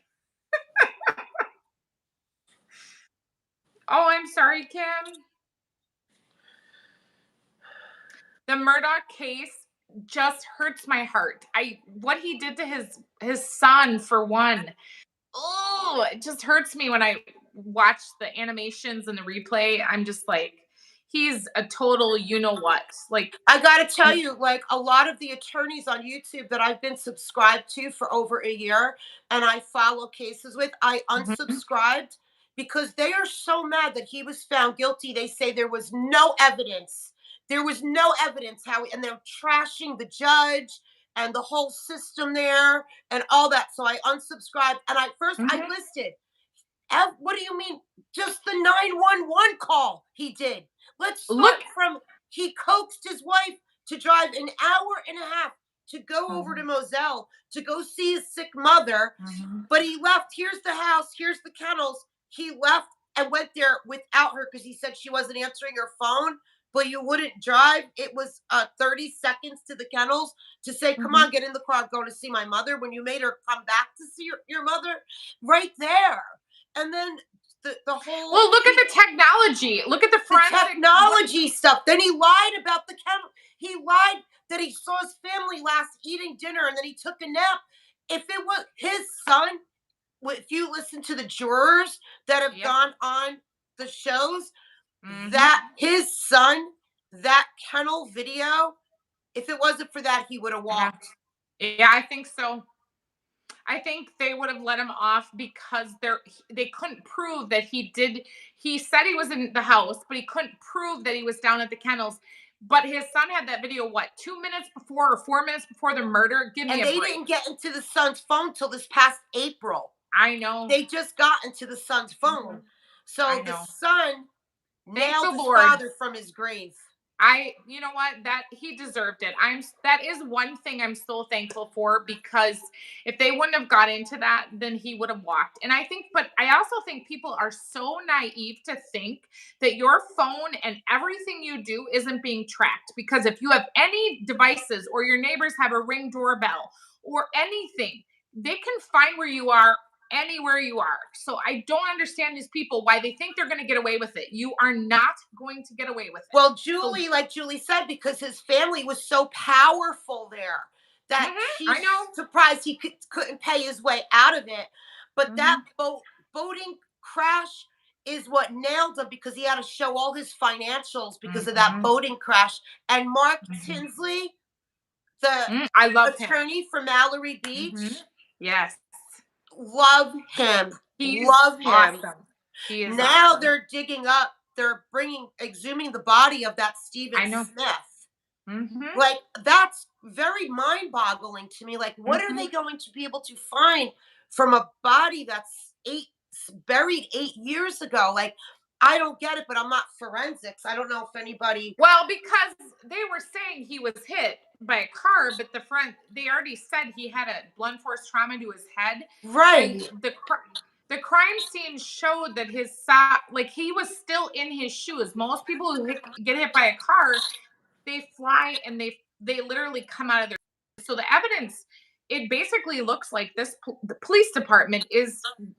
Oh, I'm sorry, Kim. The Murdoch case just hurts my heart. What he did to his son, for one. Oh, it just hurts me when I watch the animations and the replay. I'm just like, he's a total you-know-what. Like, I got to tell you, like, a lot of the attorneys on YouTube that I've been subscribed to for over a year, and I follow cases with, I unsubscribed because they are so mad that he was found guilty. They say there was no evidence. There was no evidence and they're trashing the judge and the whole system there and all that. So I unsubscribed, and I listed, what do you mean? Just the 911 call he did. Let's start from, he coaxed his wife to drive an hour and a half to go over to Moselle to go see his sick mother. But he left. Here's the house. Here's the kennels. He left and went there without her because he said she wasn't answering her phone. But you wouldn't drive. It was 30 seconds to the kennels to say, come on, get in the car, go to see my mother. When you made her come back to see your mother, right there. And then the whole... Well, look at the technology. Look at the technology stuff. Then he lied about the kennel. He lied that he saw his family last eating dinner, and then he took a nap. If it was his son, if you listen to the jurors that have gone on the shows, Mhm. That his son, that kennel video, if it wasn't for that, he would have Yeah. walked. Yeah, I think so. I think they would have let him off because they couldn't prove that he did. He said he was in the house, but he couldn't prove that he was down at the kennels. But his son had that video, what, 2 minutes before or 4 minutes before the murder? Give me And a they break. didn't get into the son's phone till this past April. I know. They just got into the son's phone. Mhm. I So the know. son Thank the nailed his Lord. father from his grave. You know what, that he deserved it. That is one thing I'm so thankful for, because if they wouldn't have got into that, then he would have walked. And but I also think people are so naive to think that your phone and everything you do isn't being tracked, because if you have any devices or your neighbors have a Ring doorbell or anything, they can find where you are anywhere you are. So I don't understand these people why they think they're going to get away with it. You are not going to get away with it. Well, So, Julie, like Julie said, because his family was so powerful there that I she's know. surprised he couldn't pay his way out of it. But that Mhm, boating crash is what nailed him, because he had to show all his financials because of that mhm, boating crash. And Mark mhm. Tinsley, the I love him. attorney for Mallory Mhm. Beach, Yes, love him. he's Love him. awesome. He is Now awesome. they're digging up, they're exhuming the body of that Stephen I know. Smith. Mhm, Like, that's very mind-boggling to me. Like, what are mhm. they going to be able to find from a body that's buried 8 years ago? Like, I don't get it, but I'm not forensics. I don't know if anybody. Well, because they were saying he was hit by a car, but they already said he had a blunt force trauma to his head, and Right. the crime scene showed that like he was still in his shoes. Most people who get hit by a car, they fly and they literally come out of their. So the evidence, it basically looks like the police department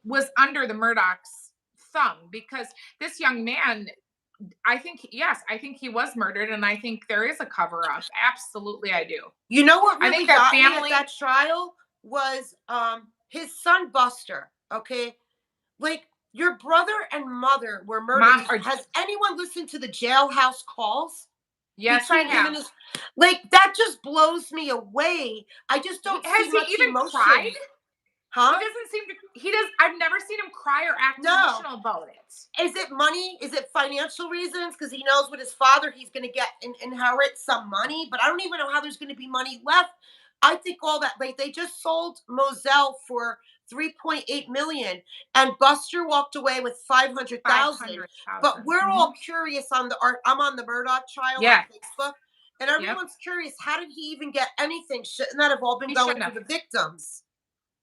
was under the Murdoch's thumb, because this young man, I think he was murdered, and I think there is a cover up. Absolutely, I do. You know what I really think that got me at family, that trial was his son Buster. Okay. Like, your brother and mother were murdered. mom, or Has anyone listened to the jailhouse calls yes, I between him and have. his, like, that just blows me away. I just don't see Has he much even cried? emotion. Huh? He doesn't seem to. He does. I've never seen him cry or act No. emotional about it. Is it money? Is it financial reasons? Because he knows with his father he's going to get inherit some money, but I don't even know how there's going to be money left. I think all that, like, they just sold Moselle for 3.8 million, and Buster walked away with 500,000. But 500,000. we're all Mm-hmm. curious on the art. I'm on the Murdoch trial on Yeah. Facebook, and Yep. everyone's curious, how did he even get anything? Shouldn't that have all been He going shouldn't to have. the victims?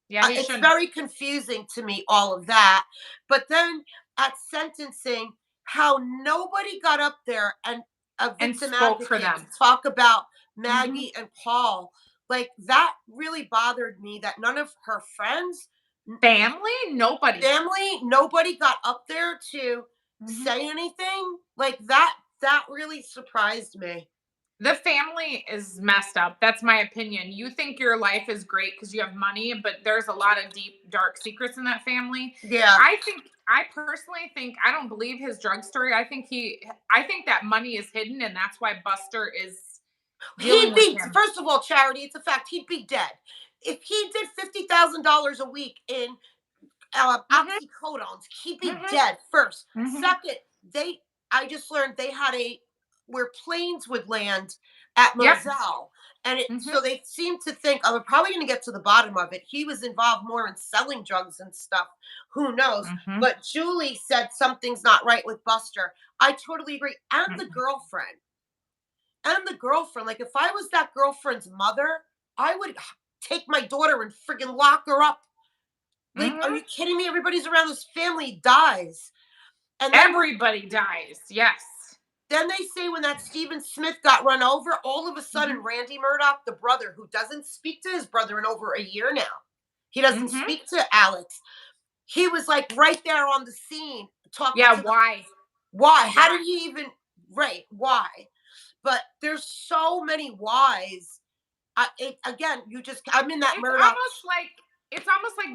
Yeah, he It's shouldn't have. very confusing to me, all of that. But then at sentencing, how nobody got up there and a And victim spoke for advocate to them. talk about Hmm. Maggie and Paul. Like, that really bothered me, that none of her friends, Family, nobody. family, nobody got up there to Hmm. say anything. Like, that really surprised me. The family is messed up. That's my opinion. You think your life is great because you have money, but there's a lot of deep, dark secrets in that family. Yeah. I personally think, I don't believe his drug story. I think that money is hidden, and that's why Buster is He'd dealing with be, him. first of all, Charity, it's a fact, he'd be dead. If he did $50,000 a week in Hmm. oxycodones, he'd be Hmm. dead first. Hmm. Second, I just learned they had where planes would land at Yep. Moselle. And Hmm. so they seem to think, oh, we're probably going to get to the bottom of it. He was involved more in selling drugs and stuff. Who knows? Hmm. But Julie said something's not right with Buster. I totally agree. And the Hmm. girlfriend. And the girlfriend. Like, if I was that girlfriend's mother, I would take my daughter and friggin' lock her up. Like, are you Hmm. kidding me? Everybody's around this family dies. And Everybody dies. Yes. then they say when that Stephen Smith got run over, all of a sudden Hmm. Randy Murdoch, the brother who doesn't speak to his brother in over a year now, he doesn't Hmm. speak to Alex. He was like right there on the scene talking Yeah. to the. Why? Why? How Why? did he even? Right? Why? But there's so many whys. Again, I'm in that It's Murdoch. almost like it's almost like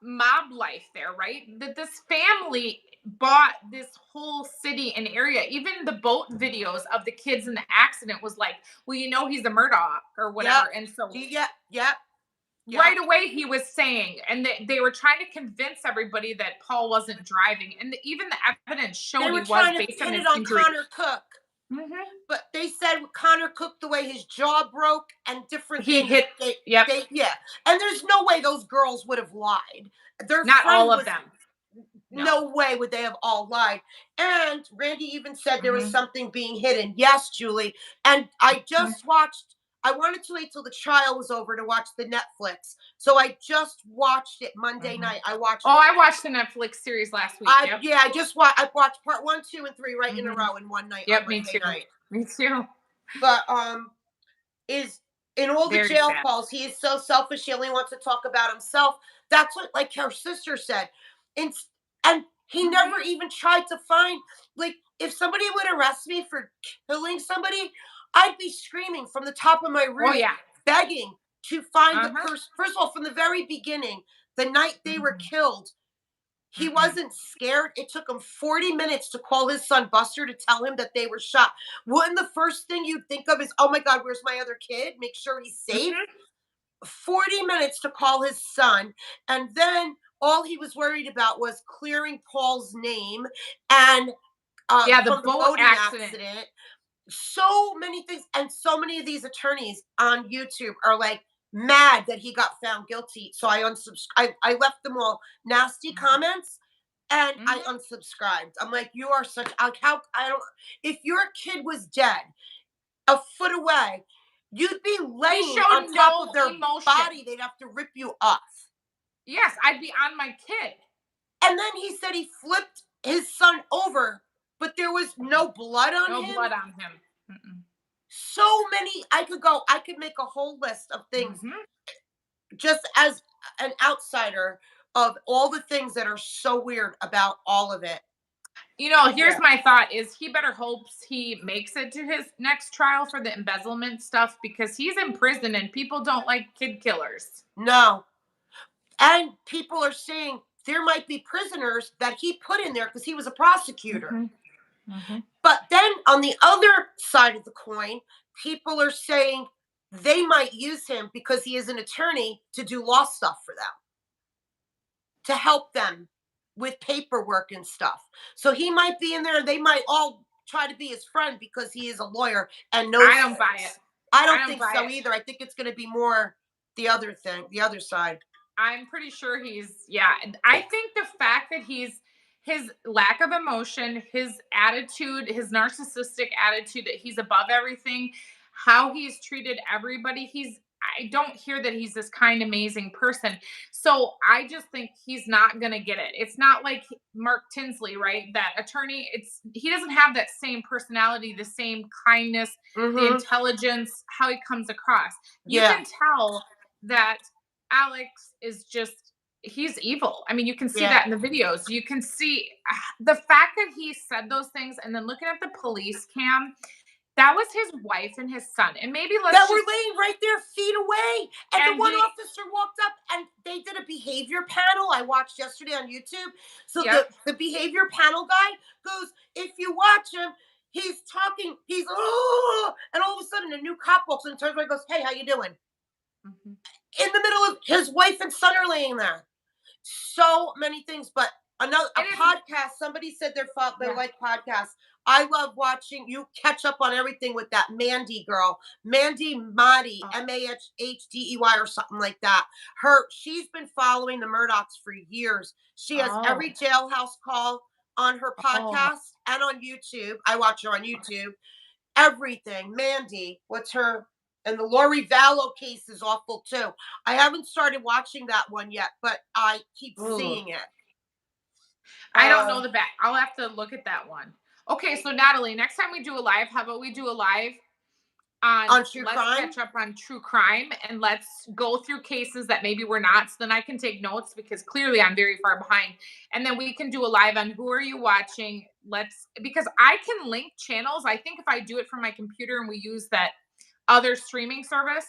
mob life there, right? That this family bought this whole city and area. Even the boat videos of the kids in the accident was like, well, he's a Murdoch or Yep. whatever. And so Yep. Yep. right away he was saying, and they were trying to convince everybody that Paul wasn't driving. And even the evidence showed They he were was trying to based on pin his it on injury. Connor Cook. Mhm. But they said Connor Cook, the way his jaw broke and different He things. hit, yep, Yeah. And there's no way those girls would have lied. Their not friend all of was them. no way would they have all lied. And Randy even said there was Mhm. something being hidden. Yes, Julie. And I just watched, I wanted to wait till the trial was over to watch the Netflix. So I just watched it Monday Mhm. night. I watched I watched the Netflix series last week. Yep. I watched part 1, 2, and 3 right in a Mhm. row in one night Yep, on me Monday too. night. Me too. But is in all the Very jail sad. calls, he is so selfish. He only wants to talk about himself. That's what, like her sister said. And, and he Mhm. never even tried to find, like, if somebody would arrest me for killing somebody, I'd be screaming from the top of my roof, yeah. begging to find the Uh-huh. person. First of all, from the very beginning, the night they were Mhm. killed, he Mhm. wasn't scared. It took him 40 minutes to call his son Buster to tell him that they were shot. Wouldn't the first thing you'd think of is, oh my God, where's my other kid? Make sure he's safe. Mhm. 40 minutes to call his son. And then all he was worried about was clearing Paul's name and Yeah, the from the boat boating accident. accident. So many things. And so many of these attorneys on YouTube are like mad that he got found guilty. So I unsubscribed. I left them all nasty comments and I Mhm. unsubscribed. I'm like, you are such, how, I don't, if your kid was dead a foot away, you'd be laying showed on top no of their emotion. body. They'd have to rip you off. Yes, I'd be on my kid. And then he said he flipped his son over, but there was no blood on No him. blood on him. Mm-mm. So many, I could make a whole list of things Mhm. just as an outsider of all the things that are so weird about all of it. Here's Yeah. my thought is he better hopes he makes it to his next trial for the embezzlement stuff because he's in prison and people don't like kid killers. No. And people are saying there might be prisoners that he put in there because he was a prosecutor. Mhm. Mhm. But then on the other side of the coin, people are saying they might use him because he is an attorney to do law stuff for them, to help them with paperwork and stuff. So he might be in there and they might all try to be his friend because he is a lawyer and knows. I don't buy it. I don't I don't think buy so it. either. I think it's going to be more the other thing, the other side. I'm pretty sure yeah. And I think the fact that his lack of emotion, his attitude, his narcissistic attitude that he's above everything, how he's treated everybody, I don't hear that he's this kind, amazing person. So I just think he's not going to get it. It's not like Mark Tinsley, right? That attorney, he doesn't have that same personality, the same kindness, the Mm-hmm. intelligence, how he comes across. You Yeah. can tell that Alex is just he's evil. I mean, you can see Yeah. that in the videos. You can see the fact that he said those things and then looking at the police cam, that was his wife and his son. And maybe That were laying right there feet away. And the one officer walked up and they did a behavior panel I watched yesterday on YouTube. So Yep. the behavior panel guy goes, if you watch him, he's talking, he's, oh, and all of a sudden a new cop walks in and turns around and goes, hey, how you doing? Mhm. In the middle of his wife and son are laying there. So many things, but a podcast. Somebody said they like podcasts. I love watching you catch up on everything with that Mandy girl, Mandy Mahdi, Mahdey or something like that. She's been following the Murdochs for years. She has every jailhouse call on her podcast and on YouTube. I watch her on YouTube. Everything. Mandy, what's her? And the Lori Vallow case is awful too. I haven't started watching that one yet, but I keep seeing it. I don't know the back. I'll have to look at that one. Okay, so Natalie, next time we do a live, how about we do a live on true let's crime? catch up on true crime and let's go through cases that maybe we're not. So then I can take notes because clearly I'm very far behind. And then we can do a live on who are you watching? Because I can link channels. I think if I do it from my computer and we use that other streaming service,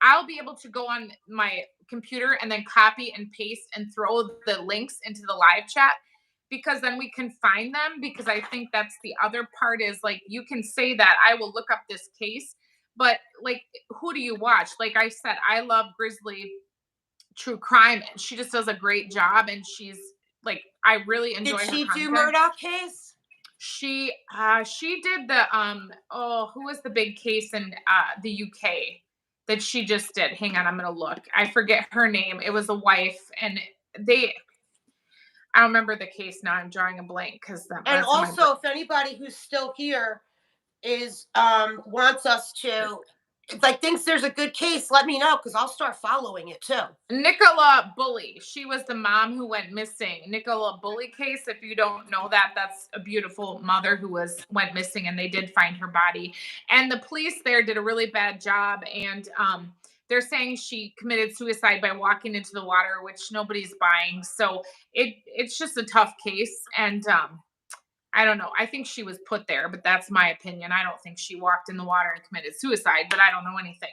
I'll be able to go on my computer and then copy and paste and throw the links into the live chat because then we can find them, because I think that's the other part is like you can say that I will look up this case, but like who do you watch? Like I said, I love Grizzly True Crime, and she just does a great job, and she's like I really Did enjoy her she do content. Murdoch case? She did the who was the big case in the UK that she just did. Hang on, I'm gonna look. I forget her name. It was a wife, and they I don't remember the case now. I'm drawing a blank because And that's on my brain. also, if anybody who's still here is wants us to, like, thinks there's a good case, let me know because I'll start following it too. Nicola Bully. She was the mom who went missing. Nicola Bully case. If you don't know that, that's a beautiful mother who went missing, and they did find her body. And the police there did a really bad job. And they're saying she committed suicide by walking into the water, which nobody's buying. So it's just a tough case. And I don't know. I think she was put there, but that's my opinion. I don't think she walked in the water and committed suicide, but I don't know anything.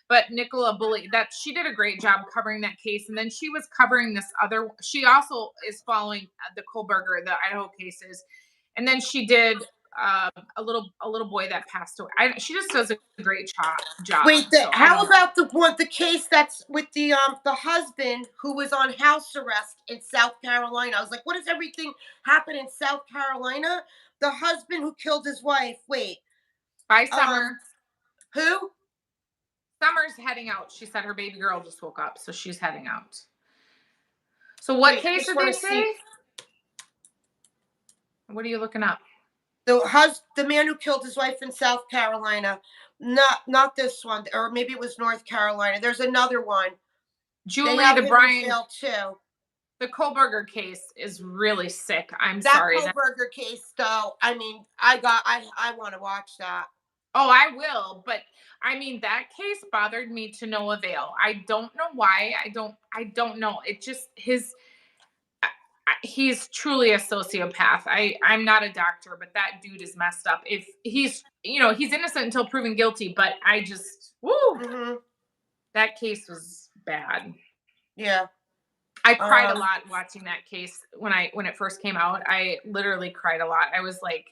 But Nicola Bully, that she did a great job covering that case, and then she was covering this other. She also is following the Kohlberger, the Idaho cases, and then she did a little boy that passed away. She just does a great job. Wait, So how about the case that's with the husband who was on house arrest in South Carolina? I was like, what does everything happen in South Carolina? The husband who killed his wife. Wait, by Summer. Who? Summer's heading out. She said her baby girl just woke up, so she's heading out. So what case did they say? What are you looking up? The man who killed his wife in South Carolina. Not this one, or maybe it was North Carolina. There's another one. Julie the Brian too. The Kohlberger case is really sick. I'm sorry. That Kohlberger case, though. I mean, I want to watch that. Oh, I will, but I mean that case bothered me to no avail. I don't know why. I don't know. It just he's truly a sociopath. I'm not a doctor, but that dude is messed up. If he's he's innocent until proven guilty, but I just that case was bad. Yeah. I cried a lot watching that case when it first came out. I literally cried a lot. I was like,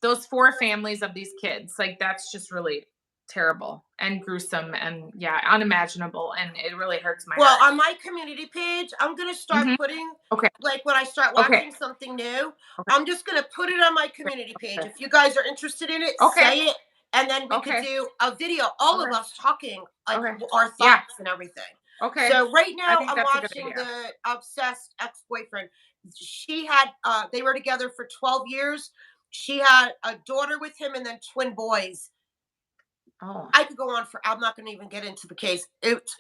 those 4 families of these kids, like that's just really terrible and gruesome and unimaginable, and it really hurts my heart. On my community page, I'm gonna start putting like when I start watching something new, I'm just gonna put it on my community page. If you guys are interested in it, say it, and then we could do a video, all of us talking like our thoughts and everything. Okay. So right now I'm watching the obsessed ex-boyfriend. She had they were together for 12 years. She had a daughter with him and then twin boys. Oh. I could go on I'm not going to even get into the case. It's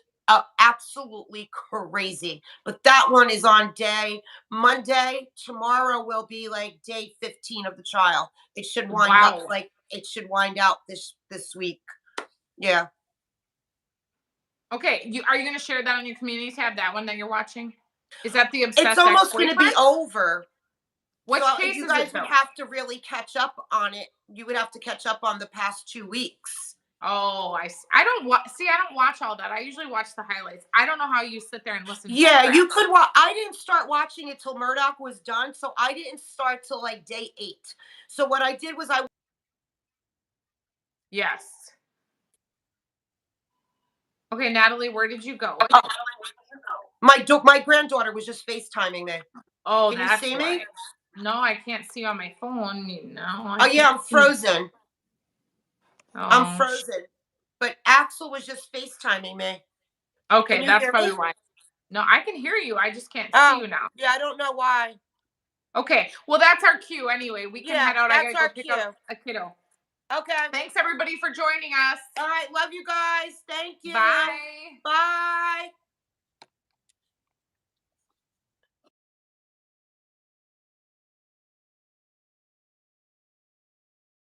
absolutely crazy. But that one is on Monday. Tomorrow will be like day 15 of the trial. It should wind up out this week. Yeah. Okay, are you going to share that on your community tab? That one that you're watching? Is that the obsessed? It's almost going to be over. What case you guys would have to really catch up on it. You would have to catch up on the past 2 weeks. Oh, I don't watch all that. I usually watch the highlights. I don't know how you sit there and listen to you could watch. I didn't start watching it till Murdoch was done, so I didn't start till like day 8. So what I did was Yes. Okay, Natalie, where did you go? My granddaughter was just FaceTiming me. Oh, can you see me? No, I can't see on my phone. No. I'm frozen. I'm frozen. But Axel was just FaceTiming me. Okay, that's probably why. No, I can hear you. I just can't see you now. Yeah, I don't know why. Okay, well, that's our cue anyway. We can head out. I gotta go pick up a kiddo. Okay. Thanks, everybody, for joining us. All right, love you guys. Thank you. Bye.